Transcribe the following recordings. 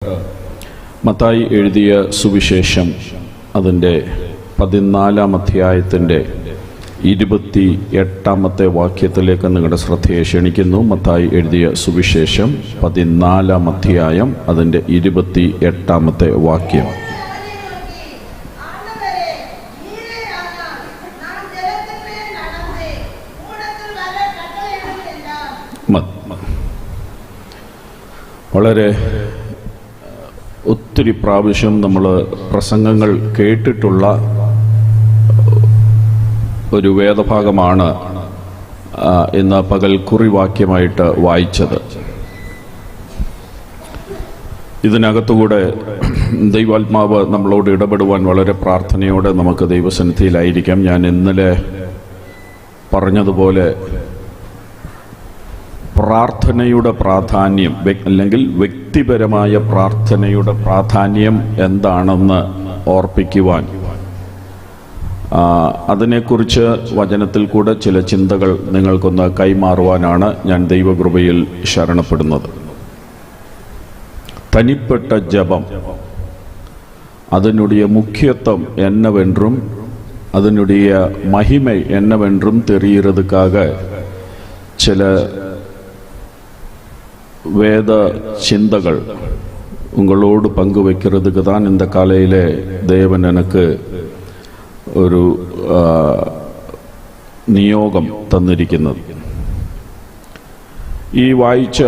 മത്തായി എഴുതിയ സുവിശേഷം അതിൻ്റെ 14-ാം അധ്യായത്തിൻ്റെ 28-ാമത്തെ വാക്യത്തിലേക്ക് നിങ്ങളുടെ ശ്രദ്ധയെ ക്ഷണിക്കുന്നു. മത്തായി എഴുതിയ സുവിശേഷം 14-ാം അധ്യായം അതിൻ്റെ 28-ാമത്തെ വാക്യം. വളരെ ഒത്തിരി പ്രാവശ്യം നമ്മൾ പ്രസംഗങ്ങൾ കേട്ടിട്ടുള്ള ഒരു വേദഭാഗമാണ് ഇന്ന് പകൽ കുറിവാക്യമായിട്ട് വായിച്ചത്. ഇതിനകത്തുകൂടെ ദൈവാത്മാവ് നമ്മളോട് ഇടപെടുവാൻ വളരെ പ്രാർത്ഥനയോടെ നമുക്ക് ദൈവസന്നിധിയിലായിരിക്കാം. ഞാൻ ഇന്നലെ പറഞ്ഞതുപോലെ പ്രാർത്ഥനയുടെ പ്രാധാന്യം, അല്ലെങ്കിൽ വ്യക്തിപരമായ പ്രാർത്ഥനയുടെ പ്രാധാന്യം എന്താണെന്ന് ഓർപ്പിക്കുവാൻ, അതിനെക്കുറിച്ച് വചനത്തിൽ കൂടെ ചില ചിന്തകൾ നിങ്ങൾക്കൊന്ന് കൈമാറുവാനാണ് ഞാൻ ദൈവകൃപയിൽ ശരണപ്പെടുന്നത്. തനിപ്പെട്ട ജപം அதனுடைய முக்கியத்துவம் என்னவென்றும் அதனுடைய மகிமை என்னவென்றும் தெரிகிறதுக்காக சில வேத சிந்தகள் உங்களோடு பங்கு வைக்கிறதுக்கு தான் இந்த காலையிலே தேவன் எனக்கு ഒരു നിയോഗം തന്നിരിക്കുന്നത്. ഈ വായിച്ച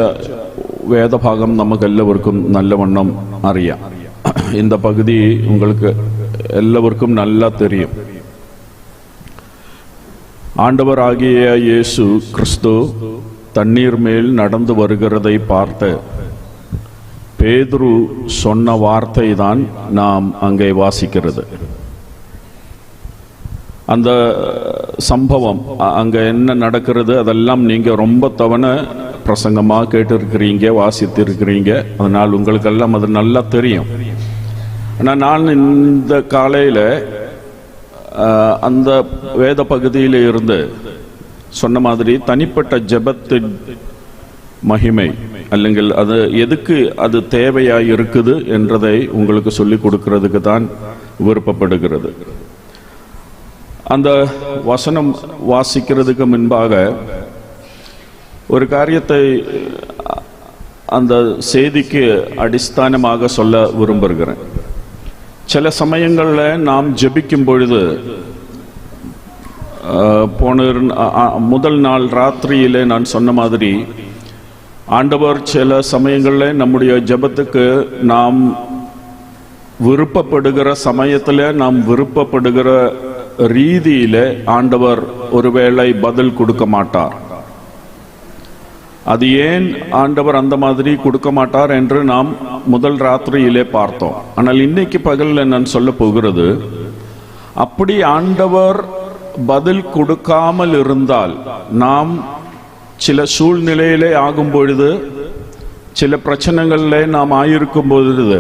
വേദഭാഗം നമുക്കെല്ലാവർക്കും നല്ലവണ്ണം അറിയാം. இந்த பகுதி உங்களுக்கு எல்லாருக்கும் நல்லா தெரியும். ஆண்டவராகிய இயேசு கிறிஸ்து தண்ணீர் மேல் நடந்து வருகிறதை பார்த்து பேதுரு சொன்ன வார்த்தை தான் நாம் அங்கே வாசிக்கிறது. அந்த சம்பவம் அங்கே என்ன நடக்கிறது அதெல்லாம் நீங்கள் ரொம்ப தவணை பிரசங்கமாக கேட்டிருக்கிறீங்க, வாசித்திருக்கிறீங்க. அதனால் உங்களுக்கெல்லாம் அது நல்லா தெரியும். ஆனால் நான் இந்த காலையில் அந்த வேத பகுதியில் இருந்து சொன்ன மாதிரி தனிப்பட்ட ஜெபத்தின் மகிமை அல்லங்கள் அது எதுக்கு அது தேவையாக இருக்குது என்றதை உங்களுக்கு சொல்லிக் கொடுக்கிறதுக்கு தான் விருப்பப்படுகிறது. அந்த வசனம் வாசிக்கிறதுக்கு முன்பாக ஒரு காரியத்தை அந்த செய்திக்கு அடிஸ்தானமாக சொல்ல விரும்புகிறேன். சில சமயங்களில் நாம் ஜெபிக்கும் பொழுது முதல் நாள் ராத்திரியிலே நான் சொன்ன மாதிரி ஆண்டவர் சில சமயங்களில் நம்முடைய ஜெபத்துக்கு நாம் விருப்பப்படுகிற சமயத்தில் நாம் விருப்பப்படுகிற ரீதியிலே ஆண்டவர் ஒருவேளை பதில் கொடுக்க மாட்டார். அது ஏன் ஆண்டவர் அந்த மாதிரி கொடுக்க மாட்டார் என்று நாம் முதல் ராத்திரியிலே பார்த்தோம். ஆனால் இன்னைக்கு பகலில் நான் சொல்ல போகிறது, அப்படி ஆண்டவர் பதில் கொடுக்காமல் இருந்தால், நாம் சில சூழ்நிலையிலே ஆகும் பொழுது, சில பிரச்சனைகளிலே நாம் ஆயிருக்கும் பொழுது,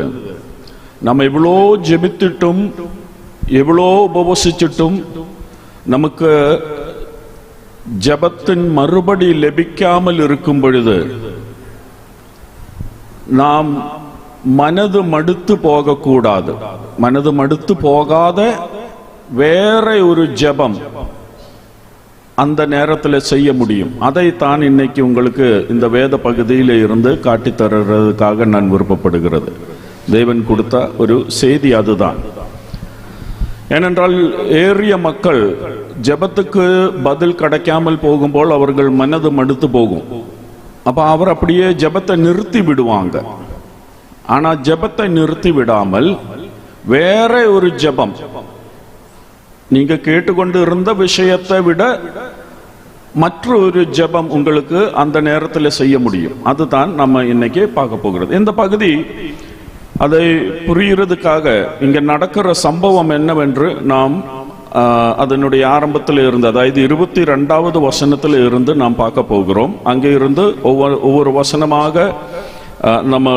நம்ம எவ்வளோ ஜெபித்துட்டும் எவ்வளோ உபவசிச்சுட்டும் நமக்கு ஜபத்தின் மறுபடி லபிக்காமல் இருக்கும் பொழுது நாம் மனது மடுத்து போகக்கூடாது. மனது மடுத்து போகாத வேற ஒரு ஜெபம் அந்த நேரத்தில் செய்ய முடியும். அதைத்தான் இன்னைக்கு உங்களுக்கு இந்த வேத பகுதியில் இருந்து காட்டித்தருவதற்காக நான் விருப்பப்படுகிறது. தேவன் கொடுத்த ஒரு செய்தி அதுதான். ஏனென்றால் ஏறிய மக்கள் ஜெபத்துக்கு பதில் கிடைக்காமல் போகும்போது அவர்கள் மனது மடுத்து போகும். அப்போ அவர் அப்படியே ஜெபத்தை நிறுத்தி விடுவாங்க. ஆனால் ஜெபத்தை நிறுத்தி விடாமல் வேற ஒரு ஜெபம், நீங்க கேட்டுக்கொண்டு இருந்த விஷயத்தை விட மற்றொரு ஜெபம் உங்களுக்கு அந்த நேரத்தில் செய்ய முடியும். அதுதான் நம்ம இன்னைக்கு பார்க்க போகிறது. இந்த பகுதி அதை புரிகிறதுக்காக இங்க நடக்கிற சம்பவம் என்னவென்று நாம் அதனுடைய ஆரம்பத்தில் இருந்து, அதாவது 22வது வசனத்தில் இருந்து நாம் பார்க்க போகிறோம். அங்கே இருந்து ஒவ்வொரு வசனமாக நம்ம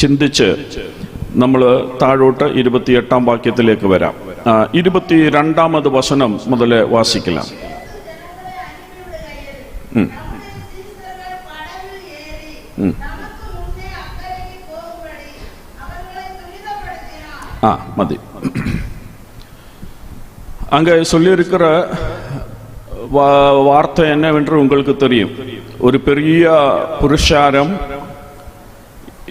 ചിന്തിച്ച് നമ്മൾ താഴോട്ട് 28-ാം വാക്യത്തിലേക്ക് വരാം. 22ാമത് വസനം മുതൽ വാസിக்கலாம். மதி. அங்கே சொல்லியிருக்கிற வார்த்தை என்னவென்று உங்களுக்கு தெரியும். ஒரு பெரிய புருஷாரம்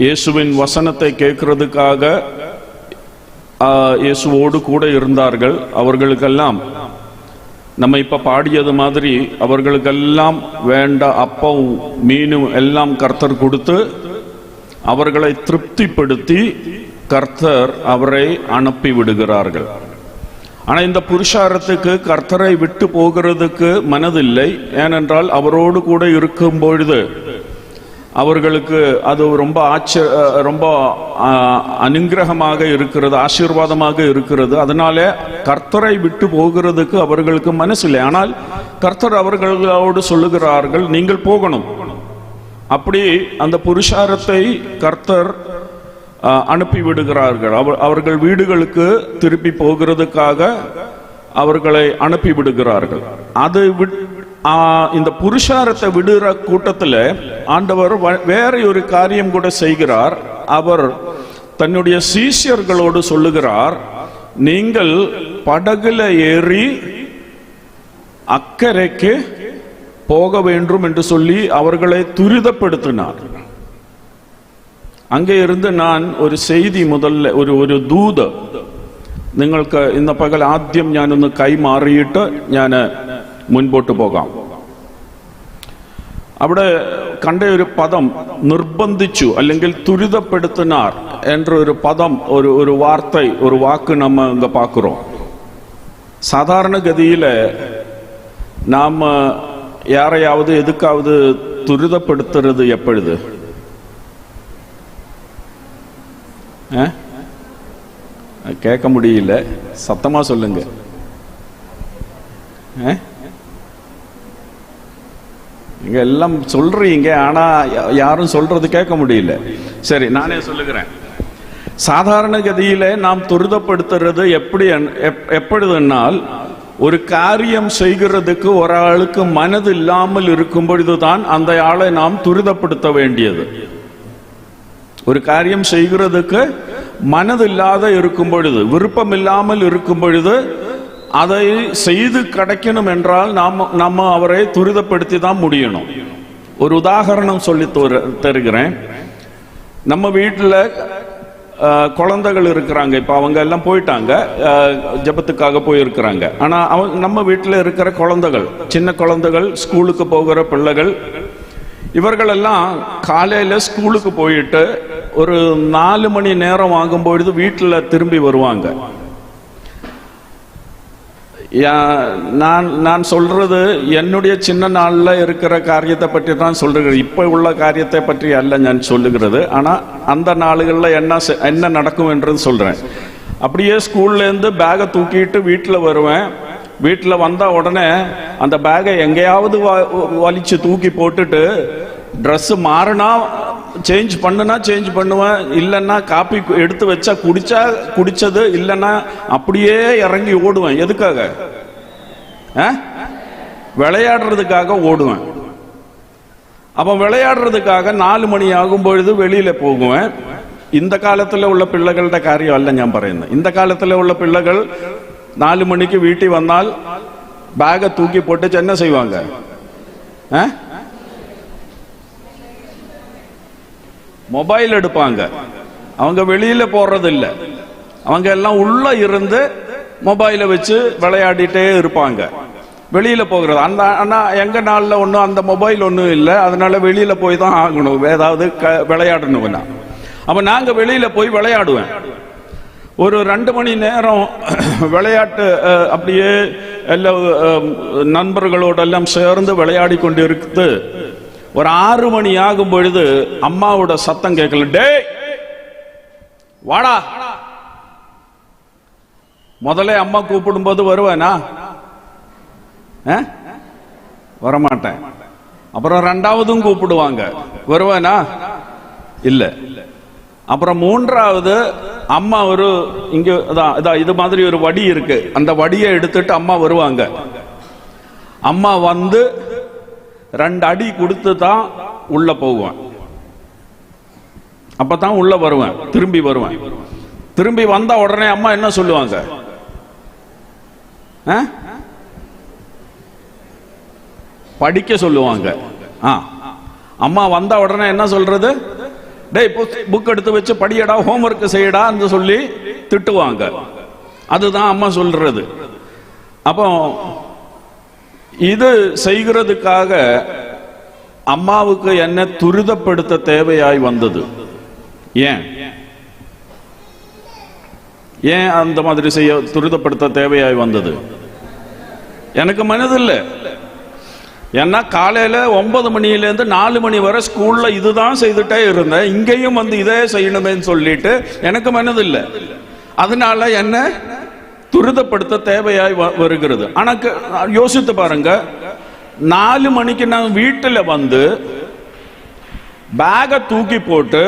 இயேசுவின் வசனத்தை கேட்கறதுக்காக இயேசுவோடு கூட இருந்தார்கள். அவர்களுக்கெல்லாம் நம்ம இப்ப பாடியது மாதிரி அவர்களுக்கெல்லாம் வேண்ட அப்பம் மீனும் எல்லாம் கர்த்தர் கொடுத்து அவர்களை திருப்திப்படுத்தி கர்த்தர் அவரை அனுப்பி விடுகிறார்கள். ஆனா இந்த புருஷாரத்துக்கு கர்த்தரை விட்டு போகிறதுக்கு மனதில்லை. ஏனென்றால் அவரோடு கூட இருக்கும் பொழுது அவர்களுக்கு அது ரொம்ப அனுகிரகமாக இருக்கிறது, ஆசீர்வாதமாக இருக்கிறது. அதனால கர்த்தரை விட்டு போகிறதுக்கு அவர்களுக்கு மனசில்லை. ஆனால் கர்த்தர் அவர்களோடு சொல்லுகிறார்கள், நீங்கள் போகணும். அப்படி அந்த புருஷாரத்தை கர்த்தர் அனுப்பி விடுகிறார்கள். அவர்கள் வீடுகளுக்கு திருப்பி போகிறதுக்காக அவர்களை அனுப்பி விடுகிறார்கள். அது இந்த புருஷாரத்தை விடுற கூட்டத்தில் ஆண்டவர் வேற ஒரு காரியம் கூட செய்கிறார். அவர் தன்னுடைய சீஷர்களோடு சொல்லுகிறார், நீங்கள் படகுல ஏறி அக்கறைக்கு போக வேண்டும் என்று சொல்லி அவர்களை துரிதப்படுத்தினார். அங்கே இருந்து நான் ஒரு செய்தி முதல்ல ഒരു ദൂത് നിങ്ങൾക്ക് ഇന്ന് പകൽ ആദ്യം ഞാനൊന്ന് കൈമാറിയിട്ട് ഞാൻ മുൻപോട്ട് പോകാം. അവിടെ കണ്ട ഒരു പദം നിർബന്ധിച്ചു അല്ലെങ്കിൽ துரிதப்படுத்தினார் என்ற ஒரு பதம், ஒரு வார்த்தை, ஒரு வாக்கு நம்ம இங்க பார்க்கிறோம். சாதாரண கதியில நாம யாரையாவது எதுக்காவது துரிதப்படுத்துறது எப்பொழுது? கேட்க முடியல, சத்தமா சொல்லுங்க. இங்க எல்லாம் சொல்றீங்க, ஆனா யாரும் சொல்றது கேட்க முடியல. சரி, நானே சொல்லுகிறேன். சாதாரண கதியில நாம் துரிதப்படுத்துறது எப்பொழுதுனால், ஒரு காரியம் செய்கிறதுக்கு ஒரு ஆளுக்கு மனது இல்லாமல் இருக்கும் பொழுதுதான் அந்த ஆளை நாம் துரிதப்படுத்த வேண்டியது. ஒரு காரியம் செய்கிறதுக்கு மனதில்லாத இருக்கும் பொழுது, விருப்பம் இல்லாமல் இருக்கும் பொழுது, அதை செய்து கிடைக்கணும் என்றால் நம்ம அவரை துரிதப்படுத்தி தான் முடியணும். ஒரு உதாரணம் சொல்லி தருகிறேன். நம்ம வீட்டில் குழந்தைகள் இருக்கிறாங்க. இப்போ அவங்க எல்லாம் போயிட்டாங்க, ஜபத்துக்காக போயிருக்கிறாங்க. ஆனால் நம்ம வீட்டில் இருக்கிற குழந்தைகள், சின்ன குழந்தைகள், ஸ்கூலுக்கு போகிற பிள்ளைகள், இவர்களெல்லாம் காலையில் ஸ்கூலுக்கு போயிட்டு ஒரு 4 மணி நேரம் ஆகும்பொழுது வீட்டில் திரும்பி வருவாங்க. நான் சொல்றது என்னுடைய சின்ன நாள்ல இருக்கிற காரியத்தை பற்றி தான் சொல்லுகிறேன். இப்ப உள்ள காரியத்தை பற்றி அல்ல நான் சொல்லுகிறது. ஆனா அந்த நாளுகள்ல என்ன நடக்கும் என்று சொல்றேன். அப்படியே ஸ்கூல்ல இருந்து பேகை தூக்கிட்டு வீட்டில் வருவேன். வீட்டில் வந்த உடனே அந்த பேகை எங்கேயாவது வலிச்சு தூக்கி போட்டுட்டு, ட்ரெஸ் மாறினா சேஞ்ச் பண்ணுவேன், இல்லைன்னா காப்பி எடுத்து வச்சா குடிச்சது, இல்லைன்னா அப்படியே இறங்கி ஓடுவேன். எதுக்காக? விளையாடுறதுக்காக ஓடுவேன். அப்ப விளையாடுறதுக்காக 4 மணி ஆகும் பொழுது வெளியில போகுவேன். இந்த காலத்துல உள்ள பிள்ளைகளோட காரியம் அல்ல ഞാൻ പറയുന്നത്. இந்த காலத்துல உள்ள பிள்ளைகள் 4 மணிக்கு வீட்டுக்கு வந்தால் பேகை தூக்கி போட்டு என்ன செய்வாங்க? மொபைல் எடுப்பாங்க. அவங்க வெளியில போறது இல்லை. அவங்க எல்லாம் உள்ள இருந்து மொபைலை வச்சு விளையாடிட்டே இருப்பாங்க. வெளியில போகிறது ஆனா எங்க நாள்ல ஒன்றும் அந்த மொபைல் ஒன்றும் இல்லை. அதனால வெளியில போய் தான் ஆகணும், ஏதாவது விளையாடணும்னா. அப்ப நாங்க வெளியில போய் விளையாடுவேன். ஒரு 2 மணி நேரம் விளையாட்டு அப்படியே எல்லா நண்பர்களோடெல்லாம் சேர்ந்து விளையாடி கொண்டு இருக்குது. ஒரு 6 மணி ஆகும் பொழுது அம்மாவோட சத்தம் கேட்கல. டே வாடா. முதல்ல அம்மா கூப்பிடும் போது வருவேனா? வரமாட்டேன். அப்புறம் 2வதும் கூப்பிடுவாங்க, வருவேனா? இல்ல. அப்புறம் 3வது அம்மா ஒரு இங்க இது மாதிரி ஒரு வடி இருக்கு, அந்த வடியை எடுத்துட்டு அம்மா வருவாங்க. அம்மா வந்து 2 அடி கொடுத்து தான் உள்ள போவேன். அப்பதான் உள்ள வருவேன், திரும்பி வருவேன். திரும்பி வந்த உடனே அம்மா என்ன சொல்லுவாங்க? படிக்க சொல்லுவாங்க. அம்மா வந்த உடனே என்ன சொல்றது? டேய் புக் எடுத்து வச்சு படியடா, ஹோம்வொர்க் செய்யடா என்று சொல்லி திட்டுவாங்க. அதுதான் அம்மா சொல்றது. அப்போ இது செய்கிறதுக்காக அம்மாவுக்கு என்ன துரிதப்படுத்த தேவையாய் வந்தது. ஏன் ஏன் அந்த மாதிரி செய்ய துரிதப்படுத்த தேவையாய் வந்தது? எனக்கு மனதில்லை. ஏன்னா காலையில 9 மணியிலேருந்து 4 மணி வரை ஸ்கூல்ல இதுதான் செய்துட்டே இருந்தேன், இங்கேயும் வந்து இதே செய்யணுமேன்னு சொல்லிட்டு எனக்கு மனதில்லை. அதனால என்ன துரிதப்படுத்த தேவையாய் வருகிறது. ஆனா யோசித்து பாருங்க, 4 மணிக்கு நான் வீட்டுல வந்து பேக தூக்கி போட்டு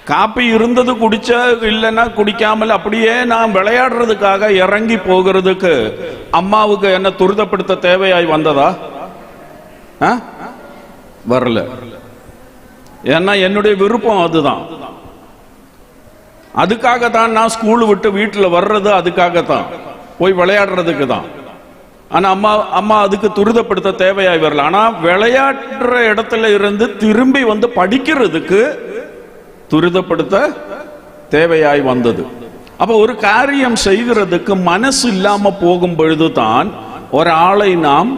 காப்பி இருந்தது குடிச்ச, இல்லைன்னா குடிக்காமல் அப்படியே நான் விளையாடுறதுக்காக இறங்கி போகிறதுக்கு அம்மாவுக்கு என்ன துரிதப்படுத்த தேவையாய் வந்ததா? வரல. ஏன்னா என்னுடைய விருப்பம் அதுதான். அதுக்காகத்தான் நான் ஸ்கூல் விட்டு வீட்டுல வர்றது, அதுக்காகத்தான் போய் விளையாடுறதுக்கு தான். ஆனா அம்மா அதுக்கு துரிதப்படுத்த தேவையாய் வரல. ஆனா விளையாடுற இடத்துல இருந்து திரும்பி வந்து படிக்கிறதுக்கு துரிதப்படுத்த தேவையாய் வந்தது. அப்ப ஒரு காரியம் செய்கிறதுக்கு மனசு இல்லாம போகும் பொழுதுதான் ஒரு ஆளை நாம்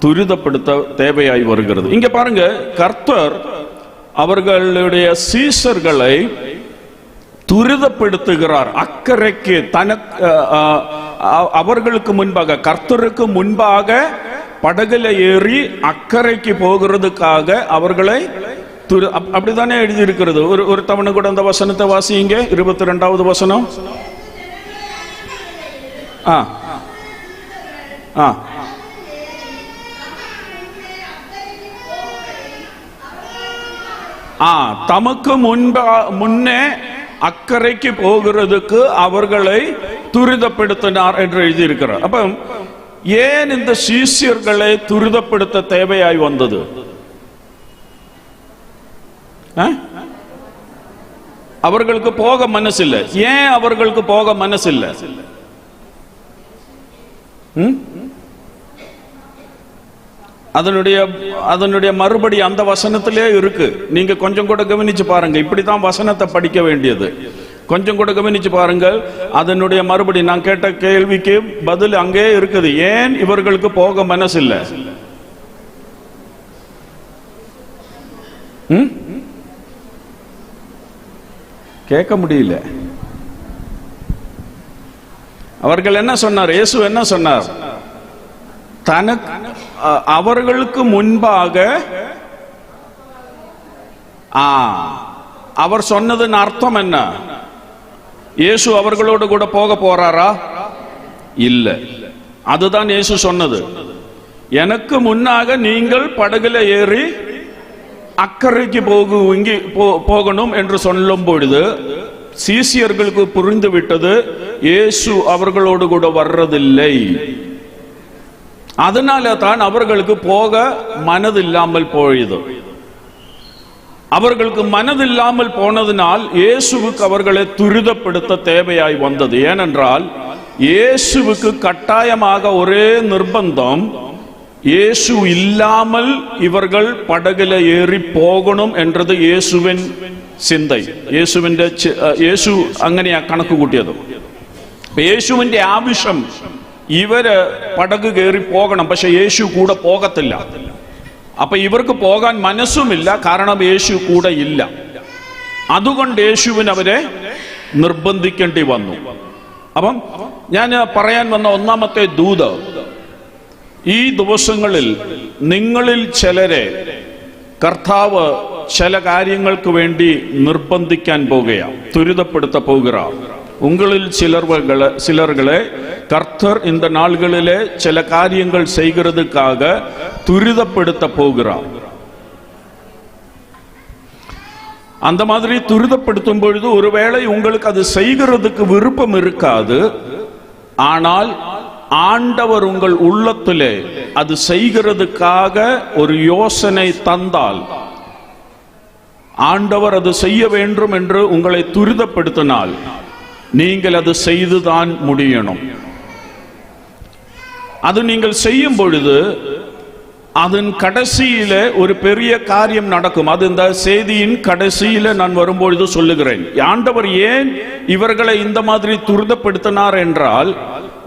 துரிதப்படுத்த தேவையாய் வருகிறது. இங்க பாருங்க, கர்த்தர் அவர்களுடைய சீஷர்களை துரிதப்படுத்துகிறார். அக்கறைக்கு அவர்களுக்கு முன்பாக, கர்த்தருக்கு முன்பாக படகுல ஏறி அக்கறைக்கு போகிறதுக்காக அவர்களை அப்படித்தானே எழுதி இருக்கிறது. ஒரு தவணை கூட அந்த வசனத்தை வாசிங்க. 22வது வசனம். தமக்கு முன்னே அக்கறைக்கு போகிறதுக்கு அவர்களை துரிதப்படுத்தினார் என்று எழுதியிருக்கிறார். அப்ப ஏன் இந்த சீஷர்களை துரிதப்படுத்த தேவையாய் வந்தது? அவர்களுக்கு போக மனசில்லை. ஏன் அவர்களுக்கு போக மனசில்லை? அதனுடைய மறுபடி அந்த வசனத்திலே இருக்கு. நீங்க கொஞ்சம் கூட கவனிச்சு பாருங்க. இப்படித்தான் வசனத்தை படிக்க வேண்டியது. கொஞ்சம் கூட கவனிச்சு பாருங்கள். அதனுடைய மறுபடி நான் கேட்ட கேள்விக்கு பதில் அங்கே இருக்குது. ஏன் இவர்களுக்கு போக மனசில்லை? கேட்க முடியல. அவர்கள் என்ன சொன்னார்? இயேசு என்ன சொன்னார்? தனக்கு அவர்களுக்கு முன்பாக அவர் சொன்னதன் அர்த்தம் என்ன? இயேசு அவர்களோடு கூட போக போறாரா? இல்ல. அதுதான் இயேசு சொன்னது. எனக்கு முன்னாக நீங்கள் படகுல ஏறி அக்கறைக்கு போகணும் என்று சொல்லும் பொழுது சீஷியர்களுக்கு புரிந்து விட்டது, இயேசு அவர்களோடு கூட வர்றதில்லை. அதனால தான் அவர்களுக்கு போக மனதில்லாமல் போயது. அவர்களுக்கு மனதில்லாமல் போனதினால் இயேசுவுக்கு அவர்களை துரிதப்படுத்த தேவையாய் வந்தது. ஏனென்றால் இயேசுவுக்கு கட்டாயமாக ஒரே நிர்பந்தம், இயேசு இல்லாமல் இவர்கள் படகுல ஏறி போகணும் என்றது യേശുവിൻ ചിന്ത. യേശു അങ്ങനെയാ കണക്ക് കൂട്ടിയത്. യേശുവിന്റെ ആവശ്യം ഇവര് പടക് കയറി പോകണം, പക്ഷെ യേശു കൂടെ പോകത്തില്ല. അപ്പൊ ഇവർക്ക് പോകാൻ മനസ്സുമില്ല, കാരണം യേശു കൂടെ ഇല്ല. അതുകൊണ്ട് യേശുവിന് അവരെ നിർബന്ധിക്കേണ്ടി വന്നു. അപ്പം ഞാൻ പറയാൻ വന്ന ഒന്നാമത്തെ ദൂത്, ഈ ദിവസങ്ങളിൽ നിങ്ങളിൽ ചിലരെ കർത്താവ് ചില കാര്യങ്ങൾക്ക് വേണ്ടി നിർബന്ധിക്കാൻ പോകുകയാണ്, துரிதப்படுத்த போகிறார். உங்களில் சிலர்களை கர்த்தர் இந்த நாள்களிலே சில காரியங்கள் செய்கிறதுக்காக துரிதப்படுத்த போகிறார். அந்த மாதிரி துரிதப்படுத்தும் பொழுது ஒருவேளை உங்களுக்கு அது செய்கிறதுக்கு விருப்பம் இருக்காது. ஆனால் ஆண்டவர் உங்கள் உள்ளத்திலே அது செய்கிறதுக்காக ஒரு யோசனை தந்தால் ஆண்டவர் அது செய்ய வேண்டும் என்று உங்களை துரிதப்படுத்தினால் நீங்கள் அது செய்துதான் முடியணும். அது நீங்கள் செய்யும் பொழுது அதன் கடைசியில ஒரு பெரிய காரியம் நடக்கும். அது இந்த செய்தியின் கடைசியில நான் வரும்பொழுது சொல்லுகிறேன். ஆண்டவர் ஏன் இவர்களை இந்த மாதிரி துரிதப்படுத்தினார் என்றால்,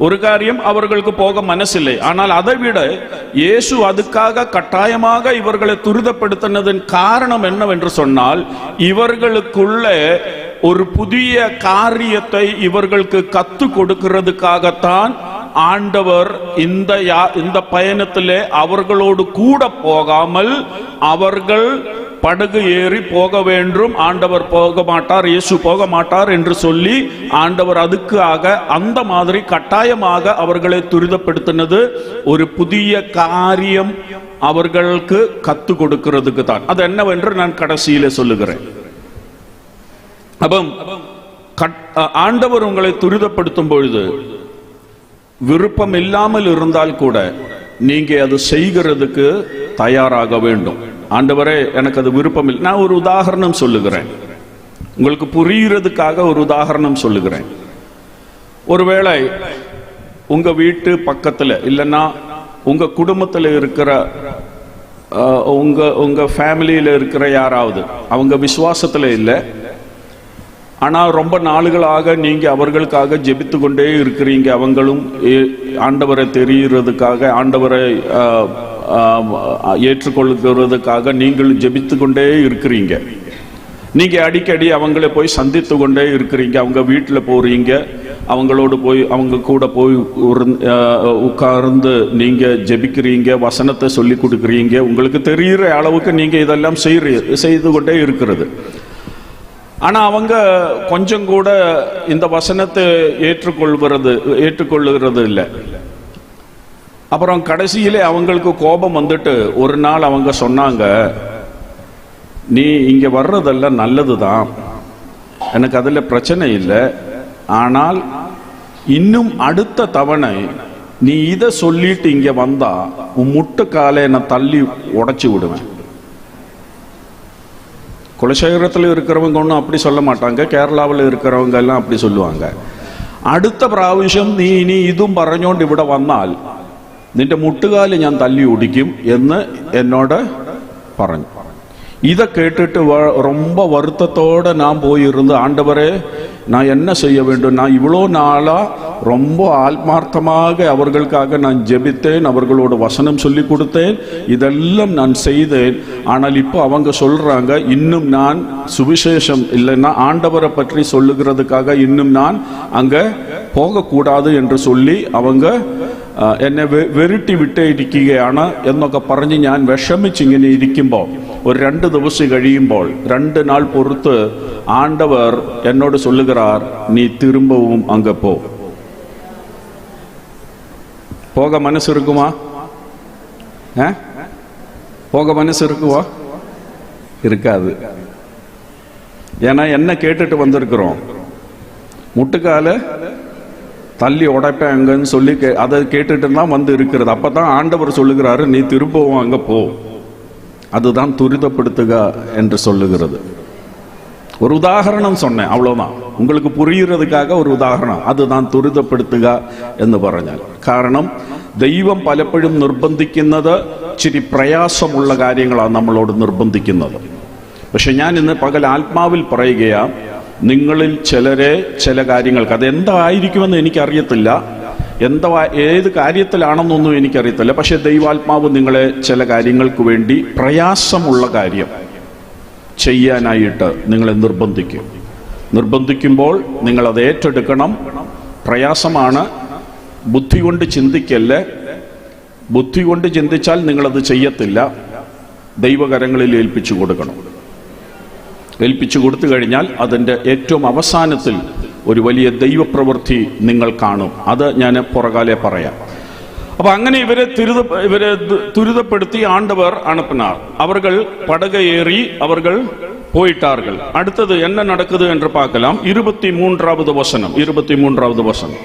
ஒரு காரியம், அவர்களுக்கு போக மனசில்லை. ஆனால் அதை விட இயேசு அதுக்காக கட்டாயமாக இவர்களை துரிதப்படுத்தினதன் காரணம் என்னவென்று சொன்னால், இவர்களுக்குள்ள ஒரு புதிய காரியத்தை இவர்களுக்கு கத்து கொடுக்கிறதுக்காகத்தான் ஆண்டவர் இந்த பயணத்திலே அவர்களோடு கூட போகாமல் அவர்கள் படகு ஏறி போக வேண்டும். ஆண்டவர் போக மாட்டார், இயேசு போக மாட்டார் என்று சொல்லி ஆண்டவர் அதுக்காக அந்த மாதிரி கட்டாயமாக அவர்களை துரிதப்படுத்தினது ஒரு புதிய காரியம் அவர்களுக்கு கத்து கொடுக்கிறதுக்கு தான். அது என்னவென்று நான் கடைசியிலே சொல்லுகிறேன். அப்ப ஆண்டவர் உங்களை துரிதப்படுத்தும் பொழுது விருப்பம் இல்லாமல் இருந்தால் கூட நீங்க அது செய்கிறதுக்கு தயாராக வேண்டும். ஆண்டவரே, எனக்கு அது விருப்பம் இல்லை. நான் ஒரு உதாரணம் சொல்லுகிறேன், உங்களுக்கு புரிகிறதுக்காக ஒரு உதாரணம் சொல்லுகிறேன். ஒருவேளை உங்க வீட்டு பக்கத்துல இல்லைன்னா உங்க குடும்பத்தில் இருக்கிற உங்க ஃபேமிலியில இருக்கிற யாராவது அவங்க விசுவாசத்துல இல்லை, ஆனால் ரொம்ப நாளுகளாக நீங்க அவர்களுக்காக ஜெபித்து கொண்டே இருக்கிறீங்க. அவங்களும் ஆண்டவரை தெரிகிறதுக்காக, ஆண்டவரை ஏற்றுக்கொள்கிறதுக்காக நீங்கள் ஜெபித்து கொண்டே இருக்கிறீங்க. நீங்க அடிக்கடி அவங்கள போய் சந்தித்து கொண்டே இருக்கிறீங்க. அவங்க வீட்டில் போறீங்க, அவங்களோடு போய் அவங்க கூட போய் உட்கார்ந்து நீங்க ஜெபிக்கிறீங்க, வசனத்தை சொல்லி கொடுக்குறீங்க. உங்களுக்கு தெரிகிற அளவுக்கு நீங்க இதெல்லாம் செய்து கொண்டே இருக்கிறது. ஆனா அவங்க கொஞ்சம் கூட இந்த வசனத்தை ஏற்றுக்கொள்ளுகிறது இல்லை. அப்புறம் கடைசியிலே அவங்களுக்கு கோபம் வந்துட்டு ஒரு நாள் அவங்க சொன்னாங்க, நீ இங்க வர்றதெல்லாம் நல்லதுதான், எனக்கு அதுல பிரச்சனை இல்லை, ஆனால் இன்னும் அடுத்த தவணை நீ இதை சொல்லிட்டு இங்க வந்தா உன் முட்டுக்காலை நான் தள்ளி உடைச்சு விடுவேன். குலசேகரத்தில் இருக்கிறவங்க ஒன்றும் அப்படி சொல்ல மாட்டாங்க, கேரளாவில் இருக்கிறவங்க எல்லாம் அப்படி சொல்லுவாங்க. അടുത്ത പ്രാവശ്യം നീ ഇനി ഇതും പറഞ്ഞുകൊണ്ട് ഇവിടെ വന്നാൽ നിന്റെ മുട്ടുകാല് ഞാൻ തല്ലി ഒടിക്കും എന്ന് എന്നോട് പറഞ്ഞു. இதை கேட்டுட்டு ரொம்ப வருத்தத்தோட நான் போயிருந்து, ஆண்டவரே நான் என்ன செய்ய வேண்டும், நான் இவ்வளோ நாளா ரொம்ப ஆத்மார்த்தமாக அவர்களுக்காக நான் ஜெபித்தேன், அவர்களோட வசனம் சொல்லி கொடுத்தேன், இதெல்லாம் நான் செய்தேன். ஆனால் இப்போ அவங்க சொல்றாங்க இன்னும் நான் சுவிசேஷம் இல்லைன்னா ஆண்டவரை பற்றி சொல்லுகிறதுக்காக இன்னும் நான் அங்க போகக்கூடாது என்று சொல்லி அவங்க എന്നെ വെരുട്ടി വിട്ടിരിക്കുകയാണ് എന്നൊക്കെ പറഞ്ഞ് ഞാൻ വിഷമിച്ചിങ്ങനെ ഇരിക്കുമ്പോൾ ഒരു 2 ദിവസം കഴിയുമ്പോൾ 2 നാൾ പൊറുത്ത് ആണ്ടവർ എന്നോട് சொல்லுகிறார், நீ திரும்பவும் அங்க போ. போக மனசு இருக்குமா? போக மனசு இருக்குவா? இருக்காது. ஏன்னா என்ன கேட்டுட்டு வந்திருக்கிறோம், முட்டுக்கால தள்ளி உடைப்பேங்கன்னு சொல்லி அதை கேட்டுட்டு தான் வந்து இருக்கிறது. அப்பதான் ஆண்டவர் சொல்லுகிறாரு, நீ திரும்பவும் அங்க போ. அதுதான் துரிதப்படுத்துக என்று சொல்லுகிறது. ஒரு உதாரணம் சொன்னேன், அவ்வளவுதான், உங்களுக்கு புரிகிறதுக்காக ஒரு உதாரணம். அதுதான் തുരിതപ്പെടുത്തുക എന്ന് പറഞ്ഞാൽ. കാരണം ദൈവം പലപ്പോഴും നിർബന്ധിക്കുന്നത് ഇച്ചിരി പ്രയാസമുള്ള കാര്യങ്ങളാണ് നമ്മളോട് നിർബന്ധിക്കുന്നത്. പക്ഷെ ഞാൻ ഇന്ന് പകൽ ആത്മാവിൽ പറയുകയാ, നിങ്ങളിൽ ചിലരെ ചില കാര്യങ്ങൾക്ക്, അതെന്തായിരിക്കുമെന്ന് എനിക്കറിയത്തില്ല, ഏത് കാര്യത്തിലാണെന്നൊന്നും എനിക്കറിയത്തില്ല, പക്ഷെ ദൈവാത്മാവ് നിങ്ങളെ ചില കാര്യങ്ങൾക്ക് വേണ്ടി പ്രയാസമുള്ള കാര്യം ചെയ്യാനായിട്ട് നിങ്ങളെ നിർബന്ധിക്കുമ്പോൾ നിങ്ങളത് ഏറ്റെടുക്കണം. പ്രയാസമാണ്, ബുദ്ധി കൊണ്ട് ചിന്തിക്കല്ലേ. ബുദ്ധി കൊണ്ട് ചിന്തിച്ചാൽ നിങ്ങളത് ചെയ്യത്തില്ല. ദൈവകരങ്ങളിൽ ഏൽപ്പിച്ചു കൊടുക്കണം. ഏൽപ്പിച്ചു കൊടുത്തു കഴിഞ്ഞാൽ അതിൻ്റെ ഏറ്റവും അവസാനത്തിൽ ഒരു വലിയ ദൈവപ്രവൃത്തി നിങ്ങൾ കാണും. അത് ഞാൻ പുറകാലെ പറയാം. அப்ப അങ്ങനെ ഇവരെ துரிதப்படுத்தி ஆண்டவர் அனுப்பினார். அவர்கள் படகை ஏறி அவர்கள் போயிட்டார்கள். அடுத்தது என்ன நடக்குது என்று பார்க்கலாம். 23வது வசனம். 23வது வசனம்.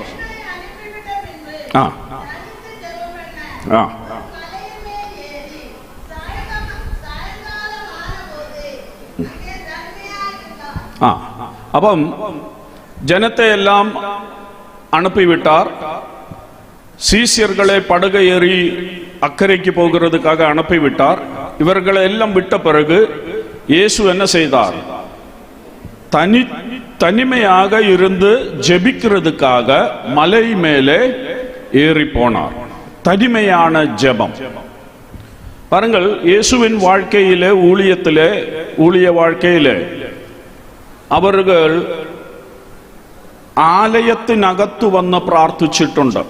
അപ്പം ജനത്തെ എല്ലാം அனுப்பிவிட்டார். சீசியர்களை படகு ஏறி அக்கறைக்கு போகிறதுக்காக அனுப்பிவிட்டார். இவர்களை எல்லாம் விட்ட பிறகு இயேசு என்ன செய்தார்? தனிமையாக இருந்து ஜெபிக்கிறதுக்காக மலை மேலே ஏறி போனார். தனிமையான ஜெபம். பாருங்கள், இயேசுவின் வாழ்க்கையிலே, ஊழிய வாழ்க்கையிலே அவர்கள் ആലയത്തിനകത്ത് വന്ന് പ്രാർത്ഥിച്ചിട്ടുണ്ട്.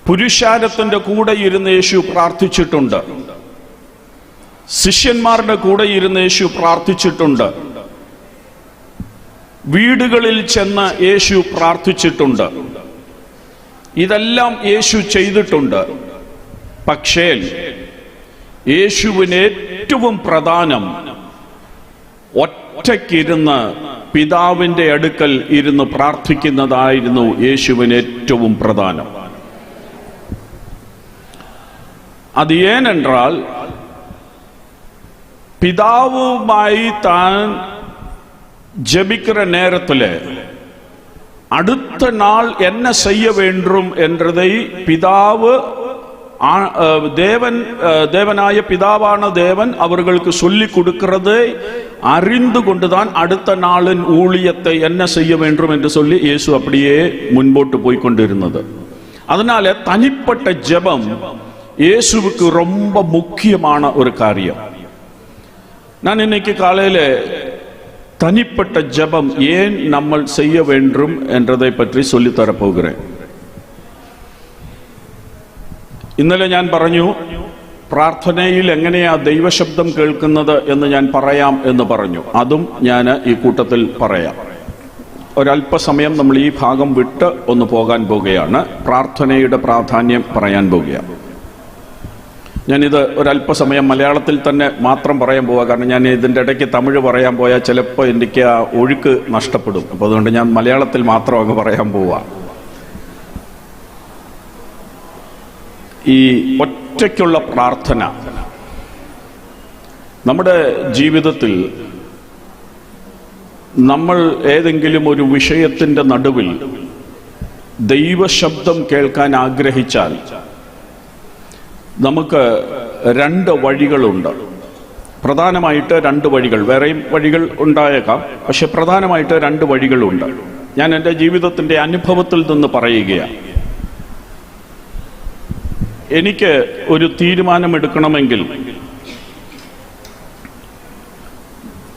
പുരുഷാരത്തിന്റെ കൂടെ ഇരുന്ന് യേശു പ്രാർത്ഥിച്ചിട്ടുണ്ട്. ശിഷ്യന്മാരുടെ കൂടെ ഇരുന്ന് യേശു പ്രാർത്ഥിച്ചിട്ടുണ്ട്. വീടുകളിൽ ചെന്ന് യേശു പ്രാർത്ഥിച്ചിട്ടുണ്ട്. ഇതെല്ലാം യേശു ചെയ്തിട്ടുണ്ട്. പക്ഷേ യേശുവിന് ഏറ്റവും പ്രധാനം ഒറ്റയ്ക്കിരുന്ന് പിതാവിന്റെ അടുക്കൽ ഇരുന്ന് പ്രാർത്ഥിക്കുന്നതായിരുന്നു യേശുവിന് ഏറ്റവും പ്രധാനം. അത് ഏനെന്നാൽ പിതാവുമായി താൻ ജപിக்கிற நேரத்தில் அடுத்த நாள் என்ன செய்ய வேண்டும் என்றதை தேவனாய பிதாவான தேவன் அவர்களுக்கு சொல்லி கொடுக்கிறதை அறிந்து கொண்டுதான் அடுத்த நாளின் ஊழியத்தை என்ன செய்ய வேண்டும் என்று சொல்லி இயேசு அப்படியே முன்போட்டு போய் கொண்டிருந்தது. அதனால தனிப்பட்ட ஜெபம் இயேசுவுக்கு ரொம்ப முக்கியமான ஒரு காரியம். நான் இன்னைக்கு காலையில தனிப்பட்ட ஜெபம் ஏன் நம்ம செய்ய வேண்டும் என்றதை பற்றி சொல்லித்தரப் போகிறேன். ഇന്നലെ ഞാൻ പറഞ്ഞു, പ്രാർത്ഥനയിൽ എങ്ങനെയാ ദൈവശബ്ദം കേൾക്കുന്നത് എന്ന് ഞാൻ പറയാം എന്ന് പറഞ്ഞു. അതും ഞാൻ ഈ കൂട്ടത്തിൽ പറയാം. ഒരല്പസമയം നമ്മൾ ഈ ഭാഗം വിട്ട് ഒന്ന് പോകാൻ പോകുകയാണ്. പ്രാർത്ഥനയുടെ പ്രാധാന്യം പറയാൻ പോകുകയാണ്. ഞാനിത് ഒരല്പസമയം മലയാളത്തിൽ തന്നെ മാത്രം പറയാൻ പോവുക. കാരണം ഞാൻ ഇതിൻ്റെ ഇടയ്ക്ക് തമിഴ് പറയാൻ പോയാൽ ചിലപ്പോൾ എനിക്ക് ആ ഒഴുക്ക് നഷ്ടപ്പെടും. അപ്പോൾ അതുകൊണ്ട് ഞാൻ മലയാളത്തിൽ മാത്രം അങ്ങ് പറയാൻ പോവുക. ഈ ഒറ്റയ്ക്കുള്ള പ്രാർത്ഥന നമ്മുടെ ജീവിതത്തിൽ നമ്മൾ ഏതെങ്കിലും ഒരു വിഷയത്തിൻ്റെ നടുവിൽ ദൈവശബ്ദം കേൾക്കാൻ ആഗ്രഹിച്ചാൽ നമുക്ക് രണ്ട് വഴികളുണ്ട്. പ്രധാനമായിട്ട് രണ്ട് വഴികൾ, വേറെയും വഴികൾ ഉണ്ടായേക്കാം, പക്ഷെ പ്രധാനമായിട്ട് രണ്ട് വഴികളുണ്ട്. ഞാൻ എൻ്റെ ജീവിതത്തിൻ്റെ അനുഭവത്തിൽ നിന്ന് പറയുകയാണ്. എനിക്ക് ഒരു തീരുമാനമെടുക്കണമെങ്കിൽ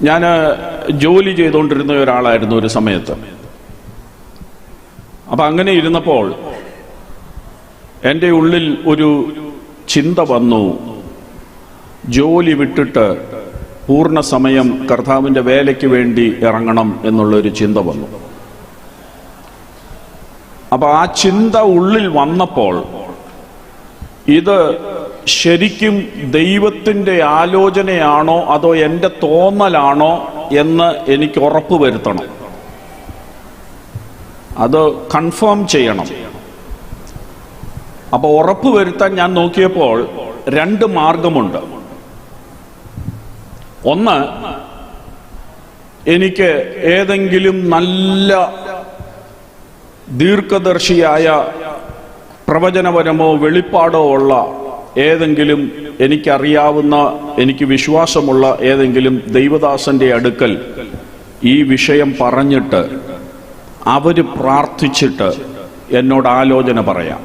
ഞാൻ ജോലി ചെയ്തുകൊണ്ടിരുന്ന ഒരാളായിരുന്നു ഒരു സമയത്ത്. അപ്പം അങ്ങനെ ഇരുന്നപ്പോൾ എൻ്റെ ഉള്ളിൽ ഒരു ചിന്ത വന്നു, ജോലി വിട്ടിട്ട് പൂർണ്ണ സമയം കർത്താവിൻ്റെ വേലയ്ക്ക് വേണ്ടി ഇറങ്ങണം എന്നുള്ളൊരു ചിന്ത വന്നു. അപ്പം ആ ചിന്ത ഉള്ളിൽ വന്നപ്പോൾ ഇത് ശരിക്കും ദൈവത്തിൻ്റെ ആലോചനയാണോ അതോ എൻ്റെ തോന്നലാണോ എന്ന് എനിക്ക് ഉറപ്പ് വരുത്തണം. അത് കൺഫേം ചെയ്യണം. അപ്പോൾ ഉറപ്പ് വരുത്താൻ ഞാൻ നോക്കിയപ്പോൾ രണ്ട് മാർഗമുണ്ട്. ഒന്ന്, എനിക്ക് ഏതെങ്കിലും നല്ല ദീർഘദർശിയായ പ്രവചനപരമോ വെളിപ്പാടോ ഉള്ള ഏതെങ്കിലും എനിക്കറിയാവുന്ന, എനിക്ക് വിശ്വാസമുള്ള ഏതെങ്കിലും ദൈവദാസന്റെ അടുക്കൽ ഈ വിഷയം പറഞ്ഞിട്ട് അവര് പ്രാർത്ഥിച്ചിട്ട് എന്നോട് ആലോചന പറയാം.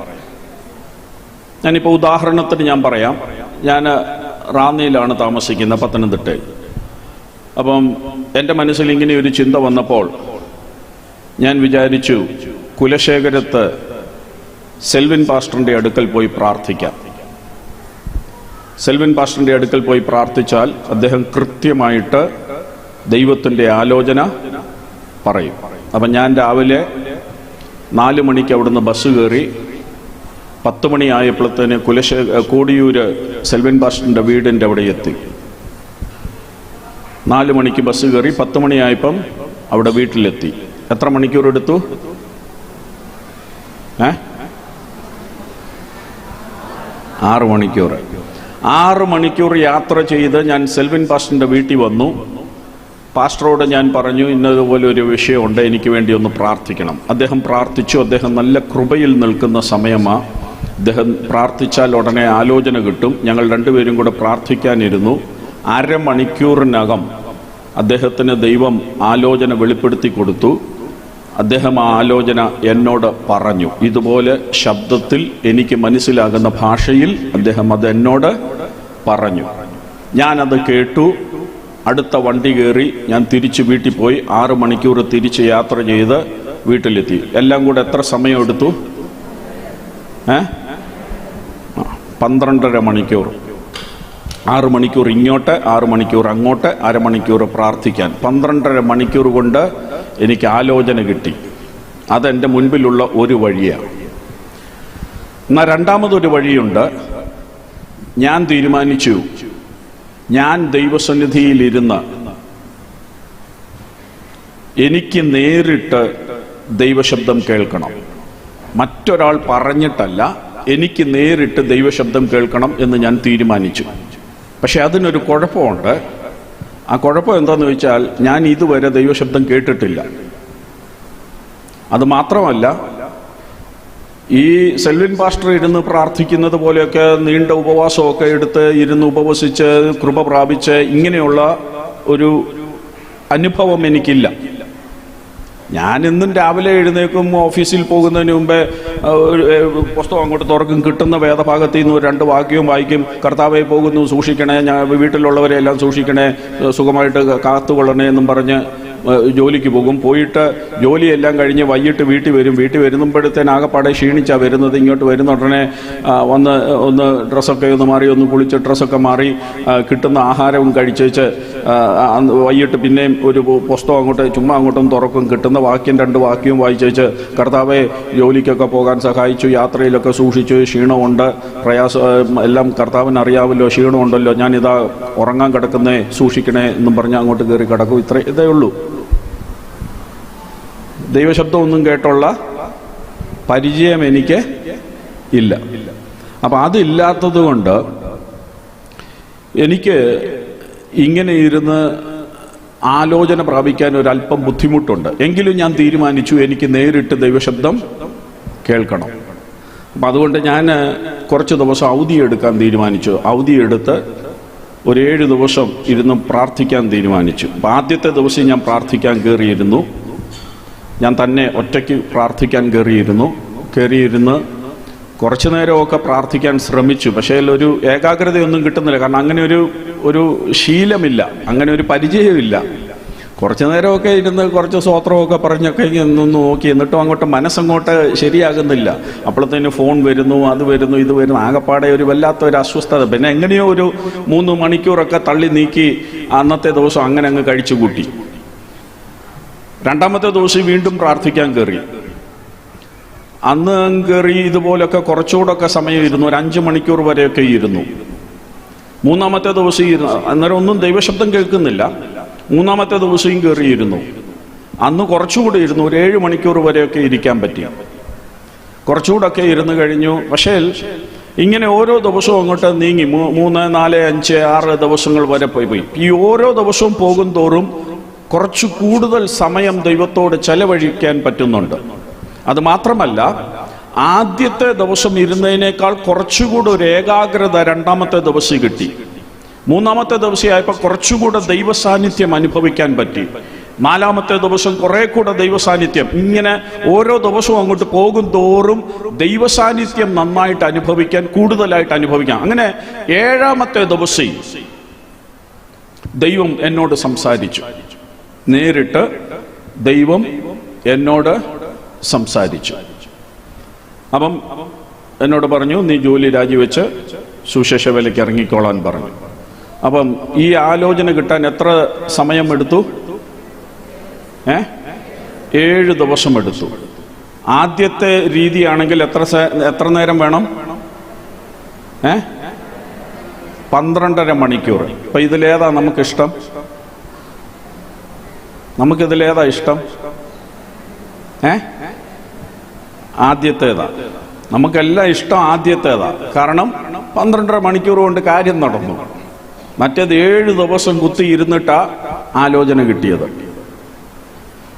ഞാനിപ്പോൾ ഉദാഹരണത്തിന് ഞാൻ പറയാം. ഞാൻ റാന്നിയിലാണ് താമസിക്കുന്നത്, പത്തനംതിട്ടയിൽ. അപ്പം എൻ്റെ മനസ്സിൽ ഇങ്ങനെ ഒരു ചിന്ത വന്നപ്പോൾ ഞാൻ വിചാരിച്ചു, കുലശേഖരത്ത് സെൽവിൻ പാസ്റ്ററിൻ്റെ അടുക്കൽ പോയി പ്രാർത്ഥിക്കാം. സെൽവിൻ പാസ്റ്ററിൻ്റെ അടുക്കൽ പോയി പ്രാർത്ഥിച്ചാൽ അദ്ദേഹം കൃത്യമായിട്ട് ദൈവത്തിൻ്റെ ആലോചന പറയും. അപ്പം ഞാൻ രാവിലെ 4 മണിക്ക് അവിടുന്ന് ബസ് കയറി 10 മണിയായപ്പോഴത്തേന് കോടിയൂര് സെൽവിൻ പാസ്റ്ററിൻ്റെ വീടിൻ്റെ അവിടെ എത്തി. 4 മണിക്ക് ബസ് കയറി 10 മണിയായപ്പം അവിടെ വീട്ടിലെത്തി. എത്ര മണിക്കൂർ എടുത്തു? 6 മണിക്കൂർ. 6 മണിക്കൂർ യാത്ര ചെയ്ത് ഞാൻ സെൽവിൻ പാസ്റ്ററിൻ്റെ വീട്ടിൽ വന്നു. പാസ്റ്ററോട് ഞാൻ പറഞ്ഞു, ഇന്നതുപോലെ ഒരു വിഷയമുണ്ട്, എനിക്ക് വേണ്ടി ഒന്ന് പ്രാർത്ഥിക്കണം. അദ്ദേഹം പ്രാർത്ഥിച്ചു. അദ്ദേഹം നല്ല കൃപയിൽ നിൽക്കുന്ന സമയമാണ്. അദ്ദേഹം പ്രാർത്ഥിച്ചാൽ ഉടനെ ആലോചന കിട്ടും. ഞങ്ങൾ രണ്ടുപേരും കൂടെ പ്രാർത്ഥിക്കാനിരുന്നു. അരമണിക്കൂറിനകം അദ്ദേഹത്തിന് ദൈവം ആലോചന വെളിപ്പെടുത്തി കൊടുത്തു. അദ്ദേഹം ആ ആലോചന എന്നോട് പറഞ്ഞു. ഇതുപോലെ ശബ്ദത്തിൽ എനിക്ക് മനസ്സിലാകുന്ന ഭാഷയിൽ അദ്ദേഹം അത് എന്നോട് പറഞ്ഞു. ഞാനത് കേട്ടു. അടുത്ത വണ്ടി കയറി ഞാൻ തിരിച്ച് വീട്ടിൽ പോയി. 6 മണിക്കൂർ തിരിച്ച് യാത്ര ചെയ്ത് വീട്ടിലെത്തി. എല്ലാം കൂടെ എത്ര സമയം എടുത്തു? 12.5 മണിക്കൂർ. 6 മണിക്കൂർ ഇങ്ങോട്ട്, 6 മണിക്കൂർ അങ്ങോട്ട്, അരമണിക്കൂർ പ്രാർത്ഥിക്കാൻ. 12.5 മണിക്കൂർ കൊണ്ട് എനിക്ക് ആലോചന കിട്ടി. അതെൻ്റെ മുൻപിലുള്ള ഒരു വഴിയാണ്. എന്നാൽ രണ്ടാമതൊരു വഴിയുണ്ട്. ഞാൻ തീരുമാനിച്ചു, ഞാൻ ദൈവസന്നിധിയിലിരുന്ന് എനിക്ക് നേരിട്ട് ദൈവശബ്ദം കേൾക്കണം. മറ്റൊരാൾ പറഞ്ഞിട്ടല്ല, എനിക്ക് നേരിട്ട് ദൈവശബ്ദം കേൾക്കണം എന്ന് ഞാൻ തീരുമാനിച്ചു. പക്ഷെ അതിനൊരു കുഴപ്പമുണ്ട്. ആ കുഴപ്പം എന്താണെന്ന് ചോദിച്ചാൽ, ഞാൻ ഇതുവരെ ദൈവശബ്ദം കേട്ടിട്ടില്ല. അത് മാത്രമല്ല, ഈ സെൽവിൻ പാസ്റ്റർ ഇരുന്ന് പ്രാർത്ഥിക്കുന്നത് പോലെയൊക്കെ നീണ്ട ഉപവാസമൊക്കെ എടുത്ത് ഇരുന്ന് ഉപവസിച്ച് കൃപ പ്രാപിച്ച് ഇങ്ങനെയുള്ള ഒരു അനുഭവം എനിക്കില്ല. ഞാൻ ഇന്നും രാവിലെ എഴുന്നേക്കും, ഓഫീസിൽ പോകുന്നതിന് മുമ്പേ പുസ്തകം അങ്ങോട്ട് തുറക്കും, കിട്ടുന്ന വേദഭാഗത്തിൽ നിന്ന് 2 വാക്യവും വായിക്കും. കർത്താവെ പോകുന്നു, സൂക്ഷിക്കണേ, ഞാൻ വീട്ടിലുള്ളവരെ എല്ലാം സൂക്ഷിക്കണേ, സുഖമായിട്ട് കാത്തുകൊള്ളണേ എന്നും പറഞ്ഞ് ജോലിക്ക് പോകും. പോയിട്ട് ജോലിയെല്ലാം കഴിഞ്ഞ് വൈകിട്ട് വീട്ടിൽ വരും. വീട്ടിൽ വരുമ്പോഴത്തേന് ആകെപ്പാടെ ക്ഷീണിച്ചാണ് വരുന്നത്. ഇങ്ങോട്ട് വരുന്ന ഉടനെ ഒന്ന് ഡ്രസ്സൊക്കെ ഒന്ന് മാറി, ഒന്ന് കുളിച്ച് ഡ്രസ്സൊക്കെ മാറി കിട്ടുന്ന ആഹാരവും കഴിച്ചേച്ച് വൈകിട്ട് പിന്നെയും ഒരു പുസ്തകം അങ്ങോട്ടും തുറക്കും. കിട്ടുന്ന 2 വാക്യവും വായിച്ചേച്ച്, കർത്താവെ ജോലിക്കൊക്കെ പോകാൻ സഹായിച്ചു, യാത്രയിലൊക്കെ സൂക്ഷിച്ചു, ക്ഷീണമുണ്ട്, പ്രയാസം എല്ലാം കർത്താവിന് അറിയാമല്ലോ, ക്ഷീണമുണ്ടല്ലോ, ഞാനിതാ ഉറങ്ങാൻ കിടക്കുന്നേ, സൂക്ഷിക്കണേ എന്നും പറഞ്ഞ് അങ്ങോട്ട് കയറി കിടക്കും. ഇതേ ഉള്ളൂ. ദൈവശബ്ദമൊന്നും കേട്ടുള്ള പരിചയം എനിക്ക് ഇല്ല. അപ്പം അതില്ലാത്തത് കൊണ്ട് എനിക്ക് ഇങ്ങനെ ഇരുന്ന് ആലോചന പ്രാപിക്കാൻ ഒരല്പം ബുദ്ധിമുട്ടുണ്ട്. എങ്കിലും ഞാൻ തീരുമാനിച്ചു, എനിക്ക് നേരിട്ട് ദൈവശബ്ദം കേൾക്കണം. അപ്പം അതുകൊണ്ട് ഞാൻ കുറച്ച് ദിവസം അവധി എടുക്കാൻ തീരുമാനിച്ചു. അവധി എടുത്ത് ഒരു 7 ദിവസം ഇരുന്ന് പ്രാർത്ഥിക്കാൻ തീരുമാനിച്ചു. അപ്പം ആദ്യത്തെ ദിവസം ഞാൻ പ്രാർത്ഥിക്കാൻ കയറിയിരുന്നു. ഞാൻ തന്നെ ഒറ്റയ്ക്ക് പ്രാർത്ഥിക്കാൻ കയറിയിരുന്ന് കുറച്ചു നേരമൊക്കെ പ്രാർത്ഥിക്കാൻ ശ്രമിച്ചു. പക്ഷേ ഒരു ഏകാഗ്രതയൊന്നും കിട്ടുന്നില്ല. കാരണം അങ്ങനെ ഒരു ശീലമില്ല, അങ്ങനെ ഒരു പരിചയമില്ല. കുറച്ചു നേരമൊക്കെ ഇരുന്ന് കുറച്ച് സ്തോത്രമൊക്കെ പറഞ്ഞൊക്കെ ഒന്ന് നോക്കി, എന്നിട്ടും അങ്ങോട്ട് മനസ്സങ്ങോട്ട് ശരിയാകുന്നില്ല. അപ്പോഴത്തേന് ഫോൺ വരുന്നു, അത് വരുന്നു, ഇത് വരുന്നു. ആകെപ്പാടെ ഒരു വല്ലാത്തൊരു അസ്വസ്ഥത. പിന്നെ എങ്ങനെയോ ഒരു 3 മണിക്കൂറൊക്കെ തള്ളി നീക്കി അന്നത്തെ ദിവസം അങ്ങനെ അങ്ങ് കഴിച്ചു കൂട്ടി. രണ്ടാമത്തെ ദിവസം വീണ്ടും പ്രാർത്ഥിക്കാൻ കയറി. അന്ന് കയറി ഇതുപോലൊക്കെ കുറച്ചുകൂടൊക്കെ സമയം ഇരുന്നു. ഒരു 5 മണിക്കൂർ വരെയൊക്കെ ഇരുന്നു. മൂന്നാമത്തെ ദിവസം ഇരുന്നു. അന്നേരം ഒന്നും ദൈവശബ്ദം കേൾക്കുന്നില്ല. മൂന്നാമത്തെ ദിവസവും കയറിയിരുന്നു. അന്ന് കുറച്ചുകൂടെ ഇരുന്നു. ഒരു 7 മണിക്കൂർ വരെയൊക്കെ ഇരിക്കാൻ പറ്റി. കുറച്ചുകൂടൊക്കെ ഇരുന്ന് കഴിഞ്ഞു. പക്ഷേ ഇങ്ങനെ ഓരോ ദിവസവും അങ്ങോട്ട് നീങ്ങി 3, 4, 5, 6 ദിവസങ്ങൾ വരെ പോയി. ഈ ഓരോ ദിവസവും പോകും തോറും കുറച്ച് കൂടുതൽ സമയം ദൈവത്തോട് ചെലവഴിക്കാൻ പറ്റുന്നുണ്ട്. അത് മാത്രമല്ല, ആദ്യത്തെ ദിവസം ഇരുന്നതിനേക്കാൾ കുറച്ചുകൂടെ ഒരു ഏകാഗ്രത രണ്ടാമത്തെ ദിവസം കിട്ടി. മൂന്നാമത്തെ ദിവസമായപ്പോൾ കുറച്ചുകൂടെ ദൈവസാന്നിധ്യം അനുഭവിക്കാൻ പറ്റി. 4-ാമത്തെ ദിവസം കുറെ കൂടെ ദൈവസാന്നിധ്യം. ഇങ്ങനെ ഓരോ ദിവസവും അങ്ങോട്ട് പോകും തോറും ദൈവസാന്നിധ്യം നന്നായിട്ട് അനുഭവിക്കാൻ, കൂടുതലായിട്ട് അനുഭവിക്കാം. അങ്ങനെ 7-ാമത്തെ ദിവസം ദൈവം എന്നോട് സംസാരിച്ചു. നേരിട്ട് ദൈവം എന്നോട് സംസാരിച്ചു. അപ്പം എന്നോട് പറഞ്ഞു, നീ ജോലി രാജിവെച്ച് സുശേഷ വേലയ്ക്ക് ഇറങ്ങിക്കോളാൻ പറഞ്ഞു. അപ്പം ഈ ആലോചന കിട്ടാൻ എത്ര സമയം എടുത്തു? 7 ദിവസം എടുത്തു. ആദ്യത്തെ രീതിയാണെങ്കിൽ എത്ര നേരം വേണം? 12.5 മണിക്കൂർ. അപ്പൊ ഇതിലേതാ നമുക്കിഷ്ടം? നമുക്കിതിലേതാ ഇഷ്ടം? ആദ്യത്തേതാ. നമുക്കെല്ലാം ഇഷ്ടം ആദ്യത്തേതാ. കാരണം 12.5 മണിക്കൂർ കൊണ്ട് കാര്യം നടന്നു. മറ്റേത് 7 ദിവസം കുത്തി ഇരുന്നിട്ടാ ആലോചന കിട്ടിയത്.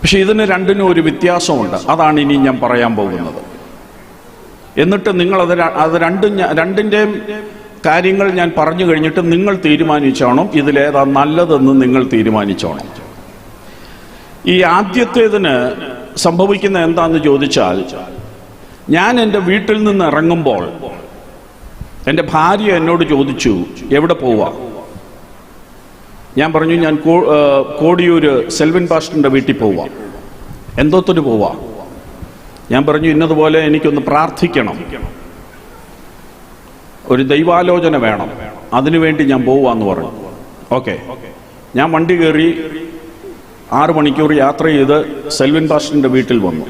പക്ഷെ ഇതിന് രണ്ടിനും ഒരു വ്യത്യാസമുണ്ട്. അതാണ് ഇനി ഞാൻ പറയാൻ പോകുന്നത്. എന്നിട്ട് നിങ്ങൾ അത് രണ്ടിൻ്റെയും കാര്യങ്ങൾ ഞാൻ പറഞ്ഞു കഴിഞ്ഞിട്ട് നിങ്ങൾ തീരുമാനിച്ചോണം ഇതിലേതാ നല്ലതെന്ന് നിങ്ങൾ തീരുമാനിച്ചോണം. ഈ ആദ്യത്തേതിന് സംഭവിക്കുന്ന എന്താന്ന് ചോദിച്ചാൽ, ഞാൻ എൻ്റെ വീട്ടിൽ നിന്ന് ഇറങ്ങുമ്പോൾ എൻ്റെ ഭാര്യ എന്നോട് ചോദിച്ചു എവിടെ പോവാ. ഞാൻ പറഞ്ഞു ഞാൻ കോടിയൂര് സെൽവിൻ പാസ്റ്ററിന്റെ വീട്ടിൽ പോവാ. എന്തോത്തിന് പോവാ? ഞാൻ പറഞ്ഞു ഇന്നതുപോലെ എനിക്കൊന്ന് പ്രാർത്ഥിക്കണം, ഒരു ദൈവാലോചന വേണം, അതിനുവേണ്ടി ഞാൻ പോവാന്ന് പറഞ്ഞു. ഓക്കെ, ഞാൻ വണ്ടി കയറി 6 മണിക്കൂർ യാത്ര ചെയ്ത് സെൽവിൻ പാസ്റ്ററിന്റെ വീട്ടിൽ വന്നു.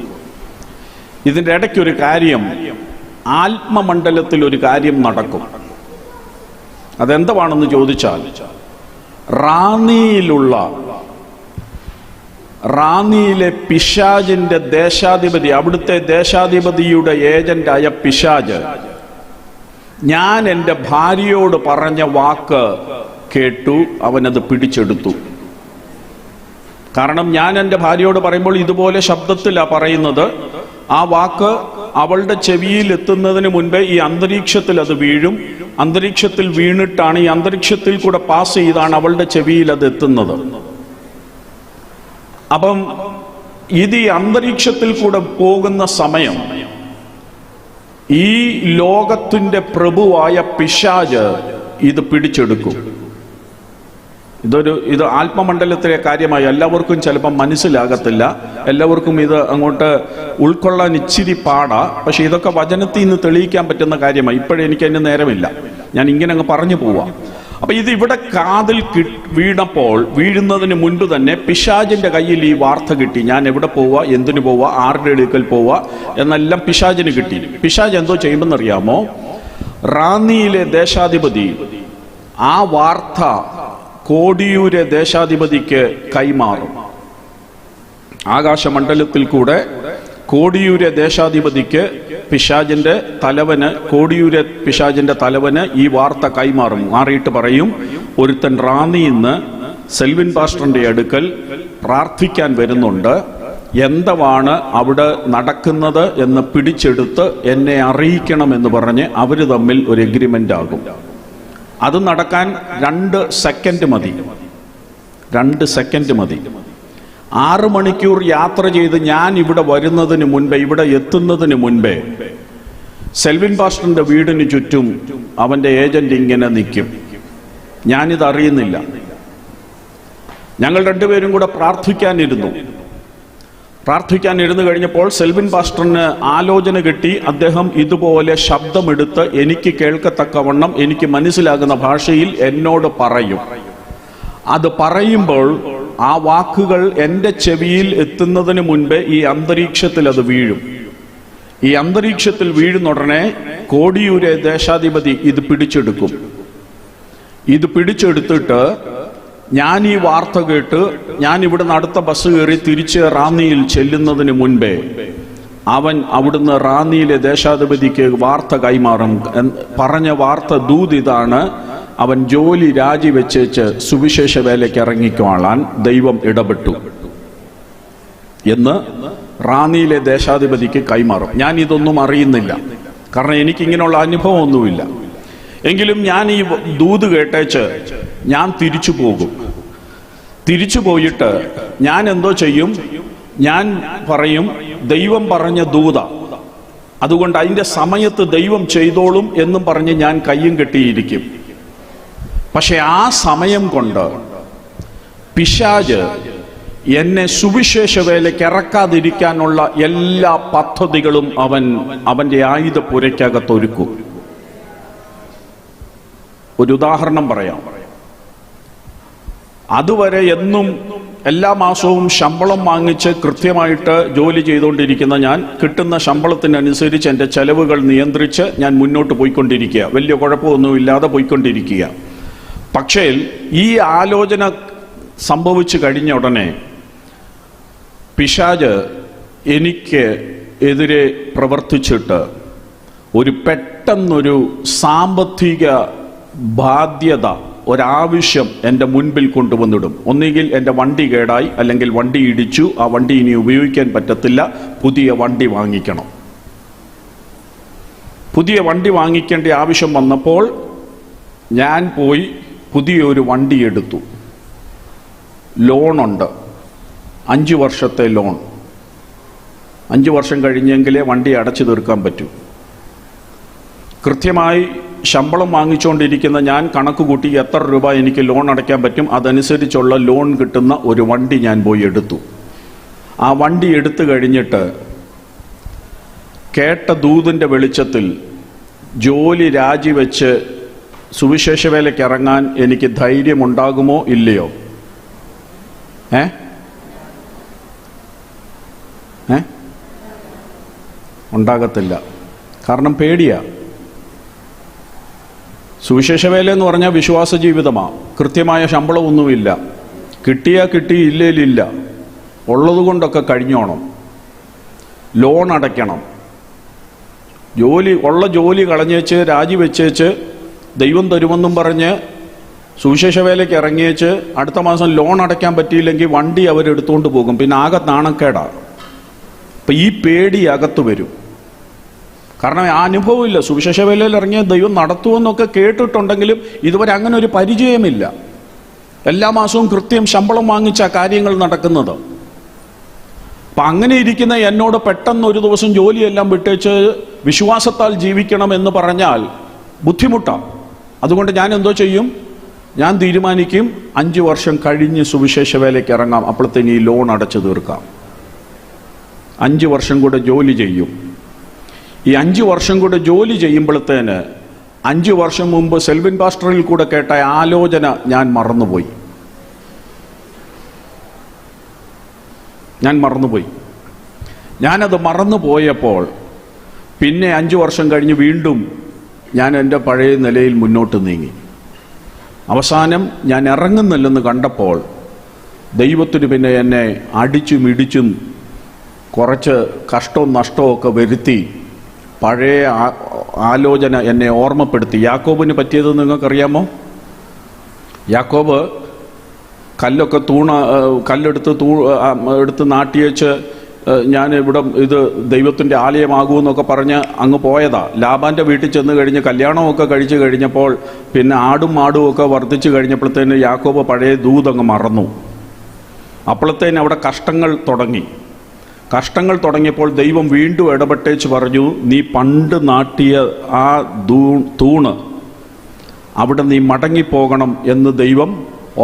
ഇതിൻ്റെ ഇടയ്ക്കൊരു കാര്യം, ആത്മമണ്ഡലത്തിൽ ഒരു കാര്യം നടക്കും. അതെന്താണെന്ന് ചോദിച്ചാൽ, റാന്നിയിലെ പിശാചിന്റെ ദേശാധിപതി, അവിടുത്തെ ദേശാധിപതിയുടെ ഏജന്റായ പിശാച് ഞാൻ എൻ്റെ ഭാര്യയോട് പറഞ്ഞ വാക്ക് കേട്ടു, അവനത് പിടിച്ചെടുത്തു. കാരണം ഞാൻ എൻ്റെ ഭാര്യയോട് പറയുമ്പോൾ ഇതുപോലെ ശബ്ദത്തിലാണ് പറയുന്നത്. ആ വാക്ക് അവളുടെ ചെവിയിൽ എത്തുന്നതിന് മുൻപേ ഈ അന്തരീക്ഷത്തിൽ അത് വീഴും. അന്തരീക്ഷത്തിൽ വീണിട്ടാണ്, ഈ അന്തരീക്ഷത്തിൽ കൂടെ പാസ് ചെയ്താണ് അവളുടെ ചെവിയിൽ അത് എത്തുന്നത്. അപ്പം ഇത് ഈ അന്തരീക്ഷത്തിൽ കൂടെ പോകുന്ന സമയം ഈ ലോകത്തിന്റെ പിശാച് ഇത് പിടിച്ചെടുക്കും. ഇത് ആത്മമണ്ഡലത്തിലെ കാര്യമായി എല്ലാവർക്കും ചിലപ്പം മനസ്സിലാകത്തില്ല, എല്ലാവർക്കും ഇത് അങ്ങോട്ട് ഉൾക്കൊള്ളാൻ ഇച്ചിരി പാടാ. പക്ഷെ ഇതൊക്കെ വചനത്തിൽ നിന്ന് തെളിയിക്കാൻ പറ്റുന്ന കാര്യമായി. ഇപ്പോഴെനിക്ക് അതിന് നേരമില്ല, ഞാൻ ഇങ്ങനെ അങ്ങ് പറഞ്ഞു പോവാം. അപ്പൊ ഇത് ഇവിടെ കാതിൽ വീണപ്പോൾ, വീഴുന്നതിന് മുൻപ് തന്നെ പിശാചിന്റെ കയ്യിൽ ഈ വാർത്ത കിട്ടി. ഞാൻ എവിടെ പോവാ, എന്തിനു പോവാ, ആരുടെ അടുക്കൽ പോവാ എന്നെല്ലാം പിശാചിന് കിട്ടി. പിശാച് എന്തോ ചെയ്യുമെന്നറിയാമോ? റാന്നിയിലെ ദേശാധിപതി ആ വാർത്ത കോടിയൂരെ ദേശാധിപതിക്ക് കൈമാറും. ആകാശമണ്ഡലത്തിൽ കൂടെ കോടിയൂരെ ദേശാധിപതിക്ക് പിശാചിന്റെ തലവന്, കോടിയൂരെ പിശാചിന്റെ തലവന് ഈ വാർത്ത കൈമാറും. മാറിയിട്ട് പറയും, ഒരുത്തൻ റാന്നിയിൽ നിന്ന് സെൽവിൻ പാസ്റ്ററിന്റെ അടുക്കൽ പ്രാർത്ഥിക്കാൻ വരുന്നുണ്ട്, എന്താണ് അവിടെ നടക്കുന്നത് എന്ന് പിടിച്ചെടുത്ത് എന്നെ അറിയിക്കണമെന്ന് പറഞ്ഞ് അവർ തമ്മിൽ ഒരു എഗ്രിമെന്റ് ആകും. അത് നടക്കാൻ 2 സെക്കൻഡ് മതി. 2 സെക്കൻഡ് മതി. 6 മണിക്കൂർ യാത്ര ചെയ്ത് ഞാൻ ഇവിടെ വരുന്നതിന് മുൻപേ, ഇവിടെ എത്തുന്നതിന് മുൻപേ സെൽവിൻ പാസ്റ്ററിന്റെ വീടിന് ചുറ്റും അവന്റെ ഏജന്റ് ഇങ്ങനെ നിൽക്കും. ഞാനിത് അറിയുന്നില്ല. ഞങ്ങൾ രണ്ടുപേരും കൂടെ പ്രാർത്ഥിക്കാനിരുന്നു കഴിഞ്ഞപ്പോൾ സെൽവിൻ പാസ്റ്ററിന് ആലോചന കിട്ടി. അദ്ദേഹം ഇതുപോലെ ശബ്ദമെടുത്ത് എനിക്ക് കേൾക്കത്തക്കവണ്ണം, എനിക്ക് മനസ്സിലാകുന്ന ഭാഷയിൽ എന്നോട് പറയും. അത് പറയുമ്പോൾ ആ വാക്കുകൾ എൻ്റെ ചെവിയിൽ എത്തുന്നതിന് മുൻപേ ഈ അന്തരീക്ഷത്തിൽ അത് വീഴും. ഈ അന്തരീക്ഷത്തിൽ വീഴുന്ന ഉടനെ കോടിയൂരെ ദേശാധിപതി ഇത് പിടിച്ചെടുക്കും. ഇത് പിടിച്ചെടുത്തിട്ട് ഞാൻ ഈ വാർത്ത കേട്ട് ഞാൻ ഇവിടുന്ന് അടുത്ത ബസ് കയറി തിരിച്ച് റാന്നിയിൽ ചെല്ലുന്നതിന് മുൻപേ അവൻ അവിടുന്ന് റാന്നിയിലെ ദേശാധിപതിക്ക് വാർത്ത കൈമാറും. പറഞ്ഞ വാർത്ത ദൂത് ഇതാണ്: അവൻ ജോലി രാജിവെച്ചേച്ച് സുവിശേഷ വേലയ്ക്ക് ഇറങ്ങിക്കോളാൻ ദൈവം ഇടപെട്ടു എന്ന് റാന്നിയിലെ ദേശാധിപതിക്ക് കൈമാറും. ഞാൻ ഇതൊന്നും അറിയുന്നില്ല, കാരണം എനിക്കിങ്ങനെയുള്ള അനുഭവമൊന്നുമില്ല. എങ്കിലും ഞാൻ ഈ ദൂത് കേട്ടേച്ച് ഞാൻ തിരിച്ചു പോകും. തിരിച്ചു പോയിട്ട് ഞാൻ എന്തോ ചെയ്യും? ഞാൻ പറയും, ദൈവം പറഞ്ഞ ദൂത, അതുകൊണ്ട് അതിൻ്റെ സമയത്ത് ദൈവം ചെയ്തോളും എന്നും പറഞ്ഞ് ഞാൻ കയ്യും കെട്ടിയിരിക്കും. പക്ഷെ ആ സമയം കൊണ്ട് പിശാച് എന്നെ സുവിശേഷ വേലയ്ക്ക് ഇറക്കാതിരിക്കാനുള്ള എല്ലാ പദ്ധതികളും അവന്റെ ആയുധപ്പുരയ്ക്കകത്തൊരുക്കും. ഒരു ഉദാഹരണം പറയാം. അതുവരെ എന്നും എല്ലാ മാസവും ശമ്പളം വാങ്ങിച്ച് കൃത്യമായിട്ട് ജോലി ചെയ്തുകൊണ്ടിരിക്കുന്ന ഞാൻ, കിട്ടുന്ന ശമ്പളത്തിനനുസരിച്ച് എൻ്റെ ചെലവുകൾ നിയന്ത്രിച്ച് ഞാൻ മുന്നോട്ട് പോയിക്കൊണ്ടിരിക്കുക, വലിയ കുഴപ്പമൊന്നുമില്ലാതെ പോയിക്കൊണ്ടിരിക്കുക. പക്ഷേ ഈ ആലോചന സംഭവിച്ചു കഴിഞ്ഞ ഉടനെ പിശാച് എനിക്ക് എതിരെ പ്രവർത്തിച്ചിട്ട് പെട്ടെന്നൊരു സാമ്പത്തിക ബാധ്യത ഒരാവശ്യം എൻ്റെ മുൻപിൽ കൊണ്ടുവന്നിടും. ഒന്നുകിൽ എൻ്റെ വണ്ടി കേടായി, അല്ലെങ്കിൽ വണ്ടി ഇടിച്ചു, ആ വണ്ടി ഇനി ഉപയോഗിക്കാൻ പറ്റത്തില്ല, പുതിയ വണ്ടി വാങ്ങിക്കണം. പുതിയ വണ്ടി വാങ്ങിക്കേണ്ട ആവശ്യം വന്നപ്പോൾ ഞാൻ പോയി പുതിയൊരു വണ്ടി എടുത്തു. ലോണുണ്ട്, 5 വർഷത്തെ ലോൺ. 5 വർഷം കഴിഞ്ഞെങ്കിലേ വണ്ടി അടച്ചു തീർക്കാൻ പറ്റൂ. കൃത്യമായി ശമ്പളം വാങ്ങിച്ചുകൊണ്ടിരിക്കുന്ന ഞാൻ കണക്ക് കൂട്ടി എത്ര രൂപ എനിക്ക് ലോൺ അടയ്ക്കാൻ പറ്റും, അതനുസരിച്ചുള്ള ലോൺ കിട്ടുന്ന ഒരു വണ്ടി ഞാൻ പോയി എടുത്തു. ആ വണ്ടി എടുത്തു കഴിഞ്ഞിട്ട് കേട്ട ദൂതിൻ്റെ വെളിച്ചത്തിൽ ജോലി രാജിവെച്ച് സുവിശേഷ വേലയ്ക്ക് ഇറങ്ങാൻ എനിക്ക് ധൈര്യമുണ്ടാകുമോ ഇല്ലയോ? ഉണ്ടാകത്തില്ല. കാരണം പേടിയാ. സുവിശേഷ വേല എന്ന് പറഞ്ഞാൽ വിശ്വാസ ജീവിതമാണ്. കൃത്യമായ ശമ്പളമൊന്നുമില്ല, കിട്ടിയാ കിട്ടി, ഇല്ലേലില്ല, ഉള്ളത് കൊണ്ടൊക്കെ കഴിഞ്ഞോണം. ലോൺ അടയ്ക്കണം. ഉള്ള ജോലി കളഞ്ഞേച്ച് രാജിവെച്ചേച്ച് ദൈവം തരുമെന്നും പറഞ്ഞ് സുവിശേഷ വേലയ്ക്ക് ഇറങ്ങിയേച്ച് അടുത്ത മാസം ലോൺ അടയ്ക്കാൻ പറ്റിയില്ലെങ്കിൽ വണ്ടി അവരെടുത്തുകൊണ്ട് പോകും. പിന്നെ ആകെ നാണക്കേടാണ്. അപ്പം ഈ പേടി അകത്ത് വരും. കാരണം ആ അനുഭവമില്ല. സുവിശേഷ വേലയിൽ ഇറങ്ങിയ ദൈവം നടത്തുമെന്നൊക്കെ കേട്ടിട്ടുണ്ടെങ്കിലും ഇതുവരെ അങ്ങനെ ഒരു പരിചയമില്ല. എല്ലാ മാസവും കൃത്യം ശമ്പളം വാങ്ങിച്ച കാര്യങ്ങൾ നടക്കുന്നത്. അപ്പം അങ്ങനെ ഇരിക്കുന്ന എന്നോട് പെട്ടെന്ന് ഒരു ദിവസം ജോലിയെല്ലാം വിട്ടേച്ച് വിശ്വാസത്താൽ ജീവിക്കണം എന്ന് പറഞ്ഞാൽ ബുദ്ധിമുട്ടാണ്. അതുകൊണ്ട് ഞാൻ എന്തോ ചെയ്യും? ഞാൻ തീരുമാനിക്കും 5 വർഷം കഴിഞ്ഞ് സുവിശേഷ വേലയ്ക്ക് ഇറങ്ങാം, അപ്പോഴത്തേന് ഈ ലോൺ അടച്ചു തീർക്കാം. 5 വർഷം കൂടെ ജോലി ചെയ്യും. ഈ 5 വർഷം കൂടെ ജോലി ചെയ്യുമ്പോഴത്തേന് 5 വർഷം മുമ്പ് സെൽവിൻ പാസ്റ്ററിൽ കൂടെ കേട്ട ആലോചന ഞാൻ മറന്നുപോയി. ഞാനത് മറന്നുപോയപ്പോൾ പിന്നെ 5 വർഷം കഴിഞ്ഞ് വീണ്ടും ഞാൻ എൻ്റെ പഴയ നിലയിൽ മുന്നോട്ട് നീങ്ങി. അവസാനം ഞാൻ ഇറങ്ങുന്നില്ലെന്ന് കണ്ടപ്പോൾ ദൈവത്തിന് പിന്നെ എന്നെ അടിച്ചും ഇടിച്ചും കുറച്ച് കഷ്ടവും നഷ്ടവും ഒക്കെ വരുത്തി പഴയ ആലോചന എന്നെ ഓർമ്മപ്പെടുത്തി. യാക്കോബിന് പറ്റിയത് നിങ്ങൾക്കറിയാമോ? യാക്കോബ് കല്ലൊക്കെ എടുത്ത് നാട്ടിയേച്ച് ഞാൻ ഇവിടെ ഇത് ദൈവത്തിൻ്റെ ആലയമാകുമെന്നൊക്കെ പറഞ്ഞ് അങ്ങ് പോയതാ. ലാബാൻ്റെ വീട്ടിൽ ചെന്ന് കഴിഞ്ഞ് കല്യാണമൊക്കെ കഴിച്ച് കഴിഞ്ഞപ്പോൾ പിന്നെ ആടും മാടും ഒക്കെ വർദ്ധിച്ചു കഴിഞ്ഞപ്പോഴത്തേന് യാക്കോബ് പഴയ ദൂതങ്ങ് മറന്നു. അപ്പോഴത്തേന് അവിടെ കഷ്ടങ്ങൾ തുടങ്ങിയപ്പോൾ ദൈവം വീണ്ടും ഇടപെട്ടേച്ച് പറഞ്ഞു, നീ പണ്ട് നാട്ടിയ ആ തൂണ് അവിടെ നീ മടങ്ങിപ്പോകണം എന്ന് ദൈവം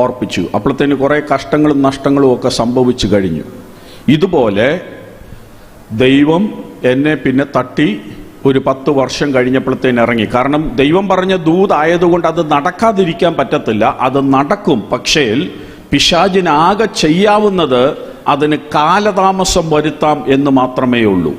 ഓർപ്പിച്ചു. അപ്പോഴത്തേന് കുറേ കഷ്ടങ്ങളും നഷ്ടങ്ങളും ഒക്കെ സംഭവിച്ചു കഴിഞ്ഞു. ഇതുപോലെ ദൈവം എന്നെ പിന്നെ തട്ടി ഒരു 10 വർഷം കഴിഞ്ഞപ്പോഴത്തേന് ഇറങ്ങി. കാരണം ദൈവം പറഞ്ഞ ദൂതായതുകൊണ്ട് അത് നടക്കാതിരിക്കാൻ പറ്റത്തില്ല, അത് നടക്കും. പക്ഷേ പിശാചിനാകെ ചെയ്യാവുന്നത് അതിന് കാലതാമസം വരുത്താം എന്ന് മാത്രമേ ഉള്ളൂ.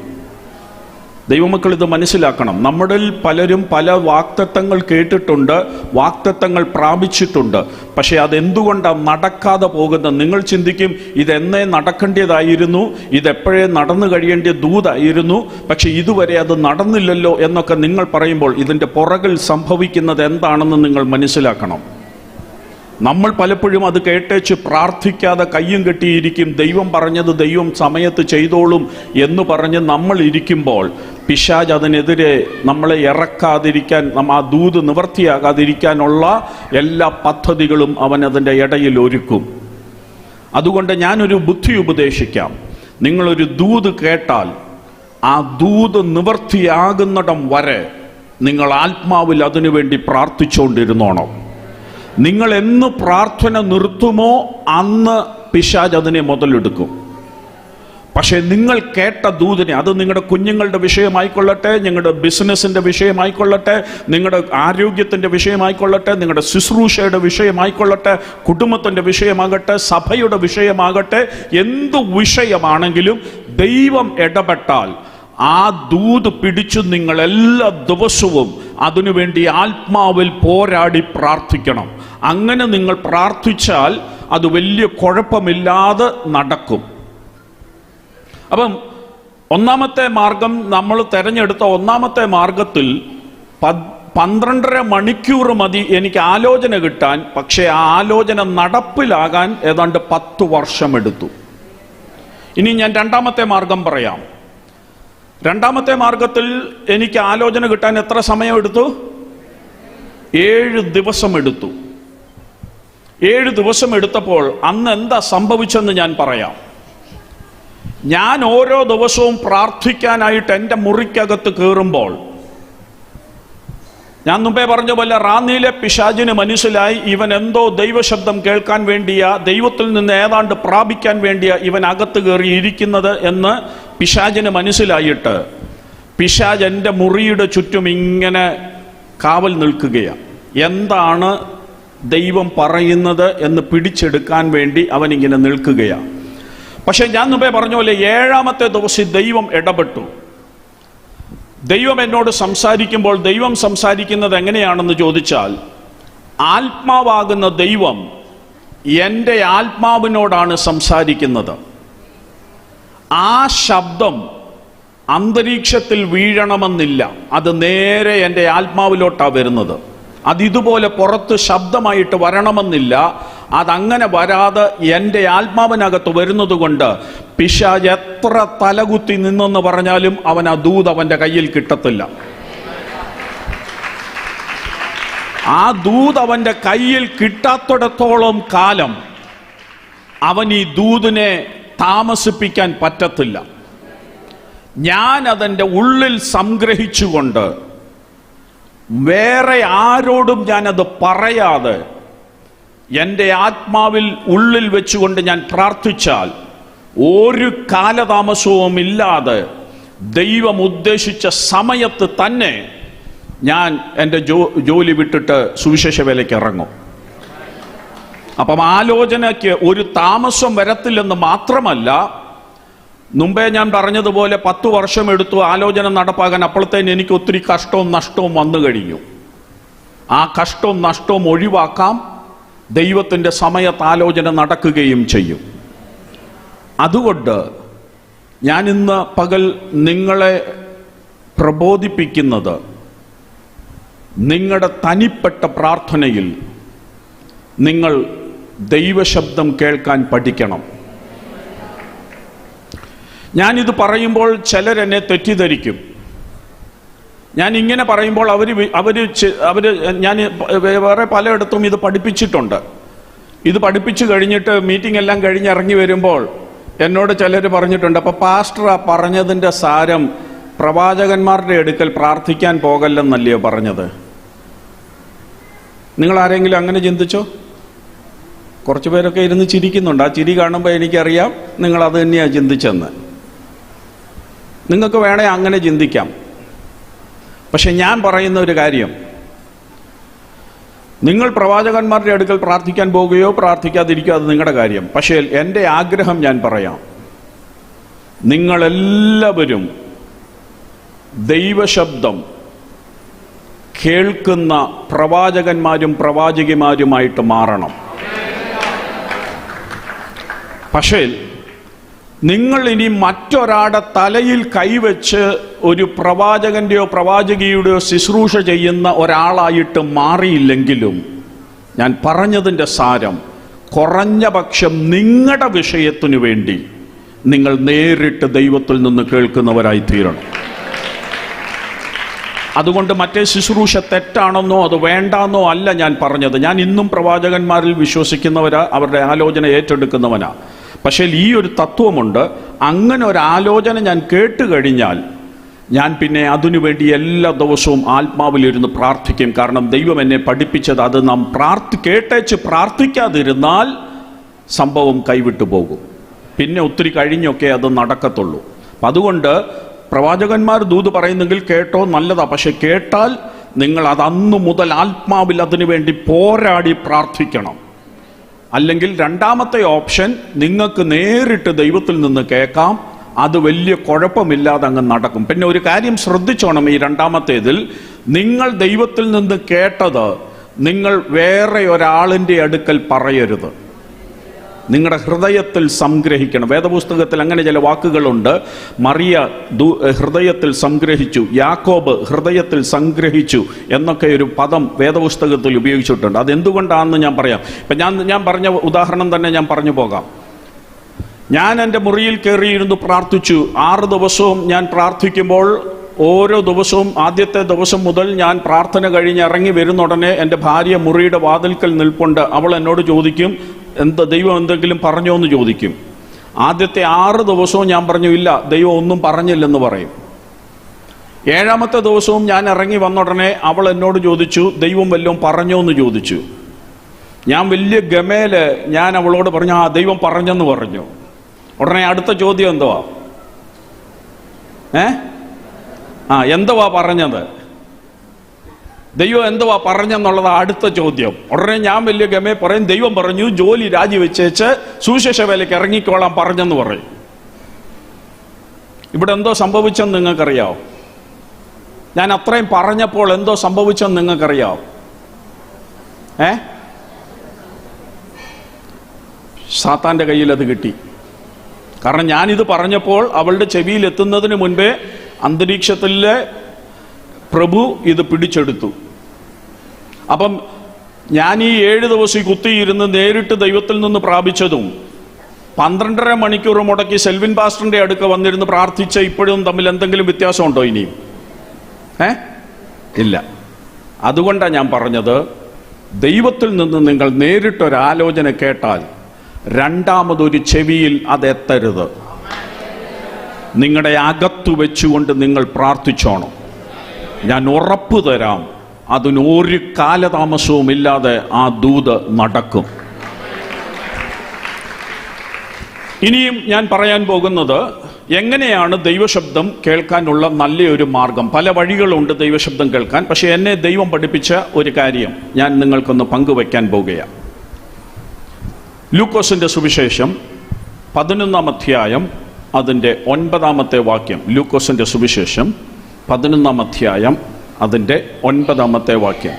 ദൈവമക്കൾ ഇത് മനസ്സിലാക്കണം. നമ്മളിൽ പലരും പല വാഗ്ദത്തങ്ങൾ കേട്ടിട്ടുണ്ട്, വാഗ്ദത്തങ്ങൾ പ്രാപിച്ചിട്ടുണ്ട്. പക്ഷെ അതെന്തുകൊണ്ടാണ് നടക്കാതെ പോകുന്നത്? നിങ്ങൾ ചിന്തിക്കും, ഇതെന്നേ നടക്കേണ്ടതായിരുന്നു, ഇതെപ്പോഴേ നടന്നു കഴിയേണ്ട ദൂതായിരുന്നു, പക്ഷെ ഇതുവരെ അത് നടന്നില്ലല്ലോ എന്നൊക്കെ നിങ്ങൾ പറയുമ്പോൾ ഇതിൻ്റെ പുറകിൽ സംഭവിക്കുന്നത് എന്താണെന്ന് നിങ്ങൾ മനസ്സിലാക്കണം. നമ്മൾ പലപ്പോഴും അത് കേട്ടേച്ച് പ്രാർത്ഥിക്കാതെ കയ്യും കെട്ടിയിരിക്കും. ദൈവം പറഞ്ഞത് ദൈവം സമയത്ത് ചെയ്തോളും എന്ന് പറഞ്ഞ് നമ്മൾ ഇരിക്കുമ്പോൾ പിശാച് അതിനെതിരെ നമ്മളെ ഇറക്കാതിരിക്കാൻ, ആ ദൂത് നിവർത്തിയാകാതിരിക്കാനുള്ള എല്ലാ പദ്ധതികളും അവൻ അതിൻ്റെ ഇടയിൽ ഒരുക്കും. അതുകൊണ്ട് ഞാനൊരു ബുദ്ധി ഉപദേശിക്കാം. നിങ്ങളൊരു ദൂത് കേട്ടാൽ ആ ദൂത് നിവർത്തിയാകുന്നിടം വരെ നിങ്ങൾ ആത്മാവിൽ അതിനുവേണ്ടി പ്രാർത്ഥിച്ചുകൊണ്ടിരുന്നോണം. നിങ്ങൾ എന്ന് പ്രാർത്ഥന നിർത്തുമോ അന്ന് പിശാച് അതിനെ മുതലെടുക്കും. പക്ഷേ നിങ്ങൾ കേട്ട ദൂതിനെ, അത് നിങ്ങളുടെ കുഞ്ഞുങ്ങളുടെ വിഷയമായിക്കൊള്ളട്ടെ, നിങ്ങളുടെ ബിസിനസ്സിൻ്റെ വിഷയമായിക്കൊള്ളട്ടെ, നിങ്ങളുടെ ആരോഗ്യത്തിൻ്റെ വിഷയമായിക്കൊള്ളട്ടെ, നിങ്ങളുടെ ശുശ്രൂഷയുടെ വിഷയമായിക്കൊള്ളട്ടെ, കുടുംബത്തിൻ്റെ വിഷയമാകട്ടെ, സഭയുടെ വിഷയമാകട്ടെ, എന്തു വിഷയമാണെങ്കിലും ദൈവം ഇടപെട്ടാൽ ആ ദൂത് പിടിച്ചു നിങ്ങൾ എല്ലാ ദിവസവും അതിനുവേണ്ടി ആത്മാവിൽ പോരാടി പ്രാർത്ഥിക്കണം. അങ്ങനെ നിങ്ങൾ പ്രാർത്ഥിച്ചാൽ അത് വലിയ കുഴപ്പമില്ലാതെ നടക്കും. അപ്പം ഒന്നാമത്തെ മാർഗം, നമ്മൾ തിരഞ്ഞെടുത്ത ഒന്നാമത്തെ മാർഗത്തിൽ 12.5 മണിക്കൂർ മതി എനിക്ക് ആലോചന കിട്ടാൻ. പക്ഷേ ആ ആലോചന നടപ്പിലാകാൻ ഏതാണ്ട് 10 വർഷമെടുത്തു. ഇനി ഞാൻ രണ്ടാമത്തെ മാർഗം പറയാം. രണ്ടാമത്തെ മാർഗത്തിൽ എനിക്ക് ആലോചന കിട്ടാൻ എത്ര സമയമെടുത്തു? 7 ദിവസം എടുത്തു. 7 ദിവസം എടുത്തപ്പോൾ അന്ന് എന്താ സംഭവിച്ചെന്ന് ഞാൻ പറയാം. ഞാൻ ഓരോ ദിവസവും പ്രാർത്ഥിക്കാനായിട്ട് എൻ്റെ മുറിക്കകത്ത് കയറുമ്പോൾ, ഞാൻ മുമ്പേ പറഞ്ഞ പോലെ റാന്നിയിലെ പിശാചിന് മനസ്സിലായി ഇവൻ എന്തോ ദൈവശബ്ദം കേൾക്കാൻ വേണ്ടിയാ, ദൈവത്തിൽ നിന്ന് ഏതാണ്ട് പ്രാപിക്കാൻ വേണ്ടിയാ ഇവൻ അകത്ത് കയറി ഇരിക്കുന്നത് എന്ന് പിശാചിന് മനസ്സിലായിട്ട് പിശാച് എൻ്റെ മുറിയുടെ ചുറ്റും ഇങ്ങനെ കാവൽ നിൽക്കുകയാണ്. എന്താണ് ദൈവം പറയുന്നത് എന്ന് പിടിച്ചെടുക്കാൻ വേണ്ടി അവനിങ്ങനെ നിൽക്കുകയാണ്. പക്ഷെ ഞാൻ മുമ്പേ പറഞ്ഞ പോലെ 7-ാമത്തെ ദിവസം ദൈവം ഇടപെട്ടു. ദൈവം എന്നോട് സംസാരിക്കുമ്പോൾ ദൈവം സംസാരിക്കുന്നത് എങ്ങനെയാണെന്ന് ചോദിച്ചാൽ, ആത്മാവാകുന്ന ദൈവം എൻ്റെ ആത്മാവിനോടാണ് സംസാരിക്കുന്നത്. ആ ശബ്ദം അന്തരീക്ഷത്തിൽ വീഴണമെന്നില്ല, അത് നേരെ എൻ്റെ ആത്മാവിലോട്ടാണ് വരുന്നത്. അതിതുപോലെ പുറത്ത് ശബ്ദമായിട്ട് വരണമെന്നില്ല, അതങ്ങനെ വരാതെ എൻ്റെ ആത്മാവിനകത്ത് വരുന്നത് കൊണ്ട് പിശാച് എത്ര തലകുത്തി നിന്നെന്ന് പറഞ്ഞാലും അവൻ ആ ദൂത് അവൻ്റെ കയ്യിൽ കിട്ടത്തില്ല. ആ ദൂത് അവൻ്റെ കയ്യിൽ കിട്ടാത്തിടത്തോളം കാലം അവൻ ഈ ദൂതിനെ താമസിപ്പിക്കാൻ പറ്റത്തില്ല. ഞാൻ അതെൻ്റെ ഉള്ളിൽ സംഗ്രഹിച്ചുകൊണ്ട് വേറെ ആരോടും ഞാനത് പറയാതെ എൻ്റെ ആത്മാവിൽ ഉള്ളിൽ വെച്ചുകൊണ്ട് ഞാൻ പ്രാർത്ഥിച്ചാൽ ഒരു കാലതാമസവും ഇല്ലാതെ ദൈവം ഉദ്ദേശിച്ച സമയത്ത് തന്നെ ഞാൻ എൻ്റെ ജോലി വിട്ടിട്ട് സുവിശേഷ വേലയ്ക്ക് ഇറങ്ങും. അപ്പം ആലോചനയ്ക്ക് ഒരു താമസം വരത്തില്ലെന്ന് മാത്രമല്ല, മുമ്പേ ഞാൻ പറഞ്ഞതുപോലെ 10 വർഷം എടുത്തു ആലോചന നടപ്പാകാൻ. അപ്പോഴത്തേന് എനിക്ക് ഒത്തിരി കഷ്ടവും നഷ്ടവും വന്നു കഴിഞ്ഞു. ആ കഷ്ടവും നഷ്ടവും ഒഴിവാക്കാം, ദൈവത്തിൻ്റെ സമയത്ത് ആലോചന നടക്കുകയും ചെയ്യും. അതുകൊണ്ട് ഞാൻ ഇന്ന് പകൽ നിങ്ങളെ പ്രബോധിപ്പിക്കുന്നത്, നിങ്ങളുടെ തനിപ്പെട്ട പ്രാർത്ഥനയിൽ നിങ്ങൾ ദൈവശബ്ദം കേൾക്കാൻ പഠിക്കണം. ഞാനിത് പറയുമ്പോൾ ചിലരെന്നെ തെറ്റിദ്ധരിക്കും. ഞാൻ ഇങ്ങനെ പറയുമ്പോൾ അവർ ഞാൻ വേറെ പലയിടത്തും ഇത് പഠിപ്പിച്ചിട്ടുണ്ട്. ഇത് പഠിപ്പിച്ചു കഴിഞ്ഞിട്ട് മീറ്റിംഗ് എല്ലാം കഴിഞ്ഞ് ഇറങ്ങി വരുമ്പോൾ എന്നോട് ചിലർ പറഞ്ഞിട്ടുണ്ട്, അപ്പോൾ പാസ്റ്റർ ആ പറഞ്ഞതിൻ്റെ സാരം പ്രവാചകന്മാരുടെ അടുക്കൽ പ്രാർത്ഥിക്കാൻ പോകല്ലെന്നല്ലയോ പറഞ്ഞത്? നിങ്ങൾ ആരെങ്കിലും അങ്ങനെ ചിന്തിച്ചോ? കുറച്ച് പേരൊക്കെ ഇരുന്ന് ചിരിക്കുന്നുണ്ട്. ആ ചിരി കാണുമ്പോൾ എനിക്കറിയാം നിങ്ങളത് തന്നെയാണ് ചിന്തിച്ചെന്ന്. നിങ്ങൾക്ക് വേണേ അങ്ങനെ ചിന്തിക്കാം. പക്ഷെ ഞാൻ പറയുന്ന ഒരു കാര്യം, നിങ്ങൾ പ്രവാചകന്മാരുടെ അടുക്കൽ പ്രാർത്ഥിക്കാൻ പോകുകയോ പ്രാർത്ഥിക്കാതിരിക്കുകയോ അത് നിങ്ങളുടെ കാര്യം. പക്ഷേ എൻ്റെ ആഗ്രഹം ഞാൻ പറയാം, നിങ്ങളെല്ലാവരും ദൈവശബ്ദം കേൾക്കുന്ന പ്രവാചകന്മാരും പ്രവാചകിമാരുമായിട്ട് മാറണം. പക്ഷേ നിങ്ങൾ ഇനി മറ്റൊരാളുടെ തലയിൽ കൈവച്ച് ഒരു പ്രവാചകന്റെയോ പ്രവാചകിയുടെയോ ശുശ്രൂഷ ചെയ്യുന്ന ഒരാളായിട്ട് മാറിയില്ലെങ്കിലും, ഞാൻ പറഞ്ഞതിൻ്റെ സാരം, കുറഞ്ഞ പക്ഷം നിങ്ങളുടെ വിഷയത്തിനു വേണ്ടി നിങ്ങൾ നേരിട്ട് ദൈവത്തിൽ നിന്ന് കേൾക്കുന്നവരായി തീരണം. അതുകൊണ്ട് മറ്റേ ശുശ്രൂഷ തെറ്റാണെന്നോ അത് വേണ്ടാന്നോ അല്ല ഞാൻ പറഞ്ഞത്. ഞാൻ ഇന്നും പ്രവാചകന്മാരിൽ വിശ്വസിക്കുന്നവരാ, അവരുടെ ആലോചന ഏറ്റെടുക്കുന്നവനാ. പക്ഷേ ഈ ഒരു തത്വമുണ്ട്, അങ്ങനെ ഒരു ആലോചന ഞാൻ കേട്ട് കഴിഞ്ഞാൽ ഞാൻ പിന്നെ അതിനുവേണ്ടി എല്ലാ ദിവസവും ആത്മാവിലിരുന്ന് പ്രാർത്ഥിക്കും. കാരണം ദൈവം എന്നെ പഠിപ്പിച്ചത് അത് നാം കേട്ടേച്ച് പ്രാർത്ഥിക്കാതിരുന്നാൽ സംഭവം കൈവിട്ടു പോകും. പിന്നെ ഒത്തിരി കഴിഞ്ഞൊക്കെ അത് നടക്കത്തുള്ളൂ. അപ്പം അതുകൊണ്ട് പ്രവാചകന്മാർ ദൂത് പറയുന്നെങ്കിൽ കേട്ടോ, നല്ലതാ. പക്ഷെ കേട്ടാൽ നിങ്ങൾ അത് അന്നു മുതൽ ആത്മാവിൽ അതിനു വേണ്ടി പോരാടി പ്രാർത്ഥിക്കണം. അല്ലെങ്കിൽ രണ്ടാമത്തെ ഓപ്ഷൻ, നിങ്ങൾക്ക് നേരിട്ട് ദൈവത്തിൽ നിന്ന് കേൾക്കാം, അത് വലിയ കുഴപ്പമില്ലാതെ അങ്ങ് നടക്കും. പിന്നെ ഒരു കാര്യം ശ്രദ്ധിച്ചോണം, ഈ രണ്ടാമത്തേതിൽ നിങ്ങൾ ദൈവത്തിൽ നിന്ന് കേട്ടത് നിങ്ങൾ വേറെ ഒരാളിൻ്റെ അടുക്കൽ പറയരുത്. നിങ്ങളുടെ ഹൃദയത്തിൽ സംഗ്രഹിക്കണം. വേദപുസ്തകത്തിൽ അങ്ങനെ ചില വാക്കുകളുണ്ട്. മറിയ ഹൃദയത്തിൽ സംഗ്രഹിച്ചു, യാക്കോബ് ഹൃദയത്തിൽ സംഗ്രഹിച്ചു എന്നൊക്കെ ഒരു പദം വേദപുസ്തകത്തിൽ ഉപയോഗിച്ചിട്ടുണ്ട്. അതെന്തുകൊണ്ടാണെന്ന് ഞാൻ പറയാം. ഇപ്പം ഞാൻ പറഞ്ഞ ഉദാഹരണം തന്നെ ഞാൻ പറഞ്ഞു പോകാം. ഞാൻ എൻ്റെ മുറിയിൽ കയറിയിരുന്നു പ്രാർത്ഥിച്ചു. 6 ദിവസവും ഞാൻ പ്രാർത്ഥിക്കുമ്പോൾ ഓരോ ദിവസവും ആദ്യത്തെ ദിവസം മുതൽ ഞാൻ പ്രാർത്ഥന കഴിഞ്ഞ് ഇറങ്ങി വരുന്ന ഉടനെ എൻ്റെ ഭാര്യ മുറിയുടെ വാതിൽക്കൽ നിൽപ്പുണ്ട്. അവൾ എന്നോട് ചോദിക്കും, ദൈവം എന്തെങ്കിലും പറഞ്ഞോ എന്ന് ചോദിക്കും. ആദ്യത്തെ 6 ദിവസവും ഞാൻ പറഞ്ഞു ഇല്ല, ദൈവം ഒന്നും പറഞ്ഞില്ലെന്ന് പറയും. 7ാമത്തെ ദിവസവും ഞാൻ ഇറങ്ങി വന്ന ഉടനെ അവൾ എന്നോട് ചോദിച്ചു, ദൈവം വല്ലതും പറഞ്ഞോ എന്ന് ചോദിച്ചു. ഞാൻ വലിയ ഗമേല് ഞാൻ അവളോട് പറഞ്ഞു, ആ ദൈവം പറഞ്ഞെന്ന് പറഞ്ഞു. ഉടനെ അടുത്ത ചോദ്യം എന്തുവാ? എന്തുവാ പറഞ്ഞത്? ദൈവം എന്തുവാ പറഞ്ഞെന്നുള്ളത് അടുത്ത ചോദ്യം. ഉടനെ ഞാൻ വലിയ ഗമേ പറയും, ദൈവം പറഞ്ഞു ജോലി രാജിവെച്ചേച്ച് സുവിശേഷ വേലയ്ക്ക് ഇറങ്ങിക്കോളാൻ പറഞ്ഞെന്ന് പറയും. ഇവിടെ എന്തോ സംഭവിച്ചെന്ന് നിങ്ങൾക്കറിയാവോ? ഞാൻ അത്രയും പറഞ്ഞപ്പോൾ എന്തോ സംഭവിച്ചെന്ന് നിങ്ങൾക്കറിയാവോ? സാത്താന്റെ കയ്യിൽ അത് കിട്ടി. കാരണം ഞാനിത് പറഞ്ഞപ്പോൾ അവളുടെ ചെവിയിൽ എത്തുന്നതിന് മുൻപേ അന്തരീക്ഷത്തിലെ പ്രഭു ഇത് പിടിച്ചെടുത്തു. അപ്പം ഞാൻ ഈ 7 ദിവസം കുത്തിയിരുന്ന് നേരിട്ട് ദൈവത്തിൽ നിന്ന് പ്രാപിച്ചതും 12.5 മണിക്കൂർ മുടക്കി സെൽവിൻ പാസ്റ്ററിന്റെ അടുക്ക വന്നിരുന്ന് പ്രാർത്ഥിച്ച ഇപ്പോഴും തമ്മിൽ എന്തെങ്കിലും വ്യത്യാസമുണ്ടോ? ഇനിയും ഇല്ല. അതുകൊണ്ടാണ് ഞാൻ പറഞ്ഞത്, ദൈവത്തിൽ നിന്ന് നിങ്ങൾ നേരിട്ടൊരാലോചന കേട്ടാൽ രണ്ടാമതൊരു ചെവിയിൽ അതെത്തരുത്. നിങ്ങളുടെ അകത്തു വെച്ചുകൊണ്ട് നിങ്ങൾ പ്രാർത്ഥിച്ചോണം. ഞാൻ ഉറപ്പു തരാം, അതിനൊരു കാലതാമസവും ഇല്ലാതെ ആ ദൂത് നടക്കും. ഇനിയും ഞാൻ പറയാൻ പോകുന്നത് എങ്ങനെയാണ് ദൈവശബ്ദം കേൾക്കാനുള്ള നല്ലൊരു മാർഗം. പല വഴികളുണ്ട് ദൈവശബ്ദം കേൾക്കാൻ. പക്ഷെ എന്നെ ദൈവം പഠിപ്പിച്ച ഒരു കാര്യം ഞാൻ നിങ്ങൾക്കൊന്ന് പങ്കുവയ്ക്കാൻ പോകുകയാണ്. ലൂക്കോസിന്റെ സുവിശേഷം 11-ാം അധ്യായം അതിൻ്റെ 9-ാമത്തെ വാക്യം. ലൂക്കോസിന്റെ സുവിശേഷം 11-ാം അധ്യായം അതിൻ്റെ 9-ാമത്തെ വാക്യം.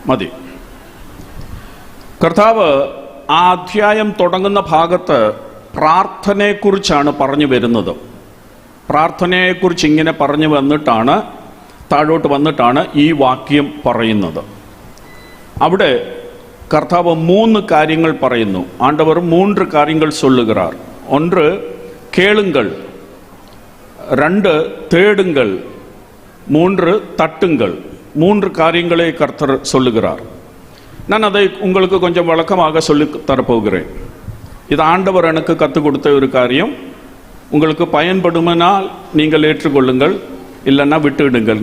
മതി. കർത്താവ് ആ അധ്യായം തുടങ്ങുന്ന ഭാഗത്ത് പ്രാർത്ഥനയെക്കുറിച്ചാണ് പറഞ്ഞു വരുന്നത്. പ്രാർത്ഥനയെക്കുറിച്ച് ഇങ്ങനെ പറഞ്ഞു വന്നിട്ടാണ് താഴോട്ട് വന്നിട്ടാണ് ഈ വാക്യം പറയുന്നത്. അവിടെ കർത്താവ് 3 കാര്യങ്ങൾ പറയുന്നു. ആണ്ടവർ 3 കാര്യങ്ങൾ சொல்லுகிறார். 1 കേളുங்கள், 2 தேடுங்கள், 3 தட்டுங்கள். 3 காரியங்களை கர்த்தர் சொல்லுகிறார். நான் அதை உங்களுக்கு கொஞ்சம் விளக்கமாக சொல்லி தரப்போகிறேன். இது ஆண்டவர் எனக்கு கற்றுக் கொடுத்த ஒரு காரியம். உங்களுக்கு பயன்படுமானால் நீங்கள் ஏற்றுக்கொள்ளுங்கள், இல்லைன்னா விட்டுடுங்கள்.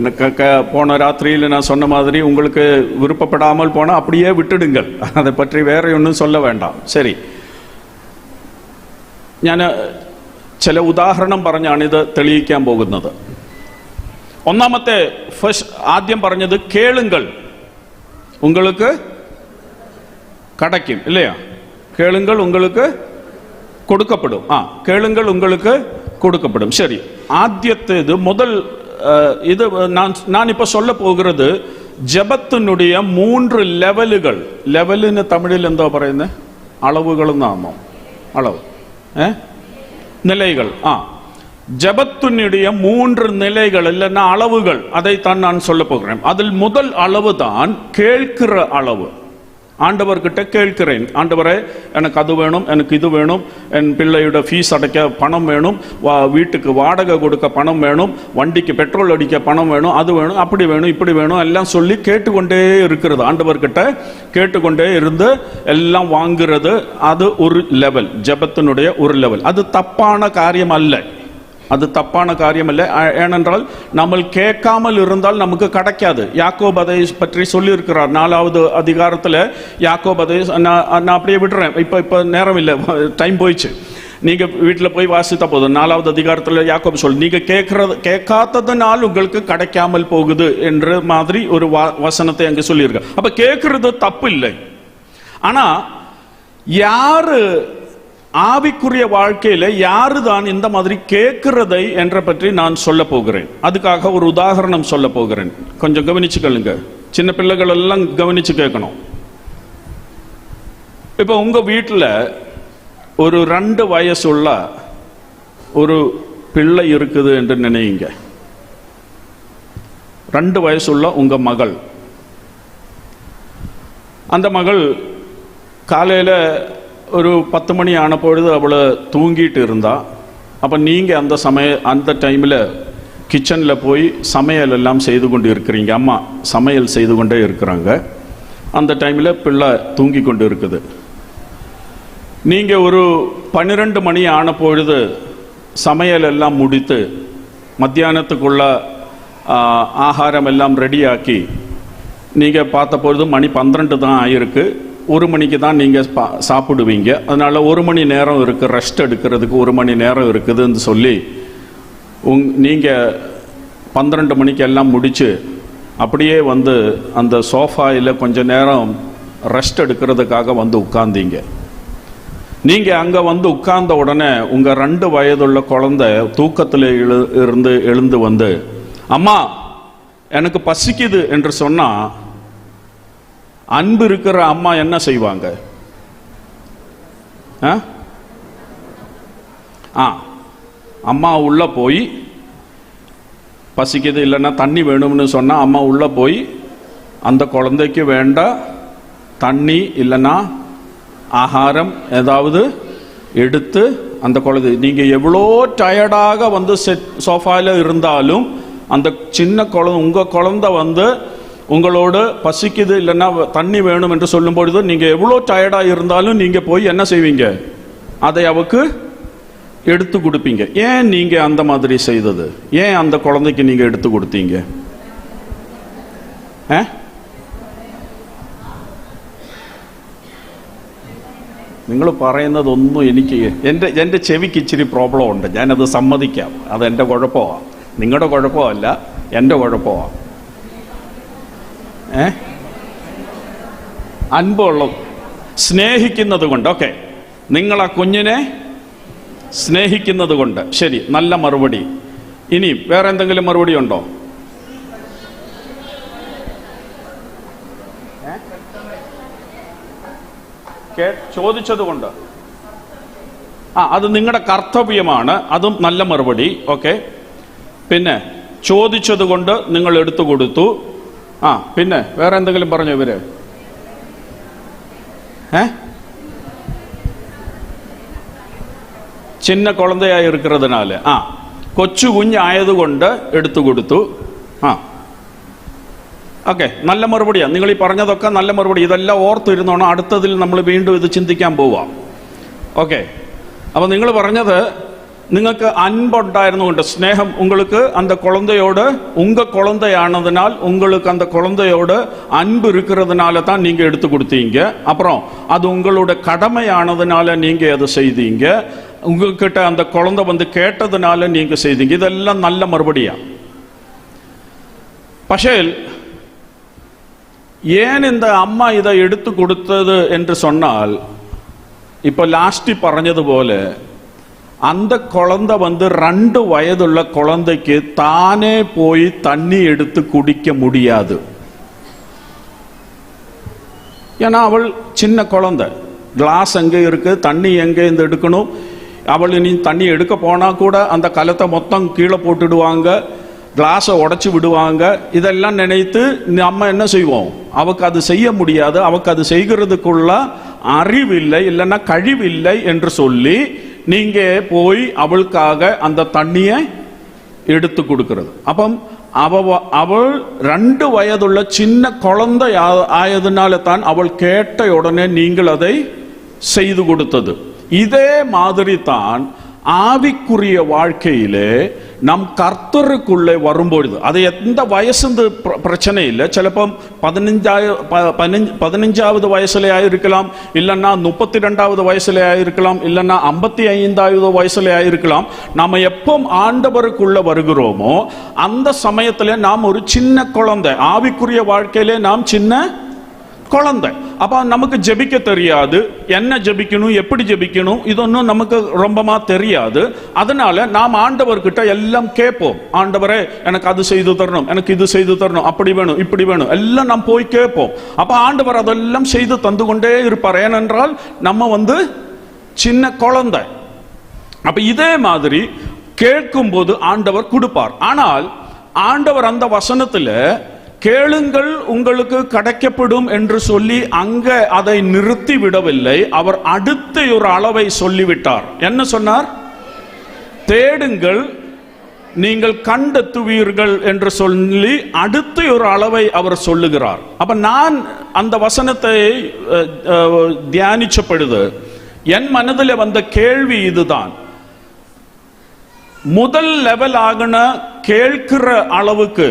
போன ராத்திரியில் நான் சொன்ன மாதிரி உங்களுக்கு விருப்பப்படாமல் போனால் அப்படியே விட்டுடுங்கள். அதை பற்றி வேற ஒன்றும் சொல்ல வேண்டாம். சரி, ഞാൻ ചില ഉദാഹരണം പറഞ്ഞാണ് ഇത് തെളിയിക്കാൻ പോകുന്നത്. ഒന്നാമത്തെ ആദ്യം പറഞ്ഞത് കേളുങ്ങൾ உங்களுக்கு கிடைக்கும் இல்லையா? கேளுங்கள் உங்களுக்கு கொடுக்கப்படும். கேளுங்கள் உங்களுக்கு கொடுக்கப்படும். சரி, ஆദ്യത്തേത് முதல் இது நான் இப்ப சொல்ல போகிறது ജപത്തിനുடைய 3 ലെവലുകൾ. ലെവലിന് തമിഴിൽ എന്താ പറയുന്നത്? അളവുകൾ എന്നാണോ? അളവ്, നിലകൾ. ஜபத்தினுடைய 3 நிலைகள் இல்லைன்னா அளவுகள், அதைத்தான் நான் சொல்ல போகிறேன். அதில் முதல் அளவு தான் கேட்கிற அளவு. ஆண்டவர்கிட்ட கேட்கிறேன், ஆண்டவரே எனக்கு அது வேணும், எனக்கு இது வேணும், என் பிள்ளையோட ஃபீஸ் அடைக்க பணம் வேணும், வீட்டுக்கு வாடகை கொடுக்க பணம் வேணும், வண்டிக்கு பெட்ரோல் அடிக்க பணம் வேணும், அது வேணும், அப்படி வேணும், இப்படி வேணும் எல்லாம் சொல்லி கேட்டுக்கொண்டே இருக்கிறது. ஆண்டவர்கிட்ட கேட்டுக்கொண்டே இருந்து எல்லாம் வாங்குறது, அது ஒரு லெவல், ஜபத்தினுடைய ஒரு லெவல். அது தப்பான காரியம் அல்ல, அது தப்பான காரியம் இல்லை. ஏனென்றால் நம்ம கேட்காமல் இருந்தால் நமக்கு கிடைக்காது. யாக்கோபு அதை பற்றி சொல்லி இருக்கிறார் 4வது அதிகாரத்தில். யாக்கோபு அதை நான் அப்படியே விடுறேன், இப்போ நேரம் இல்லை, டைம் போயிடுச்சு. நீங்க வீட்டில் போய் வாசித்த போதும் 4வது அதிகாரத்தில் யாக்கோபு சொல்லு, நீங்க கேட்காததுனால் உங்களுக்கு கிடைக்காமல் போகுது என்ற மாதிரி ஒரு வசனத்தை அங்கே சொல்லியிருக்க. அப்ப கேட்கறது தப்பு இல்லை. ஆனா யாரு ஆவிக்குரிய வாழ்க்கையில யாருதான் இந்த மாதிரி கேட்கிறதை என்ற பற்றி நான் சொல்ல போகிறேன். அதுக்காக ஒரு உதாரணம் சொல்ல போகிறேன். கொஞ்சம் கவனிச்சுக்கொள்ளுங்க. சின்ன பிள்ளைகள் எல்லாம் கவனிச்சு கேட்கணும். இப்ப உங்க வீட்டில் ஒரு 2 வயசுள்ள ஒரு பிள்ளை இருக்குது என்று நினைங்க. 2 வயசுள்ள உங்க மகள். அந்த மகள் காலையில் ஒரு 10 மணி ஆன பொழுது அவளை தூங்கிட்டு இருந்தா. அப்போ நீங்கள் அந்த டைமில் கிச்சனில் போய் சமையல் எல்லாம் செய்து கொண்டு இருக்கிறீங்க. அம்மா சமையல் செய்து கொண்டே இருக்கிறாங்க. அந்த டைமில் பிள்ளை தூங்கி கொண்டு இருக்குது. நீங்கள் ஒரு 12 மணி ஆன பொழுது சமையல் எல்லாம் முடித்து மத்தியானத்துக்குள்ள ஆகாரம் எல்லாம் ரெடியாக்கி நீங்கள் பார்த்த பொழுது மணி 12 தான் ஆயிருக்கு. 1 மணிக்கு தான் நீங்கள் சாப்பிடுவீங்க. அதனால் 1 மணி நேரம் இருக்குது, ரெஸ்ட் எடுக்கிறதுக்கு 1 மணி நேரம் இருக்குதுன்னு சொல்லி நீங்கள் 12 மணிக்கு எல்லாம் முடித்து அப்படியே வந்து அந்த சோஃபாயில் கொஞ்ச நேரம் ரெஸ்ட் எடுக்கிறதுக்காக வந்து உட்கார்ந்தீங்க. நீங்கள் அங்கே வந்து உட்கார்ந்த உடனே உங்கள் 2 வயதுள்ள குழந்தை தூக்கத்தில் இருந்து எழுந்து வந்து, அம்மா எனக்கு பசிக்குது என்று சொன்னால், அன்பு இருக்கிற அம்மா என்ன செய்வாங்க? அம்மா உள்ள போய் பசிக்குது இல்லைன்னா தண்ணி வேணும்னு சொன்னால் அம்மா உள்ள போய் அந்த குழந்தைக்கு வேண்ட தண்ணி இல்லைன்னா ஆகாரம் ஏதாவது எடுத்து அந்த குழந்தை, நீங்கள் எவ்வளோ டயர்டாக வந்து சோஃபாவில் இருந்தாலும் அந்த சின்ன குழந்தை, உங்கள் குழந்தை வந்து உங்களோடு பசிக்குது இல்லைன்னா தண்ணி வேணும் என்று சொல்லும் பொழுது நீங்கள் எவ்வளோ டயர்டாக இருந்தாலும் நீங்கள் போய் என்ன செய்வீங்க? அதை அவருக்கு எடுத்து கொடுப்பீங்க. ஏன் நீங்கள் அந்த மாதிரி செய்தது? ஏன் அந்த குழந்தைக்கு நீங்கள் எடுத்து கொடுத்தீங்க? നിങ്ങൾ പറയുന്നതൊന്നും എനിക്ക് എൻ്റെ ചെവിക്ക് ഇച്ചിരി പ്രോബ്ലം ഉണ്ട്. ഞാനത് സമ്മതിക്കാം. അതെൻ്റെ കുഴപ്പമാണ്, നിങ്ങളുടെ കുഴപ്പമല്ല, എൻ്റെ കുഴപ്പമാണ്. അൻപുള്ള സ്നേഹിക്കുന്നത് കൊണ്ട്. ഓക്കെ, നിങ്ങൾ ആ കുഞ്ഞിനെ സ്നേഹിക്കുന്നത് കൊണ്ട്. ശരി, നല്ല മറുപടി. ഇനി വേറെ എന്തെങ്കിലും മറുപടി ഉണ്ടോ? ചോദിച്ചത് കൊണ്ട്. അത് നിങ്ങളുടെ കർത്തവ്യമാണ്, അതും നല്ല മറുപടി. ഓക്കെ, പിന്നെ ചോദിച്ചത് കൊണ്ട് നിങ്ങൾ എടുത്തു കൊടുത്തു. പിന്നെ വേറെ എന്തെങ്കിലും പറഞ്ഞു ഇവര്? சின்ன குழந்தையாக இருக்கிறதுனால கொச்சு குஞ்சு ஆயதுകൊണ്ട് എടുത്തു കൊടുത്തു. ഓക്കെ, നല്ല മറുപടിയാണ്. നിങ്ങൾ ഈ പറഞ്ഞതൊക്കെ നല്ല മറുപടി. ഇതെല്ലാം ഓർത്തിരുന്നോണം, അടുത്തതിൽ നമ്മൾ വീണ്ടും ഇത് ചിന്തിക്കാൻ പോവാം. ഓക്കെ, അപ്പോൾ നിങ്ങൾ പറഞ്ഞത് നിങ്ങൾക്ക് അൻപുണ്ടായിരുന്നുകൊണ്ട്, സ്നേഹം உங்களுக்கு அந்த குழந்தையோடு, உங்க குழந்தையானதுனால் உங்களுக்கு அந்த குழந்தையோடு அன்பு இருக்கிறதுனால தான் நீங்க எடுத்து கொடுத்தீங்க. அப்புறம் அது உங்களோட கடமையானதுனால நீங்க அதை செய்தீங்க. உங்ககிட்ட அந்த குழந்தை வந்து கேட்டதுனால நீங்க செய்தீங்க. இதெல்லாம் நல்ல மறுபடியா. പക്ഷേ ஏன் இந்த அம்மா இதை எடுத்து கொடுத்தது என்று சொன்னால், இப்போ லாஸ்ட் പറഞ്ഞതുപോലെ அந்த குழந்தை வந்து 2 வயதுள்ள குழந்தைக்கு தானே போய் தண்ணி எடுத்து குடிக்க முடியாது. ஏன்னா அவள் சின்ன குழந்தை, கிளாஸ் எங்கே இருக்கு, தண்ணி எங்கே இருந்து எடுக்கணும். அவள் இனி தண்ணி எடுக்க போனா கூட அந்த கலத்தை மொத்தம் கீழே போட்டுடுவாங்க, கிளாஸை உடைச்சி விடுவாங்க. இதெல்லாம் நினைத்து நம்ம என்ன செய்வோம்? அவக்கு அது செய்ய முடியாது, அவக்கு அது செய்கிறதுக்குள்ள அறிவில்லை இல்லைன்னா கழிவில்லை என்று சொல்லி நீங்க போய் அவளுக்காக அந்த தண்ணியை எடுத்து கொடுக்கிறது. அப்பம் அவள் 2 வயதுள்ள சின்ன குழந்தை ஆயதுனால தான் அவள் கேட்ட உடனே நீங்கள் அதை செய்து கொடுத்தது. இதே மாதிரி தான் ஆவிக்குரிய வாழ்க்கையிலே நம் கர்த்தருக்குள்ளே வரும்பொழுது, அது எந்த வயசு பிரச்சனை இல்லை. சிலப்பம் 15வது வயசுல ஆயிருக்கலாம், இல்லைன்னா 32வது வயசுல ஆயிருக்கலாம், இல்லைன்னா 55வது வயசுல ஆயிருக்கலாம். நாம எப்போ ஆண்டவருக்குள்ள வருகிறோமோ அந்த சமயத்தில் நாம் ஒரு சின்ன குழந்தை, ஆவிக்குரிய வாழ்க்கையிலே நாம் சின்ன குழந்தை. அப்ப நமக்கு ஜெபிக்க தெரியாது, என்ன ஜெபிக்கணும், எப்படி ஜெபிக்கணும், இதொன்னும் நமக்கு ரொம்பமா தெரியாது. அதனால நாம் ஆண்டவர்கிட்ட எல்லாம் கேட்போம். ஆண்டவரே எனக்கு அது செய்து தரணும், எனக்கு இது செய்து தரணும், அப்படி வேணும், இப்படி வேணும், எல்லாம் நாம் போய் கேட்போம். அப்ப ஆண்டவர் அதெல்லாம் செய்து தந்து கொண்டே இருப்பார். ஏனென்றால் நம்ம சின்ன குழந்தை. அப்ப இதே மாதிரி கேட்கும் போது ஆண்டவர் கொடுப்பார். ஆனால் ஆண்டவர் அந்த வசனத்துல கேளுங்கள் உங்களுக்கு கிடைக்கப்படும் என்று சொல்லி அங்க அதை நிறுத்தி விடவில்லை. அவர் அடுத்த ஒரு அளவை சொல்லிவிட்டார். என்ன சொன்னார்? தேடுங்கள் நீங்கள் கண்டெத்துவீர்கள் என்று சொல்லி அடுத்த ஒரு அளவை அவர் சொல்லுகிறார். அப்ப நான் அந்த வசனத்தை தியானிச்ச பொழுது என் மனதில் வந்த கேள்வி இதுதான். முதல் லெவல் ஆகின கேட்கிற அளவுக்கு,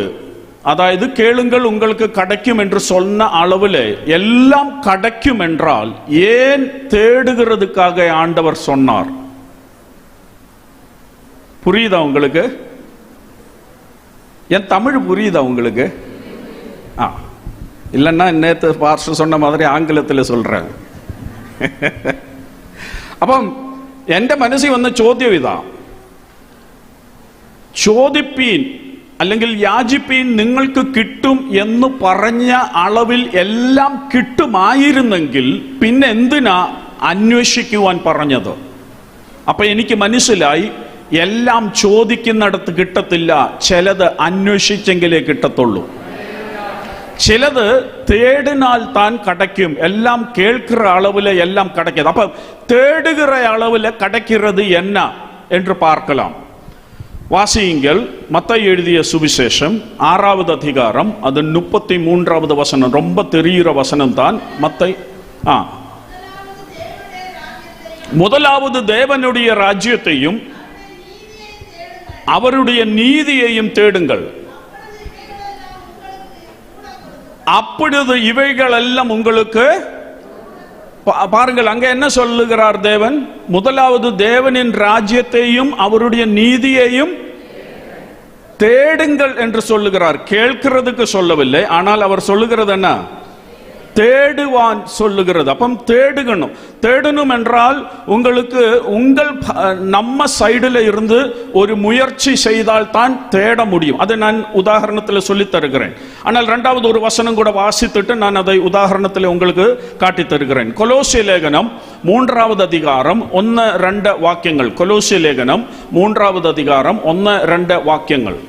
அதாவது கேளுங்கள் உங்களுக்கு கிடைக்கும் என்று சொன்ன அளவில் எல்லாம் கிடைக்கும் என்றால் ஏன் தேடுகிறதுக்காக ஆண்டவர் சொன்னார்? புரியுதா உங்களுக்கு? என் தமிழ் புரியுதா உங்களுக்கு? இல்லைன்னா நேற்று பாஸ்டர் சொன்ன மாதிரி ஆங்கிலத்தில் சொல்றேன். അപ്പം എന്റെ മനസ്സിൽ വന്ന ചോദ്യം ഇതാ, ചോദിപ്പീൻ അല്ലെങ്കിൽ യാചിപ്പീൻ നിങ്ങൾക്ക് കിട്ടും എന്ന് പറഞ്ഞ അളവിൽ എല്ലാം കിട്ടുമായിരുന്നെങ്കിൽ പിന്നെ എന്തിനാ അന്വേഷിക്കുവാൻ പറഞ്ഞത്? അപ്പൊ എനിക്ക് മനസ്സിലായി, എല്ലാം ചോദിക്കുന്നിടത്ത് കിട്ടത്തില്ല, ചിലത് അന്വേഷിച്ചെങ്കിലേ കിട്ടത്തുള്ളൂ. ചിലത് തേടിനാൽ താൻ கிடைக்கும். எல்லாம் கேட்கிற அளவில் எல்லாம் கிடைக்கிறது. அப்ப தேடுகிற அளவில் கிடைக்கிறது என்ன என்று பார்க்கலாம். வாசியுங்கள் மத்தேயு எழுதிய சுவிசேஷம் 6வது அதிகாரம், அது 33வது வசனம். ரொம்ப தெரிகிற வசனம் தான். முதலாவது தேவனுடைய ராஜ்யத்தையும் அவருடைய நீதியையும் தேடுங்கள், அப்பொழுது இவைகள் எல்லாம் உங்களுக்கு. பாருங்கள், அங்க என்ன சொல்லுகிறார் தேவன்? முதலாவது தேவனின் ராஜ்யத்தையும் அவருடைய நீதியையும் தேடுங்கள் என்று சொல்லுகிறார். கேட்கிறதுக்கு சொல்லவில்லை, ஆனால் அவர் சொல்லுகிறது என்ன? தேடுவான் சொல்லுகிறது. அப்ப தேடுகணும். தேடணும் என்றால் உங்களுக்கு நம்ம சைடுல இருந்து ஒரு முயற்சி செய்தால் தான் தேட முடியும். அதை நான் உதாரணத்தில் சொல்லி தருகிறேன். ஆனால் இரண்டாவது ஒரு வசனம் கூட வாசித்துட்டு நான் அதை உதாரணத்தில் உங்களுக்கு காட்டி தருகிறேன். கொலோசிய லேகனம் 3வது அதிகாரம் 1-2 வாக்கியங்கள். கொலோசிய லேகனம் 3வது அதிகாரம் 1-2 வாக்கியங்கள்.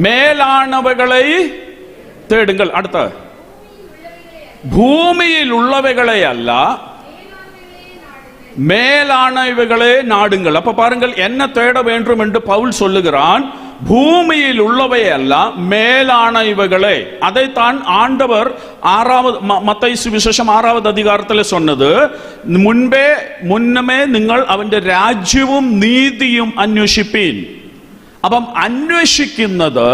மேலானவைகளை தேடுங்கள். அடுத்த பூமியில் உள்ளவைகளை அல்ல, மேலானவைகளே நாடுங்கள். அப்ப பாருங்கள், என்ன தேட வேண்டும் என்று பவுல் சொல்லுகிறான். பூமியில் உள்ளவை அல்ல, மேலானவைகளே. அதைத்தான் ஆண்டவர் மத்தேயு சுவிசேஷம் 6வது அதிகாரத்தில் சொன்னது. മുന്നമേ നിങ്ങൾ അവന്റെ രാജ്യവും നീതിയും അന്വേഷിപ്പീൻ. അപ്പം അന്വേഷിക്കുന്നത്,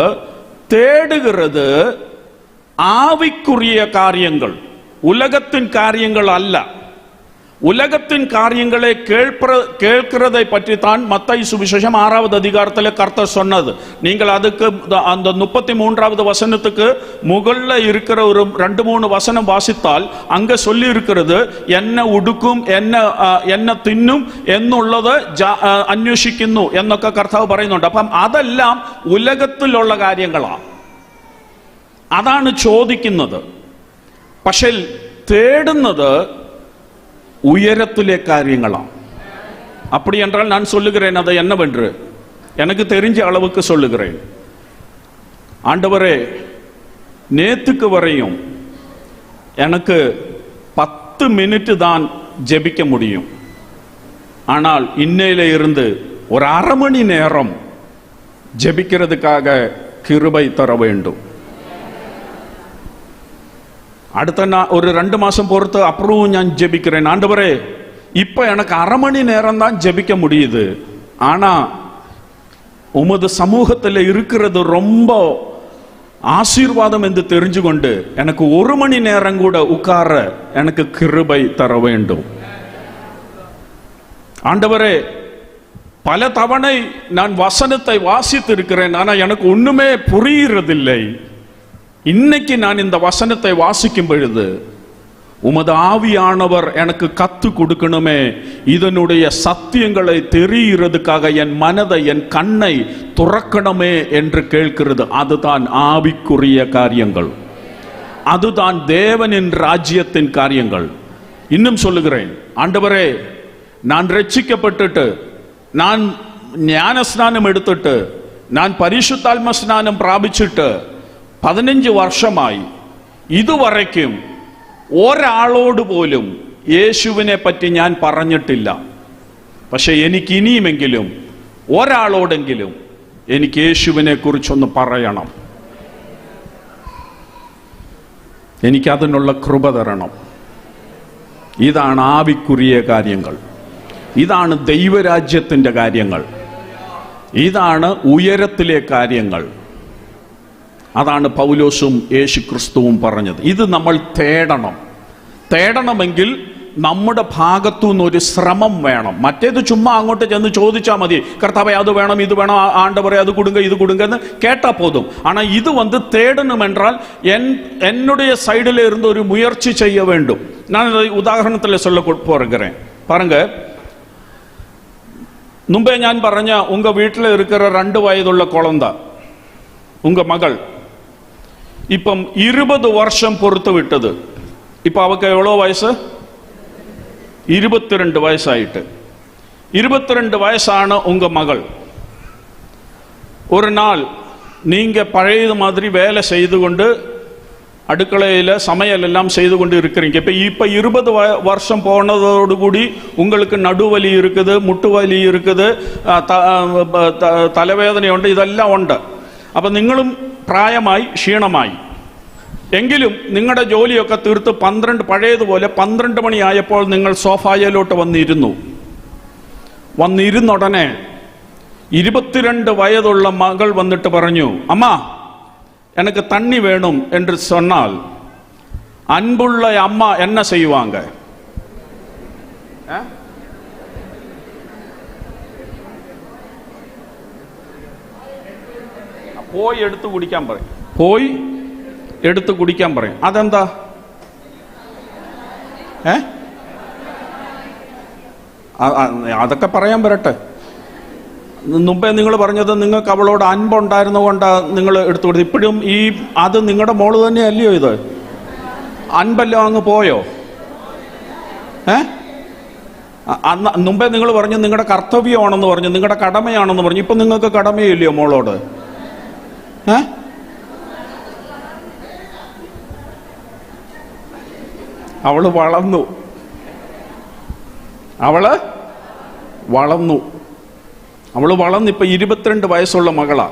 തേടുகிறது ആവിക്കുரிய കാര്യങ്ങൾ, உலகத்தின் காரியங்கள் அல்ல. உலகத்தின் காரியங்களை கேட்கிறதை பற்றி தான் மத்தேயு சுவிசேஷம் 6வது அதிகாரத்தில் கர்த்தர் சொன்னது. நீங்கள் அதுக்கு அந்த 33வது வசனத்துக்கு முகல்ல இருக்கிற ஒரு 2-3 வசனம் வாசித்தால் அங்க சொல்லி இருக்கிறது, என்ன ഉടുക്കും, என்ன തിന്നും എന്നുള്ളത് അന്വേഷിക്കുന്നു എന്നൊക്കെ കർത്താവ് പറയുന്നുണ്ട്. അപ്പം അതെല്ലാം ഉലകത്തിലുള്ള കാര്യങ്ങളാണ്. അതാണ് ചോദിക്കുന്നത്. പക്ഷേ தேடுന്നത് உயரத்திலே காரியங்களாம். அப்படி என்றால் நான் சொல்லுகிறேன் அதை என்னவென்று எனக்கு தெரிஞ்ச அளவுக்கு சொல்லுகிறேன். ஆண்டவரே, நேத்துக்கு வரையும் எனக்கு 10 மினிட் தான் ஜெபிக்க முடியும். ஆனால் இன்னையில இருந்து ஒரு அரை மணி நேரம் ஜெபிக்கிறதுக்காக கிருபை தர வேண்டும். அடுத்த ஒரு 2 மாசம் பொறுத்து அப்புறம் நான் ஜெபிக்கிறேன். ஆண்டவரே, இப்ப எனக்கு அரை மணி நேரம் தான் ஜெபிக்க முடியுது. ஆனா உமது சமூகத்தில் இருக்கிறது ரொம்ப ஆசீர்வாதம் என்று தெரிஞ்சு கொண்டு எனக்கு 1 மணி நேரம் கூட உட்கார எனக்கு கிருபை தர வேண்டும். ஆண்டவரே, பல தவணை நான் வசனத்தை வாசித்திருக்கிறேன், ஆனா எனக்கு ஒண்ணுமே புரிகிறதில்லை. இன்னைக்கு நான் இந்த வசனத்தை வாசிக்கும் பொழுது உமது ஆவியானவர் எனக்கு கத்து கொடுக்கணுமே, இதனுடைய சத்தியங்களை தெரிகிறதுக்காக என் மனதை, என் கண்ணை துறக்கணுமே என்று கேட்கிறது. அதுதான் ஆவிக்குரிய காரியங்கள், அதுதான் தேவனின் ராஜ்யத்தின் காரியங்கள். இன்னும் சொல்லுகிறேன், ஆண்டவரே, நான் ரட்சிக்கப்பட்டுட்டு, நான் ஞான ஸ்நானம் எடுத்துட்டு, நான் பரிசுத்தாத்ம ஸ்நானம் പ്രാപിച്ചിട്ട് 15 വർഷമായി ഇതുവരയ്ക്കും ഒരാളോട് പോലും യേശുവിനെ പറ്റി ഞാൻ പറഞ്ഞിട്ടില്ല. പക്ഷെ എനിക്ക് ഇനിയുമെങ്കിലും ഒരാളോടെങ്കിലും എനിക്ക് യേശുവിനെ കുറിച്ചൊന്ന് പറയണം. എനിക്കതിനുള്ള കൃപ തരണം. ഇതാണ് ആവിക്കുரிய കാര്യങ്ങൾ, ഇതാണ് ദൈവരാജ്യത്തിൻ്റെ കാര്യങ്ങൾ, ഇതാണ് ഉയരത്തിലെ കാര്യങ്ങൾ. അതാണ് പൗലോസും യേശു ക്രിസ്തുവും പറഞ്ഞത്. ഇത് നമ്മൾ തേടണമെങ്കിൽ നമ്മുടെ ഭാഗത്തു നിന്നൊരു ശ്രമം വേണം. മറ്റേത് ചുമ്മാ അങ്ങോട്ട് ചെന്ന് ചോദിച്ചാൽ മതി, കർത്താവേ അത് വേണം, ഇത് വേണം, ആണ്ടവരെ അത് കൊടുങ്ക, ഇത് കൊടുങ്ക എന്ന് കേട്ടാ പോതും. ஆனால் இது வந்து தேடணும் என்றால் என்னுடைய சைடில் இருந்து ஒரு முயற்சி செய்ய வேண்டும். நான் உதாரணத்தில் சொல்ல போகிறேன். பாருங்க, முன்பே ഞാൻ പറഞ്ഞ உங்க வீட்டில் இருக்கிற 2 வயதுள்ள குழந்தை, உங்க மகள், ഇപ്പം 20 വർഷം പുറത്തു വിട്ടത്. ഇപ്പൊ അവക്ക് എവ്വളോ വയസ്സ്? 22 വയസ്സായിട്ട്. 22 വയസ്സാണ് உங்க மகள். ஒரு நாள் நீங்க பழைய மாதிரி வேலை செய்து கொண்டு அடுக்கலையில் சமையல் எல்லாம் செய்து கொண்டு இருக்கிறீங்க. இப்போ 20 வருஷம் போனதோடு கூடி உங்களுக்கு நடுவலி இருக்குது, முட்டு வலி இருக்குது, തലവേദനയുണ്ട്, ഇതെല്ലാം ഉണ്ട്. അപ്പം നിങ്ങളും പ്രായമായി, ക്ഷീണമായി. എങ്കിലും നിങ്ങളുടെ ജോലിയൊക്കെ തീർത്ത് പഴയതുപോലെ 12 മണിയായപ്പോൾ നിങ്ങൾ സോഫായിലോട്ട് വന്നിരുന്നുടനെ 22 വയതുള്ള മകൾ വന്നിട്ട് പറഞ്ഞു, അമ്മ எனக்கு தண்ணி வேணும் என்று சொன்னால் அன்புள்ள அம்மா என்ன செய்வாங்க? പോയി എടുത്തു കുടിക്കാൻ പറയും. പോയി എടുത്തു കുടിക്കാൻ പറയും. അതെന്താ? അതൊക്കെ പറയാൻ വരട്ടെ. മുമ്പേ നിങ്ങൾ പറഞ്ഞത് നിങ്ങൾക്ക് അവളോട് അൻപുണ്ടായിരുന്നുകൊണ്ടാണ് നിങ്ങൾ എടുത്തു കൊടുത്തത്. ഇപ്പോഴും അത് നിങ്ങളുടെ മോള് തന്നെയല്ലയോ ഇത്? അൻപല്ലോ അങ്ങ് പോയോ? മുമ്പേ നിങ്ങൾ പറഞ്ഞു നിങ്ങളുടെ കർത്തവ്യമാണെന്ന് പറഞ്ഞു, നിങ്ങളുടെ കടമയാണെന്ന് പറഞ്ഞു. ഇപ്പൊ നിങ്ങൾക്ക് കടമയില്ലയോ മോളോട്? അവള് വളർന്നു, ഇപ്പൊ 22 വയസ്സുള്ള മകളാ.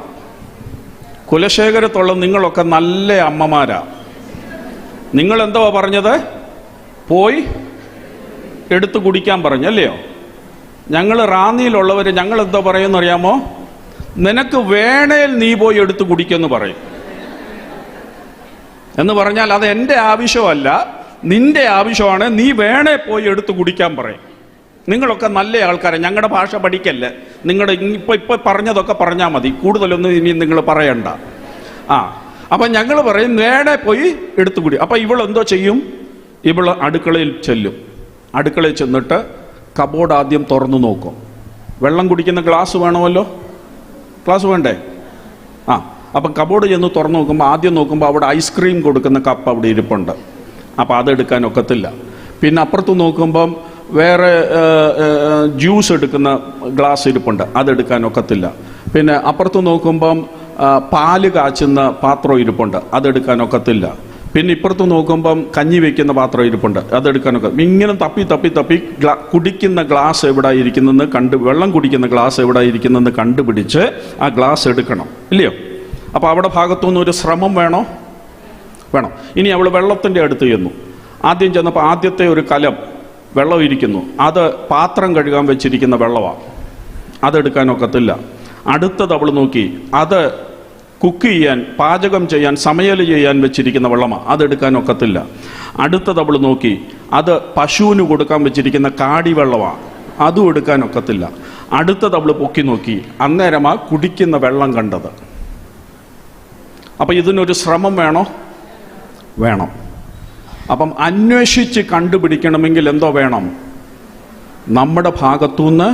കുലശേഖരത്തുള്ള നിങ്ങളൊക്കെ നല്ല അമ്മമാരാ. നിങ്ങൾ എന്തോ പറഞ്ഞത്? പോയി എടുത്തു കുടിക്കാൻ പറഞ്ഞല്ലയോ? ഞങ്ങൾ റാന്നിയിലുള്ളവർ ഞങ്ങൾ എന്തോ പറയുമെന്ന് അറിയാമോ? നിനക്ക് വേണേൽ നീ പോയി എടുത്തു കുടിക്കെന്ന് പറയും. എന്ന് പറഞ്ഞാൽ അത് എൻ്റെ ആവശ്യമല്ല, നിന്റെ ആവശ്യമാണ്. നീ വേണേ പോയി എടുത്തു കുടിക്കാൻ പറയും. നിങ്ങളൊക്കെ നല്ല ആൾക്കാരെ, ഞങ്ങളുടെ ഭാഷ പഠിക്കല്ലേ. നിങ്ങളുടെ ഇപ്പൊ പറഞ്ഞതൊക്കെ പറഞ്ഞാൽ മതി, കൂടുതലൊന്നും ഇനി നിങ്ങൾ പറയണ്ട. അപ്പൊ ഞങ്ങൾ പറയും വേണേ പോയി എടുത്തുകൂടി. അപ്പൊ ഇവളെന്തോ ചെയ്യും? ഇവള് അടുക്കളയിൽ ചെല്ലും. അടുക്കളയിൽ ചെന്നിട്ട് കബോർഡ് ആദ്യം തുറന്നു നോക്കും. വെള്ളം കുടിക്കുന്ന ഗ്ലാസ് വേണമല്ലോ, ഗ്ലാസ് വേണ്ടേ? അപ്പം കബോർഡ് ചെന്ന് തുറന്നു നോക്കുമ്പോൾ ആദ്യം നോക്കുമ്പോൾ അവിടെ ഐസ്ക്രീം കൊടുക്കുന്ന കപ്പ് അവിടെ ഇരിപ്പുണ്ട്. അപ്പം അതെടുക്കാൻ ഒക്കത്തില്ല. പിന്നെ അപ്പുറത്ത് നോക്കുമ്പം വേറെ ജ്യൂസ് എടുക്കുന്ന ഗ്ലാസ് ഇരിപ്പുണ്ട്, അതെടുക്കാൻ ഒക്കത്തില്ല. പിന്നെ അപ്പുറത്ത് നോക്കുമ്പം പാല് കാച്ചുന്ന പാത്രം ഇരിപ്പുണ്ട്, അതെടുക്കാൻ ഒക്കത്തില്ല. പിന്നെ ഇപ്പുറത്ത് നോക്കുമ്പം കഞ്ഞി വെക്കുന്ന പാത്രം ഇരിപ്പുണ്ട്, അതെടുക്കാനൊക്കെ. ഇങ്ങനെ തപ്പി കുടിക്കുന്ന ഗ്ലാസ് എവിടെ ഇരിക്കുന്നെന്ന് വെള്ളം കുടിക്കുന്ന ഗ്ലാസ് എവിടെ ഇരിക്കുന്നെന്ന് കണ്ടുപിടിച്ച് ആ ഗ്ലാസ് എടുക്കണം, ഇല്ലയോ? അപ്പോൾ അവിടെ ഭാഗത്തുനിന്ന് ഒരു ശ്രമം വേണം. ഇനി അവൾ വെള്ളത്തിൻ്റെ അടുത്ത് ചെന്നു. ആദ്യം ചെന്നപ്പോൾ ആദ്യത്തെ ഒരു കലം വെള്ളം ഇരിക്കുന്നു, അത് പാത്രം കഴുകാൻ വെച്ചിരിക്കുന്ന വെള്ളമാണ്, അതെടുക്കാനൊക്കത്തില്ല. അടുത്തത് അവൾ നോക്കി, അത് കുക്ക് ചെയ്യാൻ, പാചകം ചെയ്യാൻ, സமையൽ ചെയ്യാൻ വെച്ചിരിക്കുന്ന വെള്ളമാണ്, അതെടുക്കാനൊക്കത്തില്ല. അടുത്തത് അവൾ നോക്കി, അത് പശുവിന് കൊടുക്കാൻ വെച്ചിരിക്കുന്ന കാടി വെള്ളമാണ്, അതും എടുക്കാനൊക്കത്തില്ല. അടുത്തത് അവള് പൊക്കി നോക്കി. അന്നേരമാ കുടിക്കുന്ന വെള്ളം കണ്ടത്. അപ്പൊ ഇതിനൊരു ശ്രമം വേണോ? വേണം. അപ്പം അന്വേഷിച്ച് കണ്ടുപിടിക്കണമെങ്കിൽ എന്തോ വേണം? നമ്മുടെ ഭാഗത്തുനിന്ന്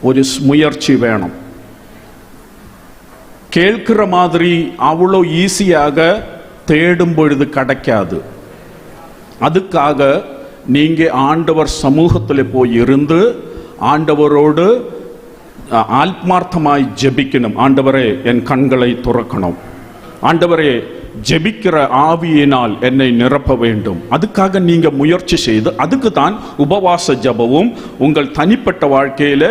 ഒരു മുയற்சி വേണം. கேட்கிற மாதிரி அவ்வளோ ஈஸியாக தேடும் பொழுது கிடைக்காது. அதுக்காக நீங்க ஆண்டவர் சமூகத்தில் போய் இருந்து ஆண்டவரோடு ஆத்மார்த்தமாய் ஜெபிக்கணும். ஆண்டவரே என் கண்களை துறக்கணும், ஆண்டவரே ஜெபிக்கிற ஆவியினால் என்னை நிரப்ப வேண்டும். அதுக்காக நீங்க முயற்சி செய்து, அதுக்கு தான் உபவாச ஜெபமும். உங்கள் தனிப்பட்ட வாழ்க்கையில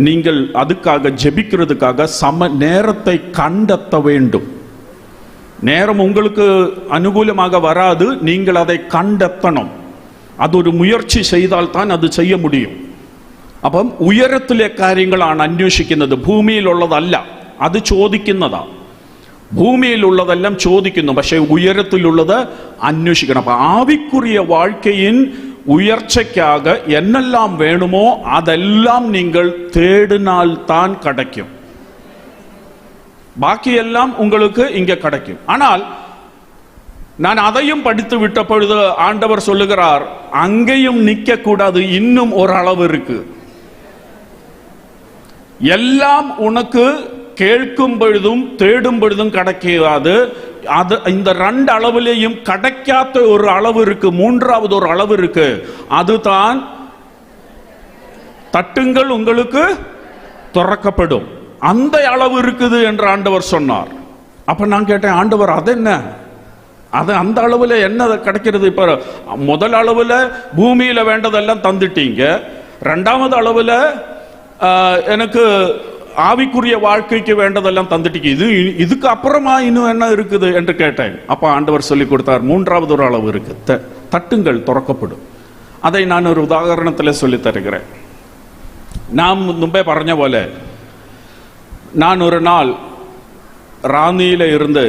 நீங்கள் அதுக்காக ஜெபிக்கிறதுக்காக சம நேரத்தை கண்டத்த வேண்டும். நேரம் உங்களுக்கு அனுகூலமாக வராது, நீங்கள் அதை கண்டத்தணும். அது ஒரு முயற்சி செய்தால் தான் அது செய்ய முடியும். അപ്പം ഉയരത്തിലെ കാര്യങ്ങളാണ് അന്വേഷിക്കുന്നത്, ഭൂമിയിലുള്ളതല്ല. അത് ചോദിക്കുന്നതാ. ഭൂമിയിലുള്ളതെല്ലാം ചോദിക്കുന്നു, പക്ഷെ ഉയരത്തിലുള്ളത് അന്വേഷിക്കണം. അപ്പൊ ആവിക്കുரிய வாழ்க்கையின் உயர்ச்சைக்காக என்னெல்லாம் வேணுமோ அதெல்லாம் நீங்கள் தேடினால் தான் கிடைக்கும். பாக்கியெல்லாம் உங்களுக்கு இங்க கிடைக்கும். ஆனால் நான் அதையும் படித்து விட்ட பொழுது ஆண்டவர் சொல்லுகிறார், அங்கேயும் நிற்க கூடாது, இன்னும் ஒரு அளவு இருக்கு. எல்லாம் உனக்கு கேட்கும் பொழுதும் தேடும் பொழுதும் கிடைக்காது. அது இந்த ரெண்டு அளவிலேயும் கிடைக்காத ஒரு அளவு இருக்கு, மூன்றாவது ஒரு அளவு இருக்கு. அதுதான் தட்டுங்கள் உங்களுக்கு திறக்கப்படும். அந்த அளவு இருக்குது என்று ஆண்டவர் சொன்னார். அப்ப நான் கேட்டேன், ஆண்டவர் அது என்ன? அது அந்த அளவுல என்ன கிடைக்கிறது? இப்ப முதல் அளவுல பூமியில வேண்டதெல்லாம் தந்துட்டீங்க, ரெண்டாவது அளவுல எனக்கு ஆவிக்குரிய வாழ்க்கைக்கு வேண்டதெல்லாம் தந்துட்டீங்க, இதுக்கு அப்புறமா இன்னும் என்ன இருக்குது என்று கேட்டேன். அப்ப ஆண்டவர் சொல்லி கொடுத்தார், மூன்றாவது ஒரு அளவு இருக்கு, தட்டுங்கள் திறக்கப்படும். அதை நான் ஒரு உதாரணத்தில் சொல்லி தருகிறேன். நான் முன்பே പറഞ്ഞ പോലെ, நான் ஒரு நாள் ராணியில இருந்து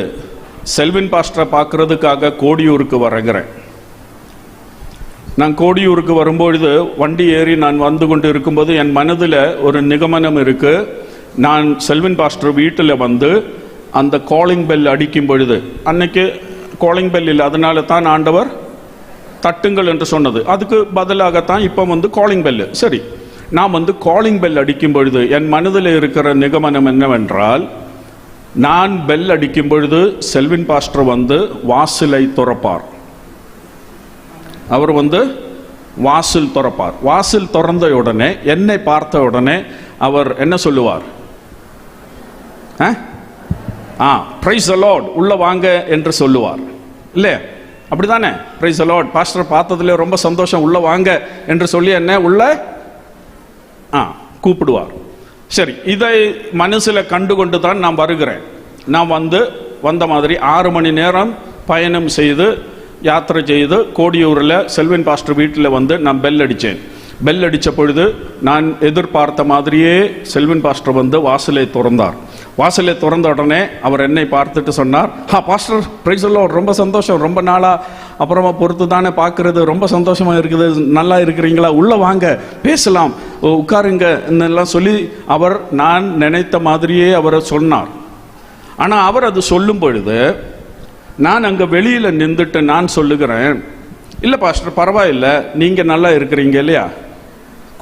செல்வின் பாஸ்டரை பார்க்கறதுக்காக கோடியூருக்கு வருகிறேன். நான் கோடியூருக்கு வரும்பொழுது வண்டி ஏறி நான் வந்து கொண்டு இருக்கும்போது என் மனதில் ஒரு நிகமனம் இருக்கு. நான் செல்வின் பாஸ்டர் வீட்டில் வந்து அந்த காலிங் பெல் அடிக்கும் பொழுது, அன்னைக்கு காலிங் பெல் இல்லை, அதனால தான் ஆண்டவர் தட்டுங்கள் என்று சொன்னது. அதுக்கு பதிலாகத்தான் இப்போ வந்து காலிங் பெல். சரி, நான் வந்து காலிங் பெல் அடிக்கும் பொழுது என் மனதில் இருக்கிற நிகமனம் என்னவென்றால், நான் பெல் அடிக்கும் பொழுது செல்வின் பாஸ்டர் வந்து வாசலை திறப்பார். அவர் வந்து வாசல் திறப்பார். வாசல் திறந்த உடனே, என்னை பார்த்த உடனே அவர் என்ன சொல்லுவார்? பிரைஸ் தி லார்ட், உள்ள வாங்க என்று சொல்லுவார். இல்லையா? அப்படிதானே? பிரைஸ் தி லார்ட், பாஸ்டர் பார்த்ததுல ரொம்ப சந்தோஷம், உள்ள வாங்க என்று சொல்லி என்ன உள்ள கூப்பிடுவார். சரி, இதை மனசுல கண்டுகொண்டு தான் நான் வருகிறேன். நான் வந்த மாதிரி 6 மணி நேரம் பயணம் செய்து யாத்திரை செய்து கோடியூரில் செல்வின் பாஸ்டர் வீட்டில் வந்து நான் பெல் அடித்தேன். பெல் அடித்த பொழுது நான் எதிர்பார்த்த மாதிரியே செல்வின் பாஸ்டர் வந்து வாசலை திறந்தார். வாசலை திறந்த உடனே அவர் என்னை பார்த்துட்டு சொன்னார், பாஸ்டர் பிரைஸ் தி லார்ட், ரொம்ப சந்தோஷம், ரொம்ப நாளா அப்புறமா பொறுத்து தானே பார்க்கறது, ரொம்ப சந்தோஷமா இருக்குது, நல்லா இருக்கிறீங்களா, உள்ள வாங்க பேசலாம், உட்காருங்க எல்லாம் சொல்லி அவர் நான் நினைத்த மாதிரியே அவர் சொன்னார். ஆனால் அவர் அது சொல்லும் பொழுது நான் அங்கே வெளியில் நின்றுட்டு நான் சொல்லுகிறேன், இல்லை பாஸ்டர் பரவாயில்லை, நீங்கள் நல்லா இருக்கிறீங்க இல்லையா,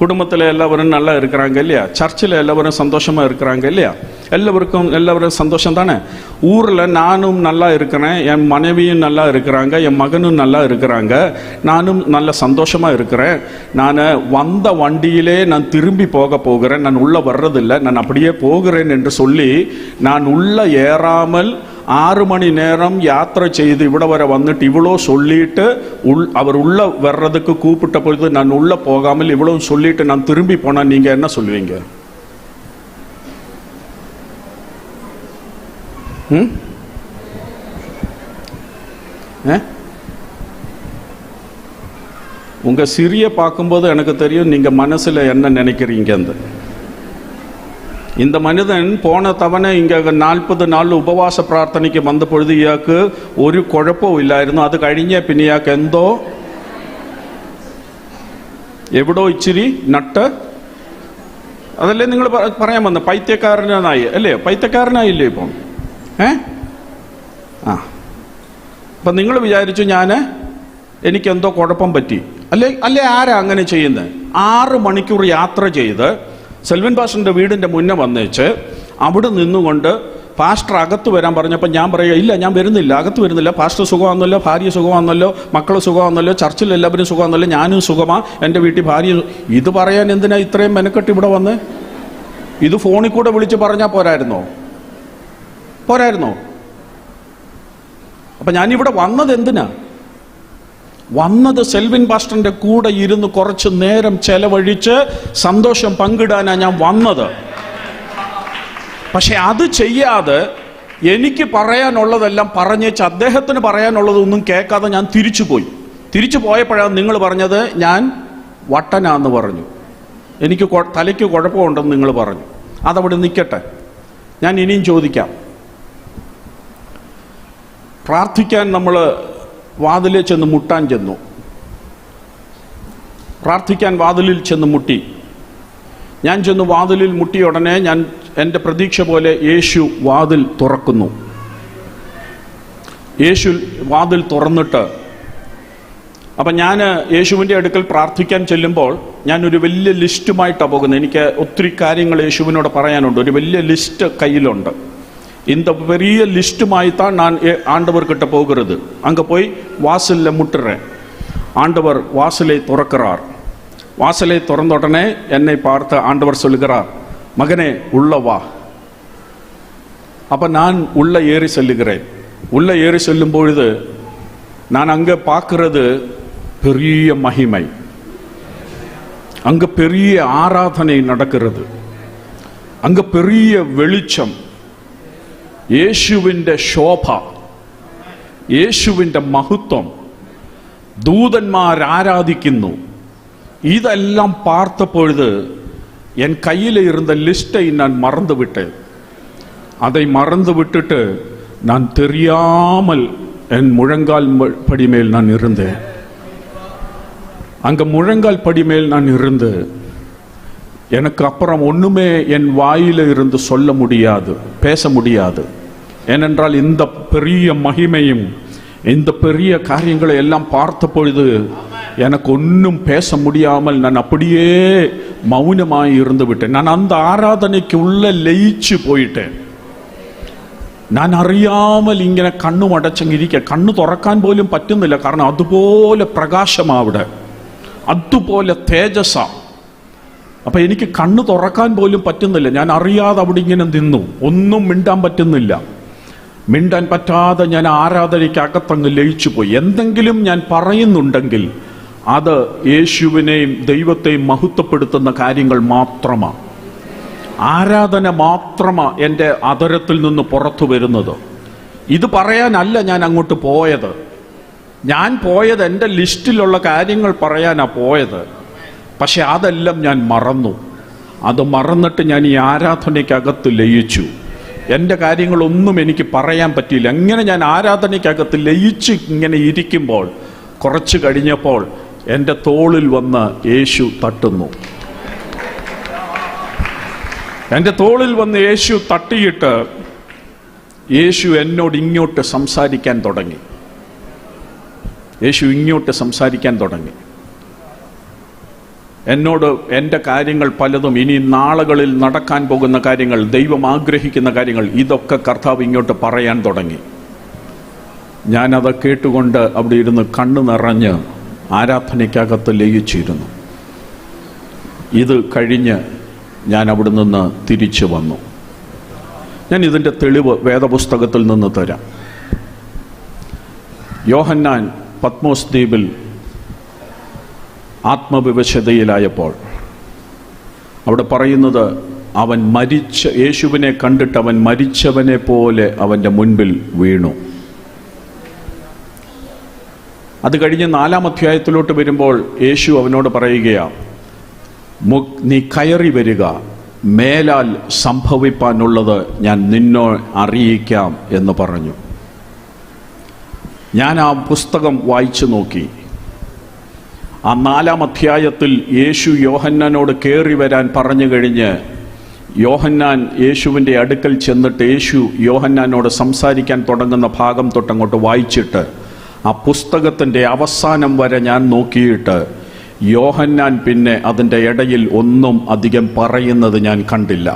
குடும்பத்தில் எல்லாரும் நல்லா இருக்கிறாங்க இல்லையா, சர்ச்சில் எல்லாரும் சந்தோஷமாக இருக்கிறாங்க இல்லையா, எல்லாரும் சந்தோஷம் தானே, ஊரில் நானும் நல்லா இருக்கிறேன், என் மனைவியும் நல்லா இருக்கிறாங்க, என் மகனும் நல்லா இருக்கிறாங்க, நானும் நல்ல சந்தோஷமாக இருக்கிறேன், நான் வந்த வண்டியிலே நான் திரும்பி போகிறேன், நான் உள்ளே வர்றதில்லை, நான் அப்படியே போகிறேன் என்று சொல்லி நான் உள்ளே ஏறாமல் 6 மணி நேரம் யாத்திரை செய்து இவ்வளோ வர வந்துட்டு இவ்வளோ சொல்லிட்டு அவர் உள்ள வர்றதுக்கு கூப்பிட்ட பொழுது நான் உள்ள போகாமல் இவ்வளவு சொல்லிட்டு நான் திரும்பி போனா நீங்க என்ன சொல்லுவீங்க? உங்க சிறிய பார்க்கும்போது எனக்கு தெரியும் நீங்க மனசுல என்ன நினைக்கிறீங்க. இந்த மனிதன் போன தவணை இங்கே 40 നാൾ ഉപവാസ പ്രാർത്ഥനയ്ക്ക് വന്ന പൊഴുത് ഇയാൾക്ക് ഒരു കുഴപ്പവും ഇല്ലായിരുന്നു. അത് കഴിഞ്ഞ പിന്നെ ഇയാൾക്ക് എവിടോ ഇച്ചിരി നട്ട് അതല്ലേ നിങ്ങൾ പറയാൻ വന്നത്? പൈത്യക്കാരനായി അല്ലേ? പൈത്യക്കാരനായില്ലേ ഇപ്പം? അപ്പം നിങ്ങൾ വിചാരിച്ചു എനിക്കെന്തോ കുഴപ്പം പറ്റി അല്ലേ? ആരാ അങ്ങനെ ചെയ്യുന്നത്? 6 മണിക്കൂർ യാത്ര ചെയ്ത് സെൽവിൻ പാസ്റ്ററിൻ്റെ വീടിൻ്റെ മുന്നേ വന്നേച്ച് അവിടെ നിന്നുകൊണ്ട് പാസ്റ്റർ അകത്ത് വരാൻ പറഞ്ഞപ്പോൾ ഞാൻ പറയുക, ഇല്ല, ഞാൻ വരുന്നില്ല, അകത്ത് വരുന്നില്ല. പാസ്റ്റർ സുഖമാണെന്നല്ലോ, ഭാര്യ സുഖമാണെന്നല്ലോ, മക്കൾ സുഖമാണെന്നല്ലോ, ചർച്ചിൽ എല്ലാവരും സുഖമാണെന്നല്ലോ, ഞാനും സുഖമാണ്, എൻ്റെ വീട്ടിൽ ഭാര്യ. ഇത് പറയാൻ എന്തിനാ ഇത്രയും മെനക്കെട്ട് ഇവിടെ വന്ന്? ഇത് ഫോണിൽ കൂടെ വിളിച്ച് പറഞ്ഞാൽ പോരായിരുന്നോ? അപ്പം ഞാനിവിടെ വന്നത് എന്തിനാ? വന്നത് സെൽവിൻ പാസ്റ്ററിൻ്റെ കൂടെ ഇരുന്ന് കുറച്ച് നേരം ചെലവഴിച്ച് സന്തോഷം പങ്കിടാനാണ് ഞാൻ വന്നത്. പക്ഷെ അത് ചെയ്യാതെ എനിക്ക് പറയാനുള്ളതെല്ലാം പറഞ്ഞേച്ച് അദ്ദേഹത്തിന് പറയാനുള്ളതൊന്നും കേൾക്കാതെ ഞാൻ തിരിച്ചു പോയപ്പോഴാണ് നിങ്ങൾ പറഞ്ഞത് ഞാൻ വട്ടനാന്ന് പറഞ്ഞു, എനിക്ക് തലയ്ക്ക് കുഴപ്പമുണ്ടെന്ന് നിങ്ങൾ പറഞ്ഞു. അതവിടെ നിൽക്കട്ടെ, ഞാൻ ഇനിയും ചോദിക്കാം. പ്രാർത്ഥിക്കാൻ നമ്മൾ വാതിലിൽ ചെന്ന് മുട്ടാൻ ചെന്നു. പ്രാർത്ഥിക്കാൻ വാതിലിൽ ചെന്ന് മുട്ടി. ഞാൻ ചെന്ന് വാതിലിൽ മുട്ടിയ ഉടനെ എൻ്റെ പ്രതീക്ഷ പോലെ യേശു വാതിൽ തുറക്കുന്നു. യേശു വാതിൽ തുറന്നിട്ട് അപ്പം ഞാൻ യേശുവിൻ്റെ അടുക്കൽ പ്രാർത്ഥിക്കാൻ ചെല്ലുമ്പോൾ ഞാനൊരു വലിയ ലിസ്റ്റുമായിട്ടാണ് പോകുന്നത്. എനിക്ക് ഒത്തിരി കാര്യങ്ങൾ യേശുവിനോട് പറയാനുണ്ട്. ഒരു വലിയ ലിസ്റ്റ് കയ്യിലുണ്ട്. இந்த பெரிய லிஸ்ட்டுமாய் தான் நான் ஆண்டவர்கிட்ட போகிறது. அங்கே போய் வாசலில் முட்டுறேன். ஆண்டவர் வாசலை திறக்கிறார். வாசலை திறந்த உடனே என்னை பார்த்து ஆண்டவர் சொல்லுகிறார், மகனே உள்ள வா. அப்போ நான் உள்ளே ஏறி செல்லுகிறேன். உள்ளே ஏறி செல்லும் பொழுது நான் அங்கே பார்க்கிறது பெரிய மகிமை. அங்கே பெரிய ஆராதனை நடக்கிறது. அங்கே பெரிய வெளிச்சம், യേശുവിൻ്റെ ശോഭ, യേശുവിൻ്റെ മഹത്വം, ദൂതന്മാർ ആരാധിക്കുന്നു. ഇതെല്ലാം பார்த்தபொழுது என் கையில் இருந்த லிஸ்ட்டை நான் மறந்து விட்டேன். அதை மறந்து விட்டுட்டு நான் தெரியாமல் என் முழங்கால் படி மேல் நான் இருந்தேன். அங்க முழங்கால் படி மேல் நான் இருந்து எனக்கு அப்புறம் ஒண்ணுமே என் வாயில இருந்து சொல்ல முடியாது, பேச முடியாது. ஏனென்றால் இந்த பெரிய மகிமையும் இந்த பெரிய காரியங்களை எல்லாம் பார்த்த பொழுது எனக்கு ஒன்றும் பேச முடியாமல் நான் அப்படியே மௌனமாய் இருந்து விட்டேன். நான் அந்த ஆராதனைக்கு உள்ள ലയിച്ചു പോയിട്ടேன். ഞാൻ അറിയാமல் ഇങ്ങനെ കണ്ണും അടച്ചങ്ങിരിക്കുക. കണ്ണു തുറക്കാൻ പോലും പറ്റുന്നില്ല. കാരണം അതുപോലെ പ്രകാശമാണ് അവിടെ, അതുപോലെ തേജസ്സ. അപ്പം എനിക്ക് കണ്ണു തുറക്കാൻ പോലും പറ്റുന്നില്ല. ഞാൻ അറിയാതെ അവിടെ ഇങ്ങനെ നിന്നു. ഒന്നും മിണ്ടാൻ പറ്റുന്നില്ല. മിണ്ടാൻ പറ്റാതെ ഞാൻ ആരാധനയ്ക്ക് അകത്തങ്ങ് ലയിച്ചു പോയി. എന്തെങ്കിലും ഞാൻ പറയുന്നുണ്ടെങ്കിൽ അത് യേശുവിനെയും ദൈവത്തെയും മഹത്വപ്പെടുത്തുന്ന കാര്യങ്ങൾ മാത്രമാണ്. ആരാധന മാത്രമാണ് എൻ്റെ അധരത്തിൽ നിന്ന് പുറത്തു വരുന്നത്. ഇത് പറയാനല്ല ഞാൻ അങ്ങോട്ട് പോയത്. ഞാൻ പോയത് എൻ്റെ ലിസ്റ്റിലുള്ള കാര്യങ്ങൾ പറയാനാണ് പോയത്. പക്ഷെ അതെല്ലാം ഞാൻ മറന്നു. അത് മറന്നിട്ട് ഞാൻ ഈ ആരാധനയ്ക്കകത്ത് ലയിച്ചു. എൻ്റെ കാര്യങ്ങളൊന്നും എനിക്ക് പറയാൻ പറ്റിയില്ല. അങ്ങനെ ഞാൻ ആരാധനയ്ക്കകത്ത് ലയിച്ച് ഇങ്ങനെ ഇരിക്കുമ്പോൾ കുറച്ച് കഴിഞ്ഞപ്പോൾ എൻ്റെ തോളിൽ വന്ന് യേശു തട്ടുന്നു. എൻ്റെ തോളിൽ വന്ന് യേശു തട്ടിയിട്ട് യേശു എന്നോട് ഇങ്ങോട്ട് സംസാരിക്കാൻ തുടങ്ങി. യേശു ഇങ്ങോട്ട് സംസാരിക്കാൻ തുടങ്ങി. എന്നോട് എൻ്റെ കാര്യങ്ങൾ പലതും, ഇനി നാളുകളിൽ നടക്കാൻ പോകുന്ന കാര്യങ്ങൾ, ദൈവം ആഗ്രഹിക്കുന്ന കാര്യങ്ങൾ, ഇതൊക്കെ കർത്താവ് ഇങ്ങോട്ട് പറയാൻ തുടങ്ങി. ഞാനത് കേട്ടുകൊണ്ട് അവിടെ ഇരുന്ന് കണ്ണു നിറഞ്ഞ് ആരാധനയ്ക്കകത്ത് ലയിച്ചിരുന്നു. ഇത് കഴിഞ്ഞ് ഞാൻ അവിടെ നിന്ന് തിരിച്ചു വന്നു. ഞാൻ ഇതിൻ്റെ തെളിവ് വേദപുസ്തകത്തിൽ നിന്ന് തരാം. യോഹന്നാൻ പത്മോസ് ദ്വീപിൽ ആത്മവിവശതയിലായപ്പോൾ അവിടെ പറയുന്നത്, അവൻ യേശുവിനെ കണ്ടിട്ട് അവൻ മരിച്ചവനെ പോലെ അവൻ്റെ മുൻപിൽ വീണു. അത് കഴിഞ്ഞ് 4-ാം അധ്യായത്തിലോട്ട് വരുമ്പോൾ യേശു അവനോട് പറയുകയാണ്, നീ കയറി വരിക, മേലാൽ സംഭവിപ്പാനുള്ളത് ഞാൻ നിന്നോ അറിയിക്കാം എന്ന് പറഞ്ഞു. ഞാൻ ആ പുസ്തകം വായിച്ചു നോക്കി. ആ 4-ാം അധ്യായത്തിൽ യേശു യോഹന്നാനോട് കയറി വരാൻ പറഞ്ഞു കഴിഞ്ഞ് യോഹന്നാൻ യേശുവിൻ്റെ അടുക്കൽ ചെന്നിട്ട് യേശു യോഹന്നാനോട് സംസാരിക്കാൻ തുടങ്ങുന്ന ഭാഗം തൊട്ടങ്ങോട്ട് വായിച്ചിട്ട് ആ പുസ്തകത്തിൻ്റെ അവസാനം വരെ ഞാൻ നോക്കിയിട്ട് യോഹന്നാൻ പിന്നെ അതിൻ്റെ ഇടയിൽ ഒന്നും അധികം പറയുന്നത് ഞാൻ കണ്ടില്ല.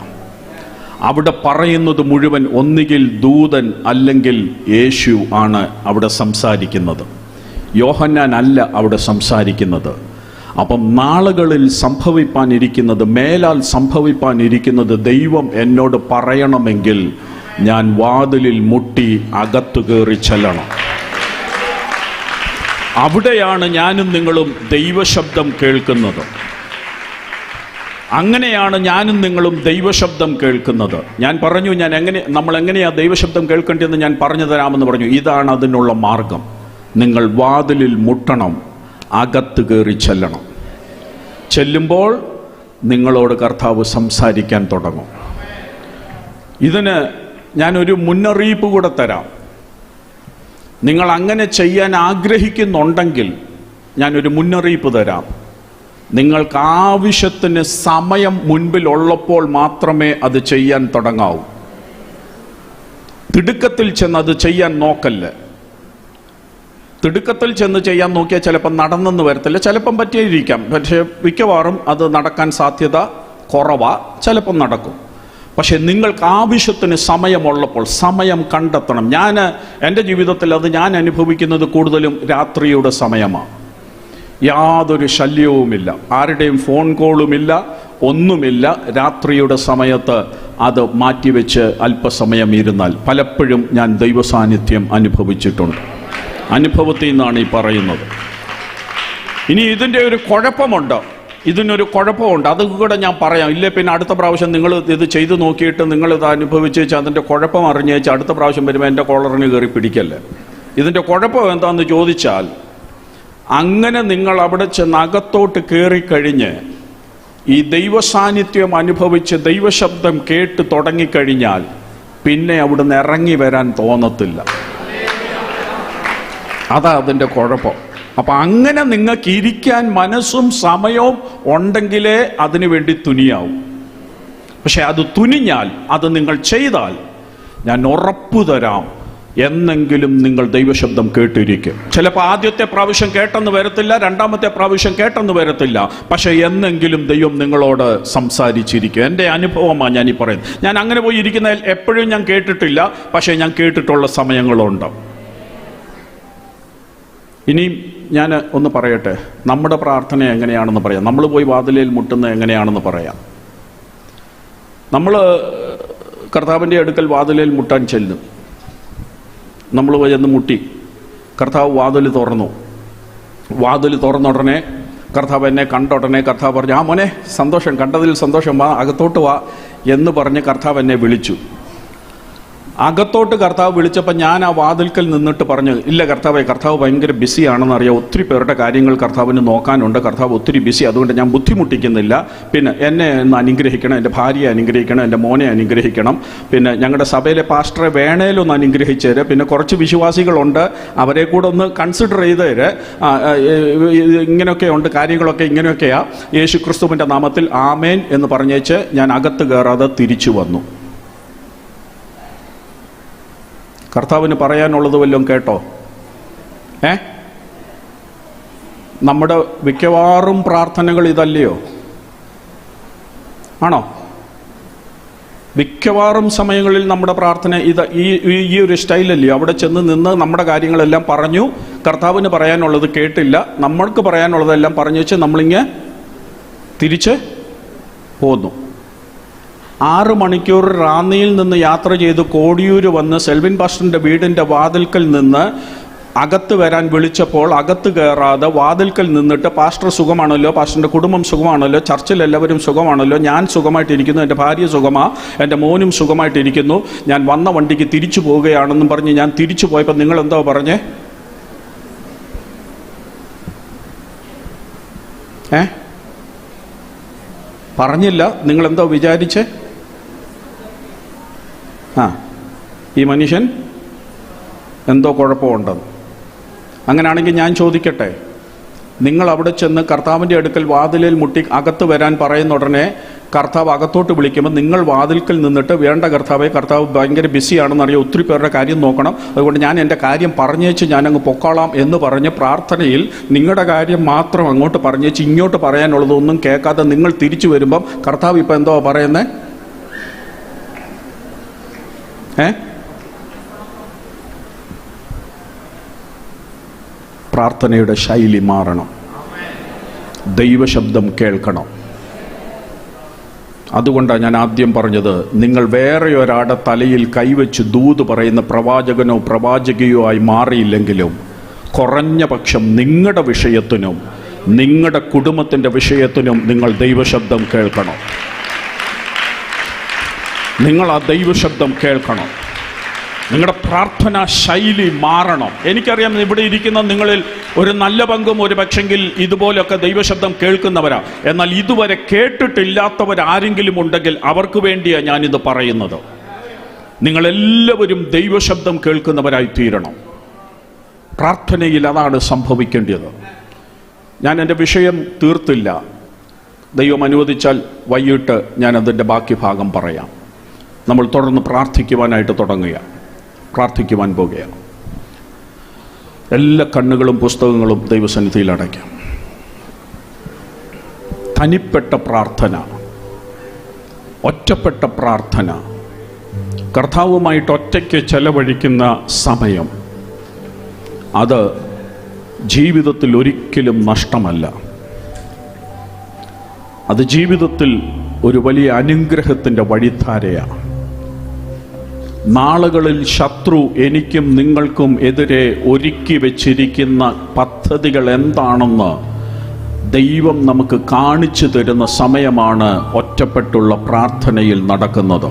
അവിടെ പറയുന്നത് മുഴുവൻ ഒന്നുകിൽ ദൂതൻ അല്ലെങ്കിൽ യേശു ആണ് അവിടെ സംസാരിക്കുന്നത്. യോഹന്നാൻ അല്ല അവിടെ സംസാരിക്കുന്നത്. അപ്പം നാളുകളിൽ സംഭവിപ്പാനിരിക്കുന്നത്, മേലാൽ സംഭവിപ്പാനിരിക്കുന്നത് ദൈവം എന്നോട് പറയണമെങ്കിൽ ഞാൻ വാതിലിൽ മുട്ടി അകത്തു കയറി ചെല്ലണം. അവിടെയാണ് ഞാനും നിങ്ങളും ദൈവശബ്ദം കേൾക്കുന്നത്. അങ്ങനെയാണ് ഞാനും നിങ്ങളും ദൈവശബ്ദം കേൾക്കുന്നത്. ഞാൻ പറഞ്ഞു, നമ്മൾ എങ്ങനെയാണ് ദൈവശബ്ദം കേൾക്കേണ്ടതെന്ന് ഞാൻ പറഞ്ഞു തരാമെന്ന് പറഞ്ഞു. ഇതാണ് അതിനുള്ള മാർഗം. നിങ്ങൾ വാതിലിൽ മുട്ടണം, അകത്ത് കയറി ചെല്ലണം. ചെല്ലുമ്പോൾ നിങ്ങളോട് കർത്താവ് സംസാരിക്കാൻ തുടങ്ങും. ഇതിന് ഞാനൊരു മുന്നറിയിപ്പ് കൂടെ തരാം. നിങ്ങൾ അങ്ങനെ ചെയ്യാൻ ആഗ്രഹിക്കുന്നുണ്ടെങ്കിൽ ഞാനൊരു മുന്നറിയിപ്പ് തരാം. നിങ്ങൾക്ക് ആവശ്യത്തിന് സമയം മുൻപിലുള്ളപ്പോൾ മാത്രമേ അത് ചെയ്യാൻ തുടങ്ങാവൂ. തിടുക്കത്തിൽ ചെന്ന് അത് ചെയ്യാൻ നോക്കല്ല. തിടുക്കത്തിൽ ചെന്ന് ചെയ്യാൻ നോക്കിയാൽ ചിലപ്പം നടന്നെന്ന് വരത്തില്ല, ചിലപ്പം പറ്റിയിരിക്കാം. പക്ഷേ മിക്കവാറും അത് നടക്കാൻ സാധ്യത കുറവാ. ചിലപ്പം നടക്കും. പക്ഷെ നിങ്ങൾക്ക് ആവശ്യത്തിന് സമയമുള്ളപ്പോൾ സമയം കണ്ടെത്തണം. എൻ്റെ ജീവിതത്തിൽ അത് ഞാൻ അനുഭവിക്കുന്നത് കൂടുതലും രാത്രിയുടെ സമയമാണ്. യാതൊരു ശല്യവുമില്ല, ആരുടെയും ഫോൺ കോളുമില്ല, ഒന്നുമില്ല. രാത്രിയുടെ സമയത്ത് അത് മാറ്റിവെച്ച് അല്പസമയം ഇരുന്നാൽ പലപ്പോഴും ഞാൻ ദൈവസാന്നിധ്യം അനുഭവിച്ചിട്ടുണ്ട്. അനുഭവത്തിൽ നിന്നാണ് ഈ പറയുന്നത്. ഇനി ഇതിൻ്റെ ഒരു കുഴപ്പമുണ്ട്. അതുകൂടെ ഞാൻ പറയാം. ഇല്ലേ പിന്നെ അടുത്ത പ്രാവശ്യം നിങ്ങൾ ഇത് ചെയ്തു നോക്കിയിട്ട് നിങ്ങളിത് അനുഭവിച്ച് അതിൻ്റെ കുഴപ്പം അറിഞ്ഞേച്ച് അടുത്ത പ്രാവശ്യം വരുമ്പോൾ എൻ്റെ കോളറിന് കയറി പിടിക്കല്ലേ. ഇതിൻ്റെ കുഴപ്പം എന്താണെന്ന് ചോദിച്ചാൽ, അങ്ങനെ നിങ്ങൾ അവിടെ ചെന്ന് അകത്തോട്ട് കയറിക്കഴിഞ്ഞ് ഈ ദൈവസാന്നിധ്യം അനുഭവിച്ച് ദൈവശബ്ദം കേട്ട് തുടങ്ങിക്കഴിഞ്ഞാൽ പിന്നെ അവിടുന്ന് ഇറങ്ങി വരാൻ തോന്നത്തില്ല. അതാ അതിൻ്റെ കുഴപ്പം. അപ്പം അങ്ങനെ നിങ്ങൾക്ക് ഇരിക്കാൻ മനസ്സും സമയവും ഉണ്ടെങ്കിലേ അതിനു വേണ്ടി തുനിയാവും. പക്ഷെ അത് തുനിഞ്ഞാൽ, അത് നിങ്ങൾ ചെയ്താൽ, ഞാൻ ഉറപ്പു തരാം, എന്നെങ്കിലും നിങ്ങൾ ദൈവശബ്ദം കേട്ടിരിക്കും. ചിലപ്പോൾ ആദ്യത്തെ പ്രാവശ്യം കേട്ടെന്ന് വരത്തില്ല, രണ്ടാമത്തെ പ്രാവശ്യം കേട്ടെന്ന് വരത്തില്ല, പക്ഷെ എന്നെങ്കിലും ദൈവം നിങ്ങളോട് സംസാരിച്ചിരിക്കും. എൻ്റെ അനുഭവമാണ് ഞാൻ ഈ പറയുന്നത്. ഞാൻ അങ്ങനെ പോയി ഇരിക്കുന്ന എപ്പോഴും ഞാൻ കേട്ടിട്ടില്ല, പക്ഷേ ഞാൻ കേട്ടിട്ടുള്ള സമയങ്ങളുണ്ട്. ഇനിയും ഞാൻ ഒന്ന് പറയട്ടെ, നമ്മുടെ പ്രാർത്ഥന എങ്ങനെയാണെന്ന് പറയാം. നമ്മൾ പോയി വാതിലിൽ മുട്ടുന്നത് എങ്ങനെയാണെന്ന് പറയാം. നമ്മൾ കർത്താവിൻ്റെ അടുക്കൽ വാതിലിൽ മുട്ടാൻ ചെല്ലും. നമ്മൾ പോയി ചെന്ന് മുട്ടി. കർത്താവ് വാതിൽ തുറന്നു. വാതിൽ തുറന്ന ഉടനെ കർത്താവ് എന്നെ കണ്ട ഉടനെ കർത്താവ് പറഞ്ഞു, ആ മോനെ സന്തോഷം, കണ്ടതിൽ സന്തോഷം, വാ അകത്തോട്ട് വാ എന്ന് പറഞ്ഞ് കർത്താവ് എന്നെ വിളിച്ചു. അകത്തോട്ട് കർത്താവ് വിളിച്ചപ്പോൾ ഞാൻ ആ വാതിൽക്കൽ നിന്നിട്ട് പറഞ്ഞു, ഇല്ല കർത്താവേ, കർത്താവ് ഭയങ്കര ബിസിയാണെന്ന് അറിയാം, ഒത്തിരി പേരുടെ കാര്യങ്ങൾ കർത്താവിന് നോക്കാനുണ്ട്, കർത്താവ് ഒത്തിരി ബിസി, അതുകൊണ്ട് ഞാൻ ബുദ്ധിമുട്ടിക്കുന്നില്ല. പിന്നെ എന്നെ ഒന്ന് അനുഗ്രഹിക്കണം, എൻ്റെ ഭാര്യയെ അനുഗ്രഹിക്കണം, എൻ്റെ മോനെ അനുഗ്രഹിക്കണം, പിന്നെ ഞങ്ങളുടെ സഭയിലെ പാസ്റ്ററെ വേണേലൊന്ന് അനുഗ്രഹിച്ചേര്, പിന്നെ കുറച്ച് വിശ്വാസികളുണ്ട്, അവരെ കൂടെ ഒന്ന് കൺസിഡർ ചെയ്തേര്, ഇങ്ങനെയൊക്കെ ഉണ്ട് കാര്യങ്ങളൊക്കെ, ഇങ്ങനെയൊക്കെയാ. യേശു ക്രിസ്തുവിൻ്റെ നാമത്തിൽ ആമേൻ എന്ന് പറഞ്ഞേച്ച് ഞാൻ അകത്ത് കയറാതെ തിരിച്ചു വന്നു. കർത്താവിന് പറയാനുള്ളത് വല്ലതും കേട്ടോ? നമ്മുടെ മിക്കവാറും പ്രാർത്ഥനകൾ ഇതല്ലയോ? ആണോ? മിക്കവാറും സമയങ്ങളിൽ നമ്മുടെ പ്രാർത്ഥന ഈ ഒരു സ്റ്റൈലല്ലയോ? അവിടെ ചെന്ന് നിന്ന് നമ്മുടെ കാര്യങ്ങളെല്ലാം പറഞ്ഞു, കർത്താവിന് പറയാനുള്ളത് കേട്ടില്ല, നമ്മൾക്ക് പറയാനുള്ളതെല്ലാം പറഞ്ഞു വെച്ച് നമ്മളിങ്ങനെ തിരിച്ച് പോന്നു. 6 മണിക്കൂർ റാന്നിയിൽ നിന്ന് യാത്ര ചെയ്ത് കോടിയൂർ വന്ന് സെൽവിൻ പാസ്റ്ററിൻ്റെ വീടിൻ്റെ വാതിൽക്കൽ നിന്ന് അകത്ത് വരാൻ വിളിച്ചപ്പോൾ അകത്ത് കയറാതെ വാതിൽക്കൽ നിന്നിട്ട്, പാസ്റ്റർ സുഖമാണല്ലോ, പാസ്റ്ററിൻ്റെ കുടുംബം സുഖമാണല്ലോ, ചർച്ചിൽ എല്ലാവരും സുഖമാണല്ലോ, ഞാൻ സുഖമായിട്ടിരിക്കുന്നു, എൻ്റെ ഭാര്യ സുഖമാ, എൻ്റെ മോനും സുഖമായിട്ടിരിക്കുന്നു, ഞാൻ വന്ന വണ്ടിക്ക് തിരിച്ചു പോവുകയാണെന്നും പറഞ്ഞ് ഞാൻ തിരിച്ചു പോയപ്പോൾ നിങ്ങൾ എന്താ പറഞ്ഞേ? പറഞ്ഞില്ല. നിങ്ങളെന്തോ വിചാരിച്ചേ? ഈ മനുഷ്യൻ എന്തോ കുഴപ്പമുണ്ടെന്ന്. അങ്ങനെയാണെങ്കിൽ ഞാൻ ചോദിക്കട്ടെ, നിങ്ങൾ അവിടെ ചെന്ന് കർത്താവിൻ്റെ അടുക്കൽ വാതിലിൽ മുട്ടി അകത്ത് വരാൻ പറയുന്ന ഉടനെ കർത്താവ് അകത്തോട്ട് വിളിക്കുമ്പോൾ നിങ്ങൾ വാതിൽക്കൽ നിന്നിട്ട് വേണ്ട കർത്താവെ, കർത്താവ് ഭയങ്കര ബിസിയാണെന്നറിയാം, ഒത്തിരി പേരുടെ കാര്യം നോക്കണം, അതുകൊണ്ട് ഞാൻ എൻ്റെ കാര്യം പറഞ്ഞേച്ച് ഞാനങ്ങ് പൊക്കോളാം എന്ന് പറഞ്ഞ് പ്രാർത്ഥനയിൽ നിങ്ങളുടെ കാര്യം മാത്രം അങ്ങോട്ട് പറഞ്ഞേച്ച് ഇങ്ങോട്ട് പറയാനുള്ളതൊന്നും കേൾക്കാതെ നിങ്ങൾ തിരിച്ചു വരുമ്പം കർത്താവ് ഇപ്പം എന്തോ പറയുന്നത്? പ്രാർത്ഥനയുടെ ശൈലി മാറണം, ദൈവശബ്ദം കേൾക്കണം. അതുകൊണ്ടാണ് ഞാൻ ആദ്യം പറഞ്ഞത്, നിങ്ങൾ വേറെ ഒരാളുടെ തലയിൽ കൈവച്ച് ദൂത് പറയുന്ന പ്രവാചകനോ പ്രവാചകയോ ആയി മാറിയില്ലെങ്കിലും കുറഞ്ഞ പക്ഷം നിങ്ങളുടെ വിഷയത്തിനും നിങ്ങളുടെ കുടുംബത്തിൻ്റെ വിഷയത്തിനും നിങ്ങൾ ദൈവശബ്ദം കേൾക്കണം. നിങ്ങൾ ആ ദൈവശബ്ദം കേൾക്കണം. നിങ്ങളുടെ പ്രാർത്ഥനാ ശൈലി മാറണം. എനിക്കറിയാം ഇവിടെ ഇരിക്കുന്ന നിങ്ങളിൽ ഒരു നല്ല പങ്കും ഒരു പക്ഷെങ്കിൽ ഇതുപോലൊക്കെ ദൈവശബ്ദം കേൾക്കുന്നവരാ. എന്നാൽ ഇതുവരെ കേട്ടിട്ടില്ലാത്തവരാരെങ്കിലും ഉണ്ടെങ്കിൽ അവർക്ക് വേണ്ടിയാണ് ഞാനിത് പറയുന്നത്. നിങ്ങളെല്ലാവരും ദൈവശബ്ദം കേൾക്കുന്നവരായി തീരണം. പ്രാർത്ഥനയിൽ അതാണ് സംഭവിക്കേണ്ടത്. ഞാൻ എൻ്റെ വിഷയം തീർത്തില്ല. ദൈവം അനുവദിച്ചാൽ വൈകിട്ട് ഞാൻ അതിൻ്റെ ബാക്കി ഭാഗം പറയാം. നമ്മൾ തുടർന്ന് പ്രാർത്ഥിക്കുവാനായിട്ട് പ്രാർത്ഥിക്കുവാൻ പോകുകയാണ്. എല്ലാ കണ്ണുകളും പുസ്തകങ്ങളും ദൈവസന്നിധിയിൽ അടയ്ക്കാം. തനിപ്പെട്ട പ്രാർത്ഥന, ഒറ്റപ്പെട്ട പ്രാർത്ഥന, കർത്താവുമായിട്ട് ഒറ്റയ്ക്ക് ചെലവഴിക്കുന്ന സമയം, അത് ജീവിതത്തിൽ ഒരിക്കലും നഷ്ടമല്ല. അത് ജീവിതത്തിൽ ഒരു വലിയ അനുഗ്രഹത്തിൻ്റെ വഴിധാരയാണ്. നാളുകളിൽ ശത്രു എനിക്കും നിങ്ങൾക്കും എതിരെ ഒരുക്കി വെച്ചിരിക്കുന്ന പദ്ധതികൾ എന്താണെന്ന് ദൈവം നമുക്ക് കാണിച്ചു തരുന്ന സമയമാണ് ഒറ്റപ്പെട്ടുള്ള പ്രാർത്ഥനയിൽ നടക്കുന്നത്.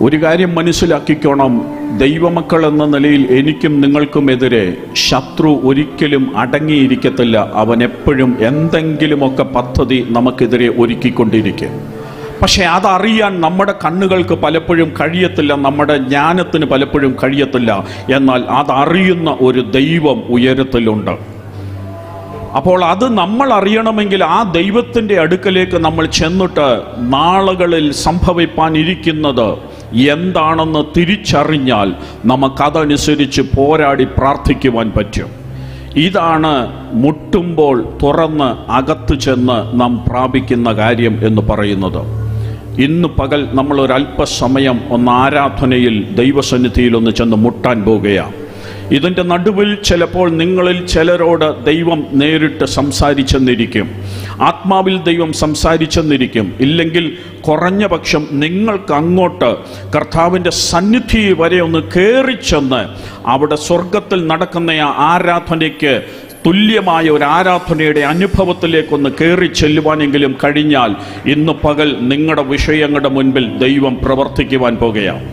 ഒരു കാര്യം മനസ്സിലാക്കിക്കോണം, ദൈവമക്കൾ എന്ന നിലയിൽ എനിക്കും നിങ്ങൾക്കും എതിരെ ശത്രു ഒരിക്കലും അടങ്ങിയിരിക്കത്തില്ല. അവൻ എപ്പോഴും എന്തെങ്കിലുമൊക്കെ പദ്ധതി നമുക്കെതിരെ ഒരുക്കിക്കൊണ്ടിരിക്കും. പക്ഷെ അതറിയാൻ നമ്മുടെ കണ്ണുകൾക്ക് പലപ്പോഴും കഴിയത്തില്ല, നമ്മുടെ ജ്ഞാനത്തിന് പലപ്പോഴും കഴിയത്തില്ല. എന്നാൽ അതറിയുന്ന ഒരു ദൈവം ഉയരത്തിലുണ്ട്. അപ്പോൾ അത് നമ്മൾ അറിയണമെങ്കിൽ ആ ദൈവത്തിൻ്റെ അടുക്കലേക്ക് നമ്മൾ ചെന്നിട്ട് നാളുകളിൽ സംഭവിപ്പാനിരിക്കുന്നത് എന്താണെന്ന് തിരിച്ചറിഞ്ഞാൽ നമുക്കതനുസരിച്ച് പോരാടി പ്രാർത്ഥിക്കുവാൻ പറ്റും. ഇതാണ് മുട്ടുമ്പോൾ തുറന്ന് അകത്ത് ചെന്ന് നാം പ്രാപിക്കുന്ന കാര്യം എന്ന് പറയുന്നത്. ഇന്ന് പകൽ നമ്മളൊരല്പസമയം ഒന്ന് ആരാധനയിൽ ദൈവസന്നിധിയിൽ ഒന്ന് ചെന്ന് മുട്ടാൻ പോകുകയാണ്. ഇതിൻ്റെ നടുവിൽ ചിലപ്പോൾ നിങ്ങളിൽ ചിലരോട് ദൈവം നേരിട്ട് സംസാരിച്ചെന്നിരിക്കും, ആത്മാവിൽ ദൈവം സംസാരിച്ചെന്നിരിക്കും. ഇല്ലെങ്കിൽ കുറഞ്ഞ പക്ഷം നിങ്ങൾക്ക് അങ്ങോട്ട് കർത്താവിൻ്റെ സന്നിധി വരെ ഒന്ന് കയറിച്ചെന്ന് അവിടെ സ്വർഗത്തിൽ നടക്കുന്ന ആരാധനയ്ക്ക് തുല്യമായ ഒരു ആരാധനയുടെ അനുഭവത്തിലേക്കൊന്ന് കയറി ചെല്ലുവാനെങ്കിലും കഴിഞ്ഞാൽ ഇന്ന് പകൽ നിങ്ങളുടെ വിഷയങ്ങളുടെ മുൻപിൽ ദൈവം പ്രവർത്തിക്കുവാൻ പോകുകയാണ്.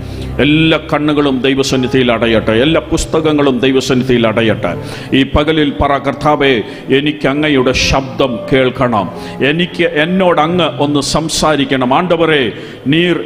എല്ലാ കണ്ണുകളും ദൈവസന്നിധിയിൽ അടയട്ടെ, എല്ലാ പുസ്തകങ്ങളും ദൈവസന്നിധിയിൽ അടയട്ടെ. ഈ പകലിൽ പറ, കർത്താവേ, എനിക്ക് അങ്ങയുടെ ശബ്ദം കേൾക്കണം, എന്നോട് അങ്ങ് ഒന്ന് സംസാരിക്കണം ആണ്ടവരേ. നീർ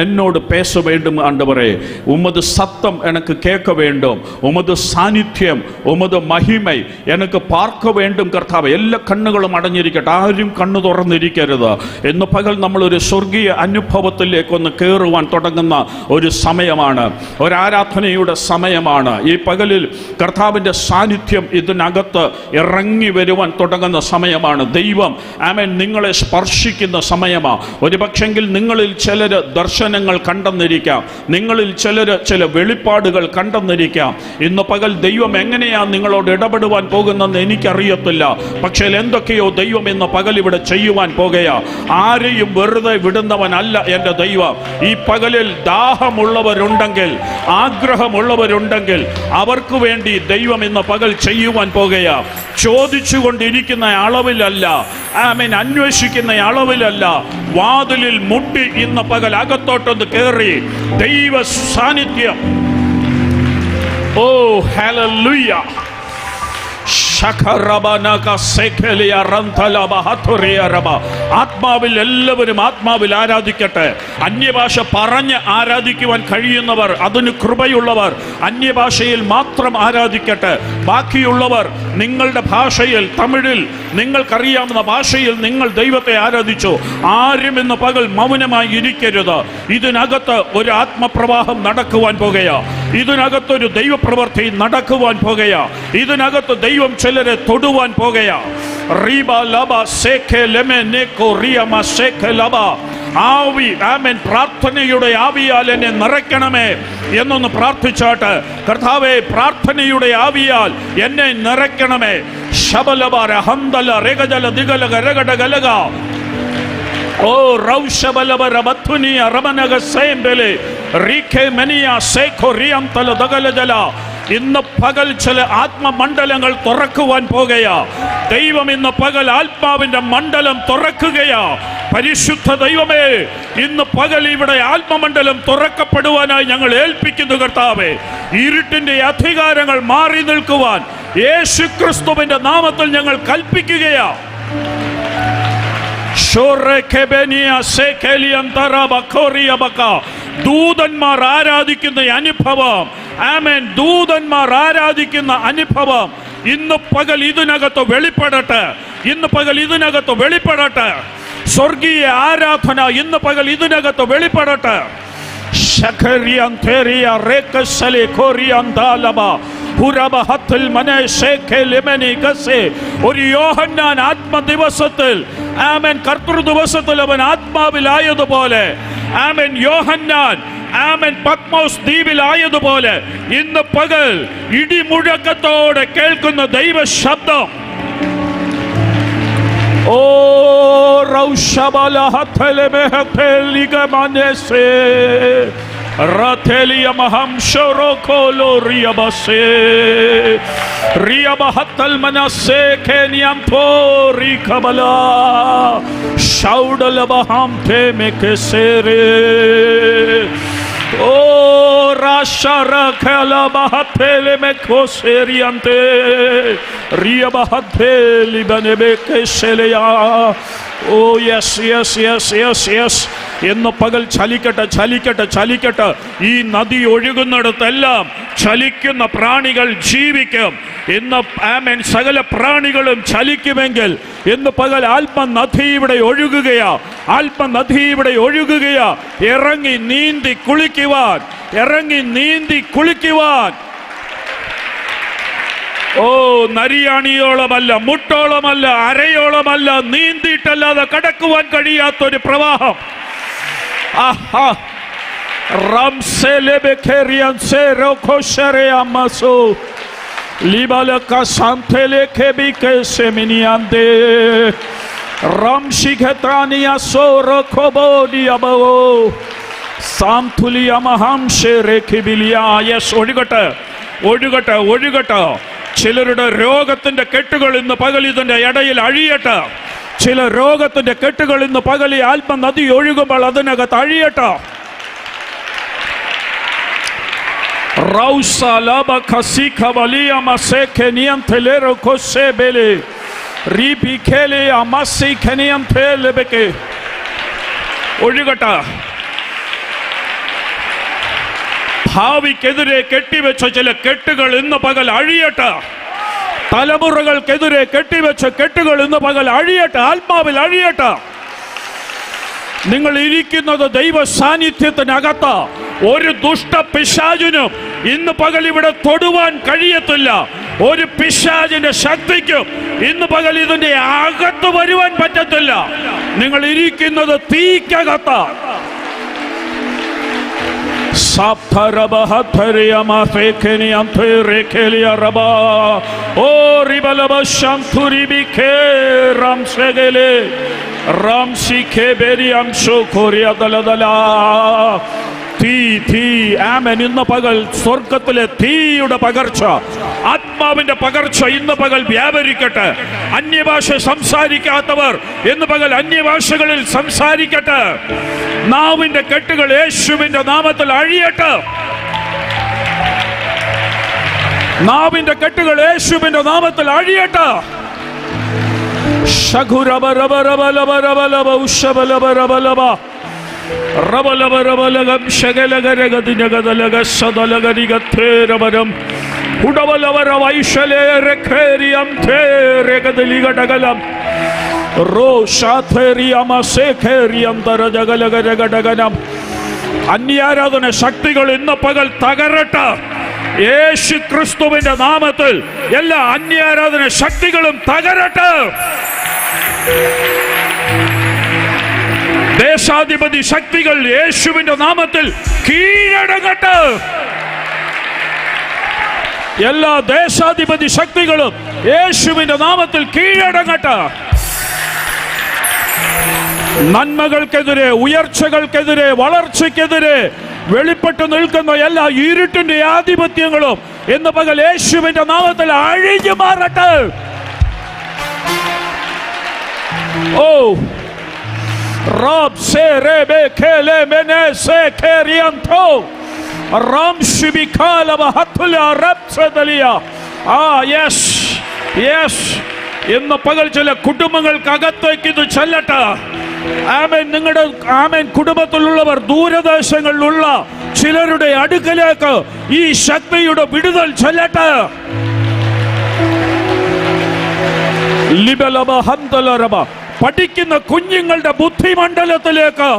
എന്നോട് പേസ വേണ്ടും ആണ്ടവരേ. ഉമത് സത്തം എനിക്ക് കേൾക്ക വേണ്ടും, ഉമത് സാന്നിധ്യം, ഉമത് മഹിമൈ എനിക്ക് പാർക്ക വേണ്ടും കർത്താവേ. എല്ലാ കണ്ണുകളും അടഞ്ഞിരിക്കട്ടെ, ആരും കണ്ണു തുറന്നിരിക്കരുത്. ഇന്ന് പകൽ നമ്മളൊരു സ്വർഗീയ അനുഭവത്തിലേക്കൊന്ന് കയറുവാൻ തുടങ്ങുന്ന ഒരു സമയമാണ്, ഒരാരാധനയുടെ സമയമാണ്. ഈ പകലിൽ കർത്താവിൻ്റെ സാന്നിധ്യം ഇതിനകത്ത് ഇറങ്ങി വരുവാൻ തുടങ്ങുന്ന സമയമാണ്. ദൈവം ആമേൻ നിങ്ങളെ സ്പർശിക്കുന്ന സമയമാണ്. ഒരു പക്ഷെങ്കിൽ നിങ്ങളിൽ ചിലർ ദർശനങ്ങൾ കണ്ടെന്നിരിക്കാം, നിങ്ങളിൽ ചിലർ ചില വെളിപ്പാടുകൾ കണ്ടെന്നിരിക്കാം. ഇന്ന് പകൽ ദൈവം എങ്ങനെയാണ് നിങ്ങളോട് ഇടപെടുവാൻ പോകുന്നതെന്ന് എനിക്കറിയത്തില്ല. പക്ഷേ എന്തൊക്കെയോ ദൈവം ഇന്ന് പകൽ ഇവിടെ ചെയ്യുവാൻ പോകുകയാ. ആരെയും വെറുതെ വിടുന്നവനല്ല എൻ്റെ ദൈവം. ഈ പകലിൽ ദാഹമുള്ളവരുണ്ടെങ്കിൽ, ആഗ്രഹമുള്ളവരുണ്ടെങ്കിൽ അവർക്ക് വേണ്ടി ദൈവം ഇന്ന് പകൽ ചെയ്യുവാൻ പോകുകയാ. ചോദിച്ചുകൊണ്ടിരിക്കുന്ന അളവിലല്ല, ആമേൻ, അന്വേഷിക്കുന്ന അളവിലല്ല, വാതിലിൽ മുട്ടി ഇന്ന് പകൽ അകത്തോട്ടൊന്ന് കയറി ദൈവ സാന്നിധ്യം. ഓ ഹല്ലേലൂയ. ആത്മാവിൽ എല്ലാവരും ആത്മാവിൽ ആരാധിക്കട്ടെ. അന്യഭാഷ പറഞ്ഞ് ആരാധിക്കുവാൻ കഴിയുന്നവർ, അതിന് കൃപയുള്ളവർ അന്യഭാഷയിൽ മാത്രം ആരാധിക്കട്ടെ. ബാക്കിയുള്ളവർ നിങ്ങളുടെ ഭാഷയിൽ, തമിഴിൽ, നിങ്ങൾക്കറിയാവുന്ന ഭാഷയിൽ നിങ്ങൾ ദൈവത്തെ ആരാധിച്ചു. ആരും ഇന്ന് പകൽ മൗനമായി ഇരിക്കരുത്. ഇതിനകത്ത് ഒരു ആത്മപ്രവാഹം നടക്കുവാൻ പോകുകയാ. ഇതിനകത്തൊരു ദൈവപ്രവൃത്തി നടക്കുവാൻ പോകുകയാ. ഇതിനകത്ത് ദൈവം ചിലരെ തൊടുവാൻ പോകുകയാ. ആവി, ആമേൻ, പ്രാർത്ഥനയുടെ ആവിയാൽ എന്നെ നിറയ്ക്കണമേ എന്നൊന്ന് പ്രാർത്ഥിച്ചാട്ട്, കർത്താവേ പ്രാർത്ഥനയുടെ ആവിയാൽ എന്നെ നിറയ്ക്കണമേ. ശബലബാര ഹന്തല രഗജല ദിഗലഗ രഗടഗലഗ ഓ റൗഷബലബര ബത്തുനിയ റമനഗ സേംബലെ റീഖെ മനിയ സേഖോ റിയംതല ദഗലജല. ഇന്ന് പകൽ ചില ആത്മമണ്ഡലങ്ങൾ തുറക്കുവാൻ പോകുകയാ. ദൈവം ഇന്ന് പകൽ ആത്മാവിന്റെ മണ്ഡലം തുറക്കുകയാ. പരിശുദ്ധ ദൈവമേ, ഇന്ന് പകൽ ഇവിടെ ആത്മമണ്ഡലം തുറക്കപ്പെടുവാനായി ഞങ്ങൾ ഏൽപ്പിക്കുന്നു കർത്താവേ. ഇരുട്ടിന്റെ അധികാരങ്ങൾ മാറി നിൽക്കുവാൻ യേശുക്രിസ്തുവിന്റെ നാമത്തിൽ ഞങ്ങൾ കൽപ്പിക്കുകയാ. ദൂതന്മാർ ആരാധിക്കുന്ന അനുഭവം, ആമേൻ, ദൂതന്മാർ ആരാധിക്കുന്ന അനുഭവം ഇന്ന് പകൽ ഇതിനകത്ത് വെളിപ്പെടട്ടെ. ഇന്ന് പകൽ ഇതിനകത്ത് വെളിപ്പെടട്ടെ. സ്വർഗീയ ആരാധന ഇന്ന് പകൽ ഇതിനകത്ത് വെളിപ്പെടട്ടെ. ഒരു യോഹന്നാൻ ആത്മദിവസത്തിൽ, ആമേൻ, കർത്തൃ ദിവസത്തിൽ അവൻ ആത്മാവിലായതുപോലെ, ആമേൻ, യോഹന്നാൻ, ആമേൻ, പത്മോസ് ദ്വീപിലായതുപോലെ ഇന്ന് പകൽ ഇടിമുഴക്കത്തോടെ കേൾക്കുന്ന ദൈവ ശബ്ദം. ഓ റൗഷബല ഹതലെ മെഹതലിഗ മനസേ റതലിയ മഹം ഷോറോകോലോ റിയബസേ റിയബഹതൽ മനസേ കെനിയം തോറി കബല ഷൗഡലബഹം തേമെകസേരേ ഓ രാശരഖല ബഹതലെ മെകോസേരിയന്തെ റിയബഹതലി ബനെബെകസലയാ. ഓ yes yes yes yes yes. എന്ന് പകൽ ചലിക്കട്ടെ, ചലിക്കട്ടെ, ചലിക്കട്ടെ. ഈ നദി ഒഴുകുന്നിടത്തെല്ലാം ചലിക്കുന്ന പ്രാണികൾ ജീവിക്കും. ഇന്ന്, ആമേൻ, സകല പ്രാണികളും ചലിക്കുമെങ്കിൽ ഇന്ന് പകൽ ആത്മനദി ഇവിടെ ഒഴുകുകയാ. ആത്മനദി ഇവിടെ ഒഴുകുകയാ. ഇറങ്ങി നീന്തി കുളിക്കുവാൻ, ഇറങ്ങി നീന്തി കുളിക്കുവാൻ. ഓ നരിയാണിയോളമല്ല, മുട്ടോളമല്ല, അരയോളമല്ല, നീന്തിയിട്ടല്ലാതെ കടക്കുവാൻ കഴിയാത്തൊരു പ്രവാഹം. ആഹാ ഒഴുകട്ടെ, ഒഴുകട്ടെ, ഒഴുകട്ടെ. ചിലരുടെ രോഗത്തിന്റെ കെട്ടുകൾ ഇന്ന് പകൽ ഇതിന്റെ ഇടയിൽ അഴിയട്ടെ. ചില രോഗത്തിന്റെ കെട്ടുകൾ ഇന്ന് പകൽ ഈ ആത്മനദി ഒഴുകുമ്പോൾ അതിനകത്ത് അഴിയട്ടെ. ഒഴുകട്ടെ. ഭാവിക്കെതിരെ കെട്ടിവെച്ച ചില കെട്ടുകൾ ഇന്ന് പകൽ അഴിയട്ടെ. തലമുറകൾക്കെതിരെ കെട്ടിവെച്ച കെട്ടുകൾ ഇന്ന് പകൽ അഴിയട്ടെ. ആത്മാവിൽ അഴിയട്ടെ. നിങ്ങൾ ഇരിക്കുന്നത് ദൈവ സാന്നിധ്യത്തിനകത്ത്. ഒരു ദുഷ്ട പിശാചിനും ഇന്ന് പകൽ ഇവിടെ തൊടുവാൻ കഴിയത്തില്ല. ഒരു പിശാചിന്റെ ശക്തിക്കും ഇന്ന് പകൽ ഇതിന്റെ അകത്ത് വരുവാൻ പറ്റത്തില്ല. നിങ്ങൾ ഇരിക്കുന്നത് തീക്കകത്ത്. ഇന്ന് പകൽ സ്വർഗത്തിലെ തീയുടെ പകർച്ച, ആത്മാവിന്റെ പകർച്ച ഇന്ന് പകൽ വ്യാപരിക്കട്ടെ. അന്യഭാഷ സംസാരിക്കാത്തവർ ഇന്ന് പകൽ അന്യഭാഷകളിൽ സംസാരിക്കട്ടെ. നാവിന്റെ കെട്ടുകൾ യേശുവിന്റെ നാമത്തിൽ അഴിയട്ടെ. നാവിന്റെ കെട്ടുകൾ യേശുവിന്റെ നാമത്തിൽ അഴിയട്ടെ. അന്യാരാധന ശക്തികൾ ഇന്ന് പകൽ തകരട്ടെ. യേശു ക്രിസ്തുവിന്റെ നാമത്തിൽ എല്ലാ അന്യാരാധന ശക്തികളും തകരട്ടെ. ദേശാധിപതി ശക്തികൾ യേശുവിന്റെ നാമത്തിൽ കീഴടങ്ങട്ടെ. എല്ലാ ദേശാധിപതി ശക്തികളും യേശുവിന്റെ നാമത്തിൽ കീഴടങ്ങട്ടെ. നന്മകൾക്കെതിരെ, ഉയർച്ചകൾക്കെതിരെ, വളർച്ചയ്ക്കെതിരെ വെളിപ്പെട്ടു നിൽക്കുന്ന എല്ലാ ഇരുട്ടിന്റെ ആധിപത്യങ്ങളും ഇന്ന് പകൽ യേശുവിന്റെ നാമത്തിൽ അഴിഞ്ഞു മാറട്ടെ. ഓ റബ് സേ റബേ ഖേലേ മെനെ സേ ഖേരിയന്തോ റാം ശിബിഖാല വഹത്തുല റബ് സദലിയ. യെസ് യെസ്, ഇന്ന് പകൽ ചില കുടുംബങ്ങൾക്കകത്തേക്ക് ഇത് ചെല്ലട്ടെ. ആമേൻ. നിങ്ങളുടെ ആമേൻ കുടുംബത്തിലുള്ളവർ ദൂരദേശങ്ങളിലുള്ള ചിലരുടെ അടുക്കലേക്ക് ഈ ശക്തിയുടെ വിടുതൽ ചെല്ലട്ടെ. പഠിക്കുന്ന കുഞ്ഞുങ്ങളുടെ ബുദ്ധിമണ്ഡലത്തിലേക്ക്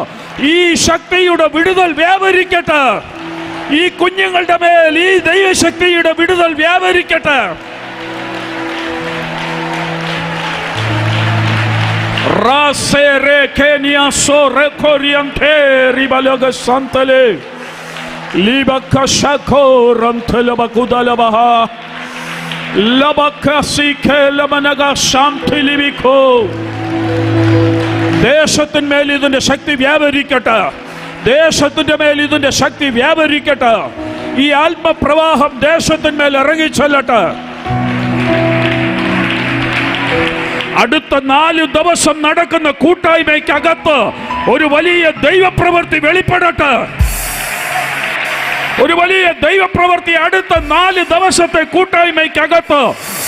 ഈ ശക്തിയുടെ വിടുതൽ വ്യാപരിക്കട്ടെ. ഈ കുഞ്ഞുങ്ങളുടെ മേൽ ഈ ദൈവശക്തിയുടെ വിടുതൽ വ്യാപരിക്കട്ടെ. ദേശത്തിന്മേൽ ഇതിന്റെ ശക്തി വ്യാപരിക്കട്ടെ. ദേശത്തിന്റെ മേൽ ഇതിന്റെ ശക്തി വ്യാപരിക്കട്ടെ. ഈ ആത്മപ്രവാഹം ദേശത്തിന്മേൽ ഇറങ്ങിച്ചെല്ലട്ടെ. അടുത്ത 4 ദിവസം നടക്കുന്ന കൂട്ടായ്മയ്ക്കകത്ത് ഒരു വലിയ ദൈവപ്രവൃത്തി വെളിപ്പെടട്ടെ. ഒരു വലിയ ദൈവപ്രവൃത്തി അടുത്ത 4 ദിവസത്തെ കൂട്ടായ്മയ്ക്കകത്ത്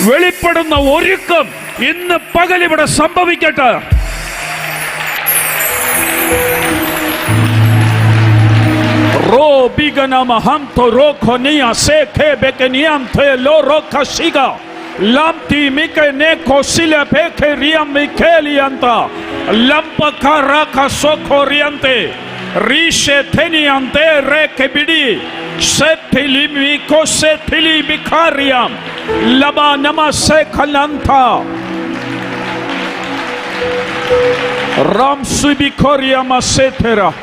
വെളിപ്പെടുന്ന ഒരുക്കം ഇന്ന് പകൽ ഇവിടെ സംഭവിക്കട്ടെ. Lamti mike neko sile peke riam mikelianta lampa karaka sokoriante rishe teniante reke bidi setili miko setili bikariam laba namase kalanta ram subikoria masetera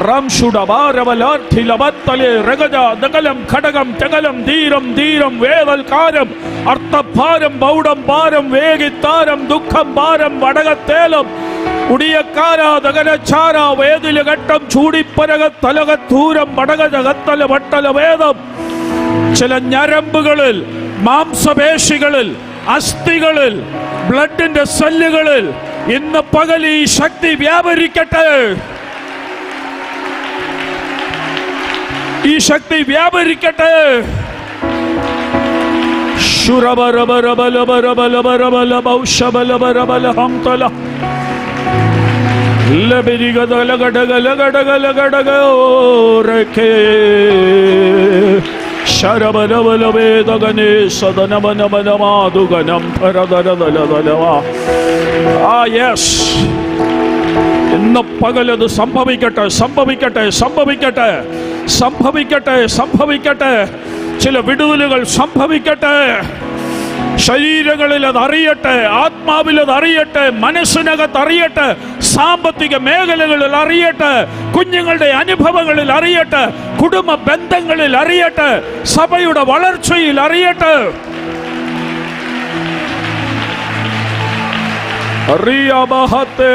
ram shudabaravalati labattale ragaja dagalam khadagam tagalam dheeram dheeram vedalkaram അർത്ഥഭാരം ബൗഡം ഭാരം വേഗിത്താരം ദുഃഖം ഭാരം വടകത്തേലം ഉടിയക്കാരാതകരച്ചാര വേദില ഘട്ടം ചൂടിപ്പരക തലകത്തൂരം വടകജകത്തല വട്ടല വേദം. ചില ഞരമ്പുകളിൽ, മാംസപേശികളിൽ, അസ്ഥികളിൽ, ബ്ലഡിന്റെ സെല്ലുകളിൽ ഇന്ന് പകൽ ഈ ശക്തി വ്യാപരിക്കട്ടെ. ഈ ശക്തി വ്യാപരിക്കട്ടെ. ഇന്ന് പകലത് സംഭവിക്കട്ടെ, സംഭവിക്കട്ടെ, സംഭവിക്കട്ടെ, സംഭവിക്കട്ടെ, സംഭവിക്കട്ടെ. ചില വിടുതലുകൾ സംഭവിക്കട്ടെ. ശരീരങ്ങളിൽ അത് അറിയട്ടെ, ആത്മാവിൽ അത് അറിയട്ടെ, മനസ്സിനകത്ത് അറിയട്ടെ, സാമ്പത്തിക മേഖലകളിൽ അറിയട്ടെ, കുഞ്ഞുങ്ങളുടെ അനുഭവങ്ങളിൽ അറിയട്ടെ, കുടുംബ ബന്ധങ്ങളിൽ അറിയട്ടെ, സഭയുടെ വളർച്ചയിൽ അറിയട്ടെ. റിയബഹത്തെ